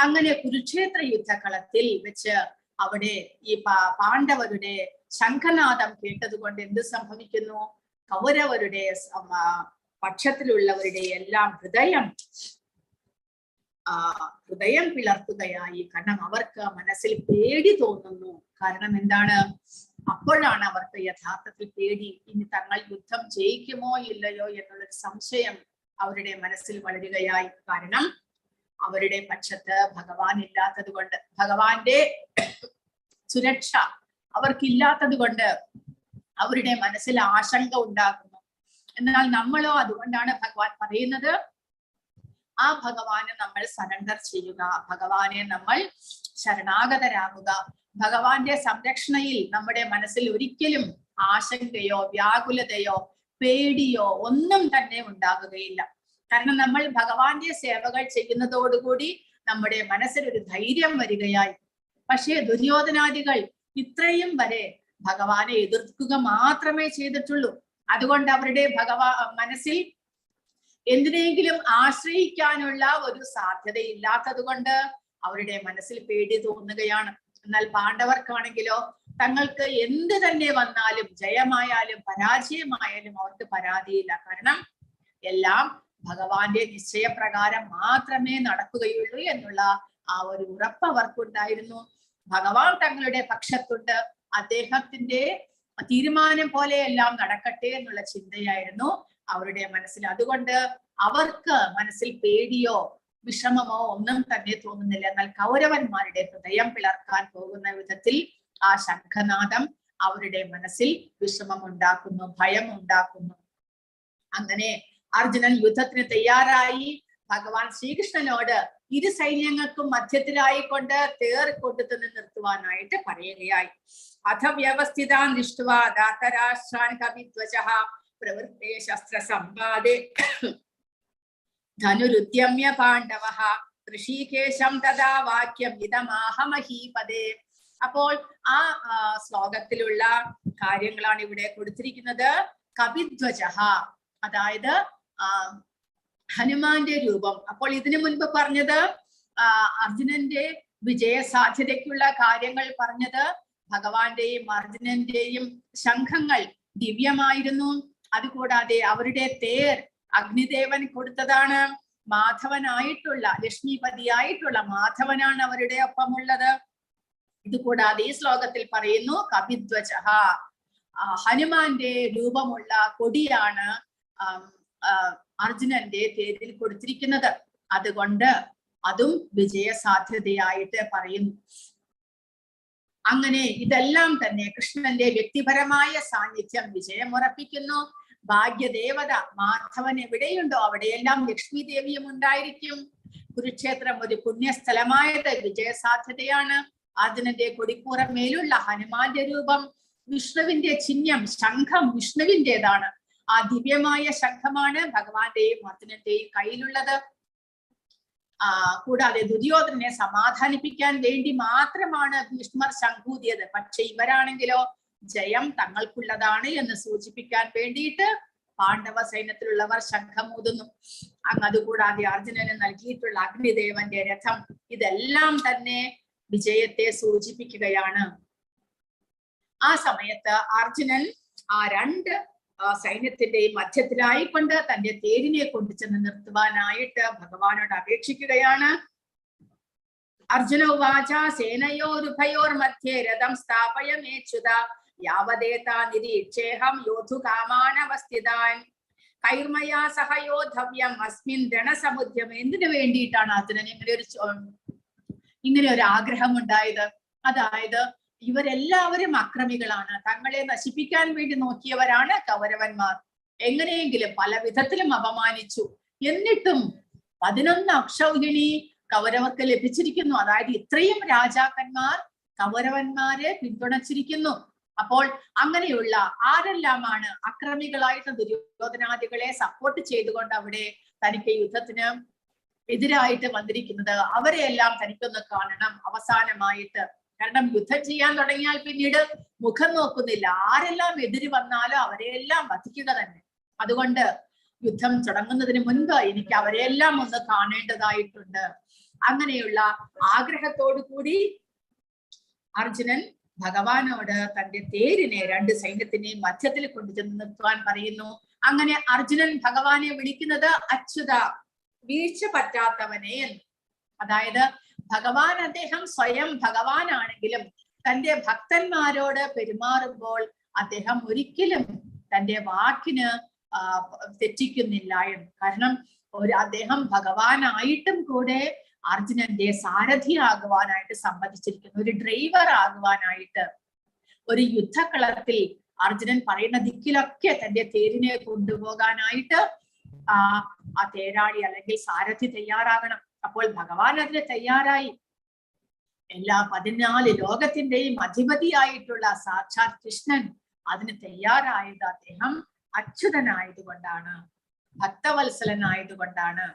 A: അങ്ങനെ കുരുക്ഷേത്ര യുദ്ധകളത്തിൽ വെച്ച് അവിടെ ഈ പാണ്ഡവരുടെ ശംഖനാദം കേട്ടതുകൊണ്ട് എന്ത് സംഭവിക്കുന്നു? കൗരവരുടെ പക്ഷത്തിലുള്ളവരുടെ എല്ലാം ഹൃദയം പിളർത്തുകയായി. കാരണം അവർക്ക് മനസ്സിൽ പേടി തോന്നുന്നു. കാരണം എന്താണ്? അപ്പോഴാണ് അവർക്ക് യഥാർത്ഥത്തിൽ പേടി. ഇനി തങ്ങൾ യുദ്ധം ജയിക്കുമോ ഇല്ലയോ എന്നുള്ളൊരു സംശയം അവരുടെ മനസ്സിൽ വളരുകയായി. കാരണം അവരുടെ പക്ഷത്ത് ഭഗവാൻ ഇല്ലാത്തത് കൊണ്ട്, ഭഗവാന്റെ സുരക്ഷ അവർക്കില്ലാത്തത് കൊണ്ട് അവരുടെ മനസ്സിൽ ആശങ്ക ഉണ്ടാകുന്നു. എന്നാൽ നമ്മളോ, അതുകൊണ്ടാണ് ഭഗവാൻ പറയുന്നത് ആ ഭഗവാനെ നമ്മൾ സറണ്ടർ ചെയ്യുക, ഭഗവാനെ നമ്മൾ ശരണാഗതരാകുക. ഭഗവാന്റെ സംരക്ഷണയിൽ നമ്മുടെ മനസ്സിൽ ഒരിക്കലും ആശങ്കയോ വ്യാകുലതയോ പേടിയോ ഒന്നും തന്നെ ഉണ്ടാകുകയില്ല. കാരണം നമ്മൾ ഭഗവാന്റെ സേവകൾ ചെയ്യുന്നതോടുകൂടി നമ്മുടെ മനസ്സിൽ ഒരു ധൈര്യം വരികയായി. പക്ഷേ ദുര്യോധനാദികൾ ഇത്രയും വരെ ഭഗവാനെ എതിർക്കുക മാത്രമേ ചെയ്തിട്ടുള്ളൂ. അതുകൊണ്ട് അവരുടെ മനസ്സിൽ എന്തിനെങ്കിലും ആശ്രയിക്കാനുള്ള ഒരു സാധ്യതയില്ലാത്തത് കൊണ്ട് അവരുടെ മനസ്സിൽ പേടി തോന്നുകയാണ്. എന്നാൽ പാണ്ഡവർക്കാണെങ്കിലോ തങ്ങൾക്ക് എന്ത് തന്നെ വന്നാലും, ജയമായാലും പരാജയമായാലും അവർക്ക് പരാതിയില്ല. കാരണം എല്ലാം ഭഗവാന്റെ നിശ്ചയപ്രകാരം മാത്രമേ നടക്കുകയുള്ളൂ എന്നുള്ള ആ ഒരു ഉറപ്പ് അവർക്കുണ്ടായിരുന്നു. ഭഗവാൻ തങ്ങളുടെ പക്ഷത്തുണ്ട്, അദ്ദേഹത്തിന്റെ തീരുമാനം പോലെ എല്ലാം നടക്കട്ടെ എന്നുള്ള ചിന്തയായിരുന്നു അവരുടെ മനസ്സിൽ. അതുകൊണ്ട് അവർക്ക് മനസ്സിൽ പേടിയോ വിഷമമോ ഒന്നും തന്നെ തോന്നുന്നില്ല. എന്നാൽ കൗരവന്മാരുടെ ഹൃദയം പിളർക്കാൻ പോകുന്ന വിധത്തിൽ ആ ശംഖനാദം അവരുടെ മനസ്സിൽ വിഷമം ഉണ്ടാക്കുന്നു, ഭയം ഉണ്ടാക്കുന്നു. അങ്ങനെ അർജുനൻ യുദ്ധത്തിന് തയ്യാറായി. ഭഗവാൻ ശ്രീകൃഷ്ണനോട് ഇരു സൈന്യങ്ങൾക്കും മധ്യത്തിലായിക്കൊണ്ട് തേർ കൊണ്ടുതന്ന് നിർത്തുവാനായിട്ട് പറയുകയായി. അഥ വ്യവസ്ഥിതാൻ ദൃഷ്ട്വാ ധാതരാഷ്ട്രാൻ കവിധ്വജഃ പ്രവൃത്തേ ശസ്ത്ര സംവാദേ ധനുരുദ്യമ്യ പാണ്ഡവഃ ഋഷികേശം തഥാ വാക്യം ഇദമാഹമഹീപദേ. അപ്പോൾ ആ ശ്ലോകത്തിലുള്ള കാര്യങ്ങളാണ് ഇവിടെ കൊടുത്തിരിക്കുന്നത്. കവിധ്വജഃ, അതായത് ഹനുമാന്റെ രൂപം. അപ്പോൾ ഇതിനു മുൻപ് പറഞ്ഞത് അർജുനന്റെ വിജയ സാധ്യതയ്ക്കുള്ള കാര്യങ്ങൾ പറഞ്ഞത് ഭഗവാന്റെയും അർജുനന്റെയും ശംഖങ്ങൾ ദിവ്യമായിരുന്നു. അതുകൂടാതെ അവരുടെ തേർ അഗ്നിദേവൻ കൊടുത്തതാണ്. മാധവനായിട്ടുള്ള ലക്ഷ്മിപതിയായിട്ടുള്ള മാധവനാണ് അവരുടെ ഒപ്പമുള്ളത്. ഇതുകൂടാതെ ഈ ശ്ലോകത്തിൽ പറയുന്നു കവിധ്വജഃ, ഹനുമാന്റെ രൂപമുള്ള കൊടിയാണ് അർജുനന്റെ തേരിൽ കൊടുത്തിരിക്കുന്നത്. അതുകൊണ്ട് അതും വിജയ സാധ്യതയായിട്ട് പറയുന്നു. അങ്ങനെ ഇതെല്ലാം തന്നെ കൃഷ്ണന്റെ വ്യക്തിപരമായ സാന്നിധ്യം വിജയമുറപ്പിക്കുന്നു. ഭാഗ്യദേവത മാധവൻ എവിടെയുണ്ടോ അവിടെയെല്ലാം ലക്ഷ്മി ദേവിയും ഉണ്ടായിരിക്കും. കുരുക്ഷേത്രം ഒരു പുണ്യസ്ഥലമായത് വിജയസാധ്യതയാണ്. അർജുനന്റെ കൊടിക്കൂറമേലുള്ള ഹനുമാന്റെ രൂപം, വിഷ്ണുവിന്റെ ചിഹ്നം ശംഖം വിഷ്ണുവിൻ്റെതാണ്. ആ ദിവ്യമായ ശംഖമാണ് ഭഗവാന്റെയും അർജുനന്റെയും കയ്യിലുള്ളത്. കൂടാതെ ദുര്യോധനെ സമാധാനിപ്പിക്കാൻ വേണ്ടി മാത്രമാണ് ഭീഷ്മർ ശംഖൂതിയത്. പക്ഷെ ഇവരാണെങ്കിലോ ജയം തങ്ങൾക്കുള്ളതാണ് എന്ന് സൂചിപ്പിക്കാൻ വേണ്ടിയിട്ട് പാണ്ഡവ സൈന്യത്തിലുള്ളവർ ശംഖമൂതുന്നു. അതുകൂടാതെ അർജുനന് നൽകിയിട്ടുള്ള അഗ്നിദേവന്റെ രഥം, ഇതെല്ലാം തന്നെ വിജയത്തെ സൂചിപ്പിക്കുകയാണ്. ആ സമയത്ത് അർജുനൻ ആ രണ്ട് സൈന്യത്തിന്റെയും മധ്യത്തിലായിക്കൊണ്ട് തന്റെ തേരിനെ കൊണ്ടുചെന്ന് നിർത്തുവാനായിട്ട് ഭഗവാനോട് അപേക്ഷിക്കുകയാണ്. അർജുന ഉവാച സേനയോരുഭയോർ മധ്യേ രഥം സ്ഥാപയമേച്യുത യാവദേതാ നിരീക്ഷേഹം യോധുകാമാനവസ്ഥിതാൻ കൈർമയാ സഹയോധവ്യം അസ്മിൻ രണസമുദ്യം. എന്തിനു വേണ്ടിയിട്ടാണ് അർജുനൻ ഇങ്ങനെ ഒരു ആഗ്രഹം ഉണ്ടായത്? അതായത് ഇവരെല്ലാവരും അക്രമികളാണ്, തങ്ങളെ നശിപ്പിക്കാൻ വേണ്ടി നോക്കിയവരാണ് കൗരവന്മാർ. എങ്ങനെയെങ്കിലും പല വിധത്തിലും അപമാനിച്ചു. എന്നിട്ടും 11 അക്ഷൗഹിണി കൗരവർക്ക് ലഭിച്ചിരിക്കുന്നു. അതായത് ഇത്രയും രാജാക്കന്മാർ കൗരവന്മാരെ പിന്തുണച്ചിരിക്കുന്നു. അപ്പോൾ അങ്ങനെയുള്ള ആരെല്ലാമാണ് അക്രമികളായിട്ട് ദുര്യോധനാദികളെ സപ്പോർട്ട് ചെയ്തുകൊണ്ട് അവിടെ തനിക്ക് യുദ്ധത്തിന് എതിരായിട്ട് വന്നിരിക്കുന്നത്? അവരെയെല്ലാം തനിക്കൊന്ന് കാണണം അവസാനമായിട്ട്. കാരണം യുദ്ധം ചെയ്യാൻ തുടങ്ങിയാൽ പിന്നീട് മുഖം നോക്കുന്നില്ല. ആരെല്ലാം എതിര് വന്നാലും അവരെയെല്ലാം വധിക്കുക തന്നെ. അതുകൊണ്ട് യുദ്ധം തുടങ്ങുന്നതിന് മുൻപ് എനിക്ക് അവരെല്ലാം ഒന്ന് കാണേണ്ടതായിട്ടുണ്ട്. അങ്ങനെയുള്ള ആഗ്രഹത്തോടു കൂടി അർജുനൻ ഭഗവാനോട് തന്റെ തേരിനെ രണ്ട് സൈന്യത്തിനെയും മധ്യത്തിൽ കൊണ്ടുചെന്ന് നിർത്തുവാൻ പറയുന്നു. അങ്ങനെ അർജുനൻ ഭഗവാനെ വിളിക്കുന്നത് അച്യുത, വീഴ്ച പറ്റാത്തവനെ എന്ന്. അതായത് ഭഗവാൻ അദ്ദേഹം സ്വയം ഭഗവാനാണെങ്കിലും തന്റെ ഭക്തന്മാരോട് പെരുമാറുമ്പോൾ അദ്ദേഹം ഒരിക്കലും തന്റെ വാക്കിന് തെറ്റിക്കുന്നില്ല എന്ന്. കാരണം അദ്ദേഹം ഭഗവാനായിട്ടും കൂടെ അർജുനന്റെ സാരഥിയാകുവാനായിട്ട് സമ്മതിച്ചിരിക്കുന്നു, ഒരു ഡ്രൈവർ ആകുവാനായിട്ട്. ഒരു യുദ്ധക്കളത്തിൽ അർജുനൻ പറയുന്ന ദിക്കിലൊക്കെ തന്റെ തേരിനെ കൊണ്ടുപോകാനായിട്ട് ആ തേരാളി അല്ലെങ്കിൽ സാരഥി തയ്യാറാകണം. അപ്പോൾ ഭഗവാൻ അതിന് തയ്യാറായി. എല്ലാ 14 ലോകത്തിന്റെയും അധിപതിയായിട്ടുള്ള സാക്ഷാത് കൃഷ്ണൻ അതിന് തയ്യാറായത് അദ്ദേഹം അച്യുതനായതുകൊണ്ടാണ്, ഭക്തവത്സലനായതുകൊണ്ടാണ്.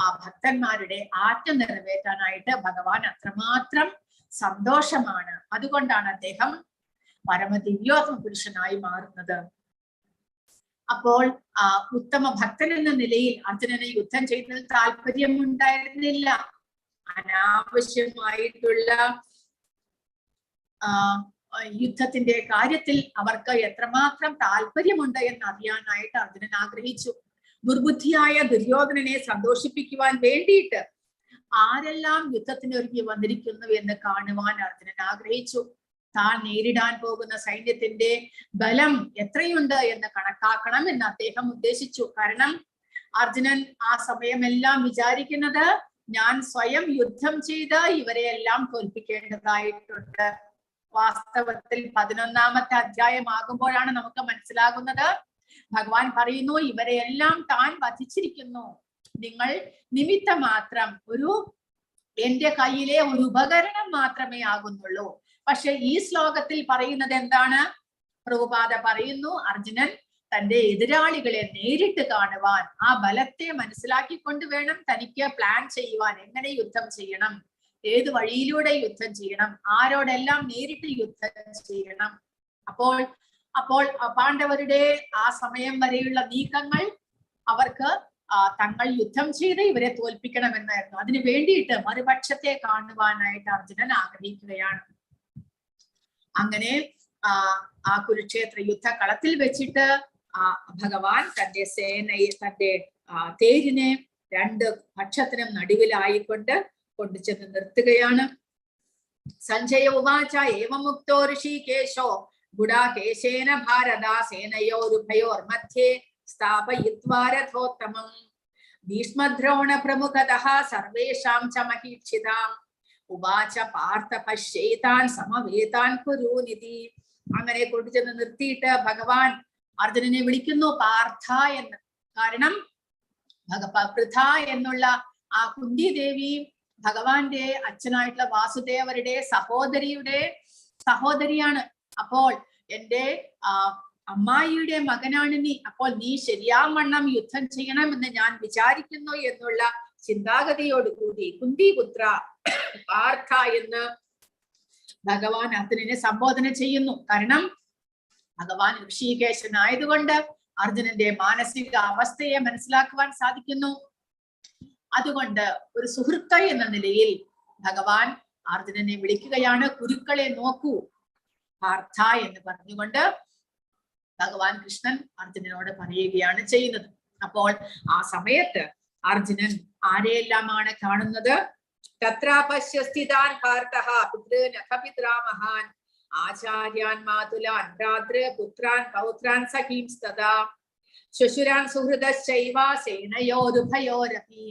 A: ആ ഭക്തന്മാരുടെ ആജ്ഞ നിറവേറ്റാനായിട്ട് ഭഗവാൻ അത്രമാത്രം സന്തോഷമാണ്. അതുകൊണ്ടാണ് അദ്ദേഹം പരമദിവ്യോത്തമ പുരുഷനായി മാറുന്നത്. അപ്പോൾ ഉത്തമ ഭക്തൻ എന്ന നിലയിൽ അർജുനന് യുദ്ധം ചെയ്യുന്നതിൽ താല്പര്യം ഉണ്ടായിരുന്നില്ല. അനാവശ്യമായിട്ടുള്ള യുദ്ധത്തിന്റെ കാര്യത്തിൽ അവർക്ക് എത്രമാത്രം താല്പര്യമുണ്ട് എന്ന് അറിയാനായിട്ട് അർജുനൻ ആഗ്രഹിച്ചു. ദുർബുദ്ധിയായ ദുര്യോധനനെ സന്തോഷിപ്പിക്കുവാൻ വേണ്ടിയിട്ട് ആരെല്ലാം യുദ്ധത്തിന് ഒരുങ്ങി വന്നിരിക്കുന്നു എന്ന് കാണുവാൻ അർജുനൻ ആഗ്രഹിച്ചു. താൻ നേരിടാൻ പോകുന്ന സൈന്യത്തിന്റെ ബലം എത്രയുണ്ട് എന്ന് കണക്കാക്കണം എന്ന് അദ്ദേഹം ഉദ്ദേശിച്ചു. കാരണം അർജുനൻ ആ സമയമെല്ലാം വിചാരിക്കുന്നത് ഞാൻ സ്വയം യുദ്ധം ചെയ്ത് ഇവരെയെല്ലാം തോൽപ്പിക്കേണ്ടതായിട്ടുണ്ട്. വാസ്തവത്തിൽ 11ാമത്തെ അധ്യായമാകുമ്പോഴാണ് നമുക്ക് മനസ്സിലാകുന്നത്. ഭഗവാൻ പറയുന്നു ഇവരെയെല്ലാം താൻ വധിച്ചിരിക്കുന്നു, നിങ്ങൾ നിമിത്തം മാത്രം, എന്റെ കയ്യിലെ ഒരു ഉപകരണം മാത്രമേ ആകുന്നുള്ളൂ. പക്ഷെ ഈ ശ്ലോകത്തിൽ പറയുന്നത് എന്താണ്? പ്രഭുപാദ പറയുന്നു അർജുനൻ തന്റെ എതിരാളികളെ നേരിട്ട് കാണുവാൻ, ആ ബലത്തെ മനസ്സിലാക്കിക്കൊണ്ട് വേണം തനിക്ക് പ്ലാൻ ചെയ്യുവാൻ. എങ്ങനെ യുദ്ധം ചെയ്യണം, ഏത് വഴിയിലൂടെ യുദ്ധം ചെയ്യണം, ആരോടെല്ലാം നേരിട്ട് യുദ്ധം ചെയ്യണം. അപ്പോൾ പാണ്ഡവരുടെ ആ സമയം വരെയുള്ള നീക്കങ്ങൾ അവർക്ക് തങ്ങൾ യുദ്ധം ചെയ്ത് ഇവരെ തോൽപ്പിക്കണമെന്നായിരുന്നു. അതിനു വേണ്ടിയിട്ട് മറുപക്ഷത്തെ കാണുവാനായിട്ട് അർജുനൻ ആഗ്രഹിക്കുകയാണ്. അങ്ങനെ ആ കുരുക്ഷേത്ര യുദ്ധകളത്തിൽ വെച്ചിട്ട് ഭഗവാൻ തന്റെ തന്റെ തേരിനെ രണ്ട് പക്ഷത്തിനും നടുവിലായിക്കൊണ്ട് കൊണ്ടുചെന്ന് നിർത്തുകയാണ്. സഞ്ജയ ഉവാച ഏവമുക്തോ ഋഷികേശോ ഗുഡാകേശേന ഭാരത സേനയോരുഭയോർ മധ്യേ സ്ഥാപയിത്വാ രഥോത്തമം ഭീഷ്മദ്രോണ പ്രമുഖതഃ സർവേഷാം ച മഹീക്ഷിതാം ഉവാച പാർത്ഥ പശ്യേതാൻ സമവേതാൻ കുരൂനിധി. അങ്ങനെ കൊണ്ടുചെന്ന് നിർത്തിയിട്ട് ഭഗവാൻ അർജുനനെ വിളിക്കുന്നു പാർത്ഥ എന്ന്. കാരണം പൃഥ എന്നുള്ള ആ കുന്തി ദേവി ഭഗവാന്റെ അച്ഛനായിട്ടുള്ള വാസുദേവരുടെ സഹോദരിയാണ്. അപ്പോൾ എന്റെ അമ്മായിയുടെ മകനാണ് നീ, അപ്പോൾ നീ ശരിയാവണ്ണം യുദ്ധം ചെയ്യണമെന്ന് ഞാൻ വിചാരിക്കുന്നു എന്നുള്ള ചിന്താഗതിയോടുകൂടി കുന്തിപുത്ര പാർത്ഥ എന്ന് ഭഗവാൻ അർജുനനെ സംബോധന ചെയ്യുന്നു. കാരണം ഭഗവാൻ ഋഷികേശനായതുകൊണ്ട് അർജുനന്റെ മാനസിക അവസ്ഥയെ മനസ്സിലാക്കുവാൻ സാധിക്കുന്നു. അതുകൊണ്ട് ഒരു സുഹൃത്ത് എന്ന നിലയിൽ ഭഗവാൻ അർജുനനെ വിളിക്കുകയാണ്. കുരുക്കളെ നോക്കൂ പാർത്ഥ എന്ന് പറഞ്ഞുകൊണ്ട് ഭഗവാൻ കൃഷ്ണൻ അർജുനനോട് പറയുകയാണ് ചെയ്യുന്നത്. അപ്പോൾ ആ സമയത്ത് അർജുനൻ ആരെയെല്ലാമാണ് കാണുന്നത്? തത്രാപശ്യസ്ഥിതാൻ പാർത്ഥഃ പിതൃനഖപിത്രാമഹാൻ ആചാര്യാൻ മാതുലാൻ ഭ്രാതൃപുത്രാൻ പൗത്രാൻ സഖീംസ്തദാ ശ്വശുരാൻ സുഹൃദശ്ചൈവ സേനയോരുഭയോരപി.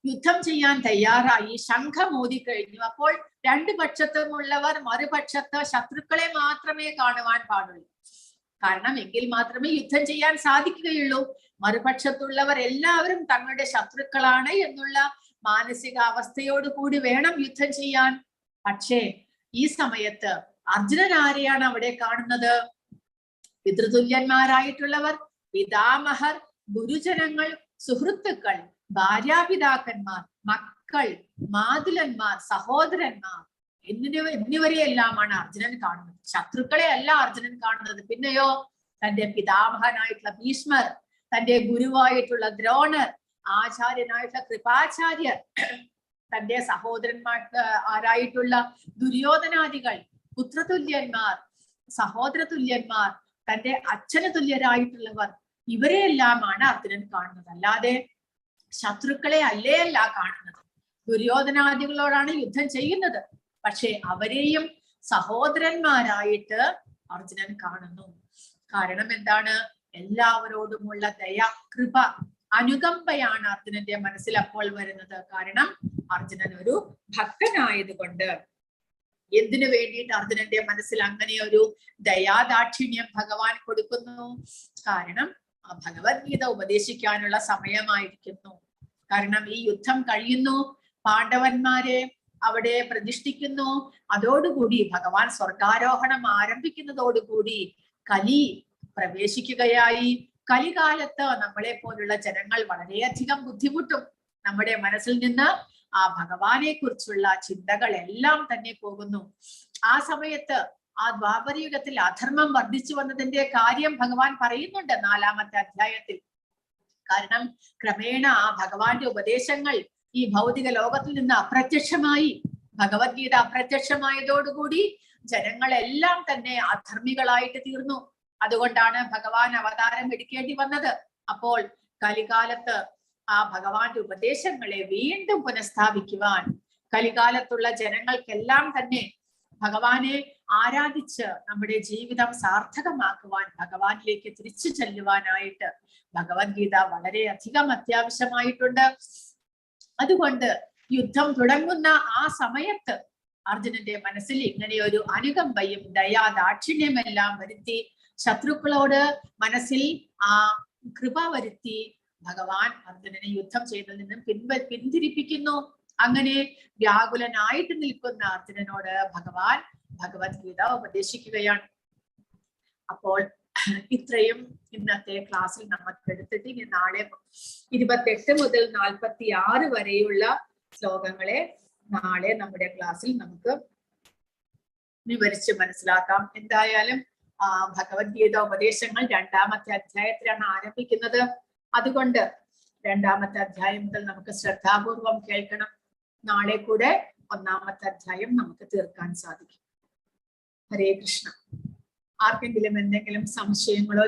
A: യുദ്ധം ചെയ്യാൻ തയ്യാറായി ശംഖമോദി കഴിഞ്ഞു. അപ്പോൾ രണ്ടു പക്ഷത്തുമുള്ളവർ മറുപക്ഷത്ത് ശത്രുക്കളെ മാത്രമേ കാണുവാൻ പാടുള്ളൂ. കാരണം എങ്കിൽ മാത്രമേ യുദ്ധം ചെയ്യാൻ സാധിക്കുകയുള്ളൂ. മറുപക്ഷത്തുള്ളവർ എല്ലാവരും തങ്ങളുടെ ശത്രുക്കളാണ് എന്നുള്ള മാനസിക അവസ്ഥയോടുകൂടി വേണം യുദ്ധം ചെയ്യാൻ. പക്ഷേ ഈ സമയത്ത് അർജുനൻ ആരെയാണ് അവിടെ കാണുന്നത്? പിതൃതുല്യന്മാരായിട്ടുള്ളവർ, പിതാമഹർ, ഗുരുജനങ്ങൾ, സുഹൃത്തുക്കൾ, ഭാര്യാപിതാക്കന്മാർ, മക്കൾ, മാതുലന്മാർ, സഹോദരന്മാർ എന്നിവരെയെല്ലാമാണ് അർജുനൻ കാണുന്നത്. ശത്രുക്കളെ അല്ല അർജുനൻ കാണുന്നത്. പിന്നെയോ തന്റെ പിതാമഹനായിട്ടുള്ള ഭീഷ്മർ, തന്റെ ഗുരുവായിട്ടുള്ള ദ്രോണർ, ആചാര്യനായിട്ടുള്ള കൃപാചാര്യർ, തന്റെ സഹോദരന്മാർ ആരായിട്ടുള്ള ദുര്യോധനാദികൾ, പുത്രതുല്യന്മാർ, സഹോദരതുല്യന്മാർ, തന്റെ അച്ഛന് തുല്യരായിട്ടുള്ളവർ, ഇവരെയെല്ലാമാണ് അർജുനൻ കാണുന്നത്. അല്ലാതെ ശത്രുക്കളെ അല്ല കാണുന്നത്. ദുര്യോധനാദികളോടാണ് യുദ്ധം ചെയ്യുന്നത്. പക്ഷെ അവരെയും സഹോദരന്മാരായിട്ട് അർജുനൻ കാണുന്നു. കാരണം എന്താണ്? എല്ലാവരോടുമുള്ള ദയ, കൃപ, അനുകമ്പയാണ് അർജുനന്റെ മനസ്സിൽ അപ്പോൾ വരുന്നത്. കാരണം അർജുനൻ ഒരു ഭക്തനായതുകൊണ്ട്. എന്തിനു വേണ്ടിയിട്ട് അർജുനന്റെ മനസ്സിൽ അങ്ങനെ ഒരു ദയാദാക്ഷിണ്യം ഭഗവാൻ കൊടുക്കുന്നു? കാരണം ആ ഭഗവത്ഗീത ഉപദേശിക്കാനുള്ള സമയമായിരിക്കുന്നു. കാരണം ഈ യുദ്ധം കഴിയുന്നു, പാണ്ഡവന്മാരെ അവിടെ പ്രതിഷ്ഠിക്കുന്നു. അതോടുകൂടി ഭഗവാൻ സ്വർഗാരോഹണം ആരംഭിക്കുന്നതോടുകൂടി കലി പ്രവേശിക്കുകയായി. കലികാലത്ത് നമ്മളെ പോലുള്ള ജനങ്ങൾ വളരെയധികം ബുദ്ധിമുട്ടും. നമ്മുടെ മനസ്സിൽ നിന്ന് ആ ഭഗവാനെ കുറിച്ചുള്ള ചിന്തകളെല്ലാം തന്നെ പോകുന്നു. ആ സമയത്ത് ആ ദ്വാപരയുഗത്തിൽ അധർമ്മം വർദ്ധിച്ചു വന്നതിന്റെ കാര്യം ഭഗവാൻ പറയുന്നുണ്ട് 4-ാമത്തെ അധ്യായത്തിൽ. കാരണം ക്രമേണ ആ ഭഗവാന്റെ ഉപദേശങ്ങൾ ഈ ഭൗതിക ലോകത്തിൽ നിന്ന് അപ്രത്യക്ഷമായി. ഭഗവത്ഗീത അപ്രത്യക്ഷമായതോടുകൂടി ജനങ്ങളെല്ലാം തന്നെ അധർമ്മികളായിട്ട് തീർന്നു. അതുകൊണ്ടാണ് ഭഗവാൻ അവതാരം എടുക്കേണ്ടി വന്നത്. അപ്പോൾ കലികാലത്ത് ആ ഭഗവാന്റെ ഉപദേശങ്ങളെ വീണ്ടും പുനഃസ്ഥാപിക്കുവാൻ, കലികാലത്തുള്ള ജനങ്ങൾക്കെല്ലാം തന്നെ ഭഗവാനെ ആരാധിച്ച് നമ്മുടെ ജീവിതം സാർത്ഥകമാക്കുവാൻ, ഭഗവാനിലേക്ക് തിരിച്ചു ചെല്ലുവാനായിട്ട് ഭഗവത്ഗീത വളരെയധികം അത്യാവശ്യമായിട്ടുണ്ട്. അതുകൊണ്ട് യുദ്ധം തുടങ്ങുന്ന ആ സമയത്ത് അർജുനന്റെ മനസ്സിൽ ഇങ്ങനെയൊരു അനുകമ്പയും ദയാദാക്ഷിണ്യമെല്ലാം വരുത്തി, ശത്രുക്കളോട് മനസ്സിൽ ആ കൃപ വരുത്തി ഭഗവാൻ അർജുനനെ യുദ്ധം ചെയ്തതിൽ നിന്നും പിന്തിരിപ്പിക്കുന്നു. അങ്ങനെ വ്യാകുലനായിട്ട് നിൽക്കുന്ന അർജുനനോട് ഭഗവാൻ ഭഗവത്ഗീത ഉപദേശിക്കുകയാണ്. അപ്പോൾ ഇത്രയും ഇന്നത്തെ ക്ലാസ്സിൽ നമുക്ക് എടുത്തിട്ട് ഇനി നാളെ 28 മുതൽ 46 വരെയുള്ള ശ്ലോകങ്ങളെ നാളെ നമ്മുടെ ക്ലാസ്സിൽ നമുക്ക് വിവരിച്ച് മനസ്സിലാക്കാം. എന്തായാലും ഭഗവത്ഗീത ഉപദേശങ്ങൾ 2-ാമത്തെ അധ്യായത്തിലാണ് ആരംഭിക്കുന്നത്. അതുകൊണ്ട് 2-ാമത്തെ അധ്യായം മുതൽ നമുക്ക് ശ്രദ്ധാപൂർവം കേൾക്കണം. നാളെ കൂടെ 1-ാമത്തെ അധ്യായം നമുക്ക് തീർക്കാൻ സാധിക്കും. ഹരേ കൃഷ്ണ. ആർക്കെങ്കിലും എന്തെങ്കിലും സംശയങ്ങളോ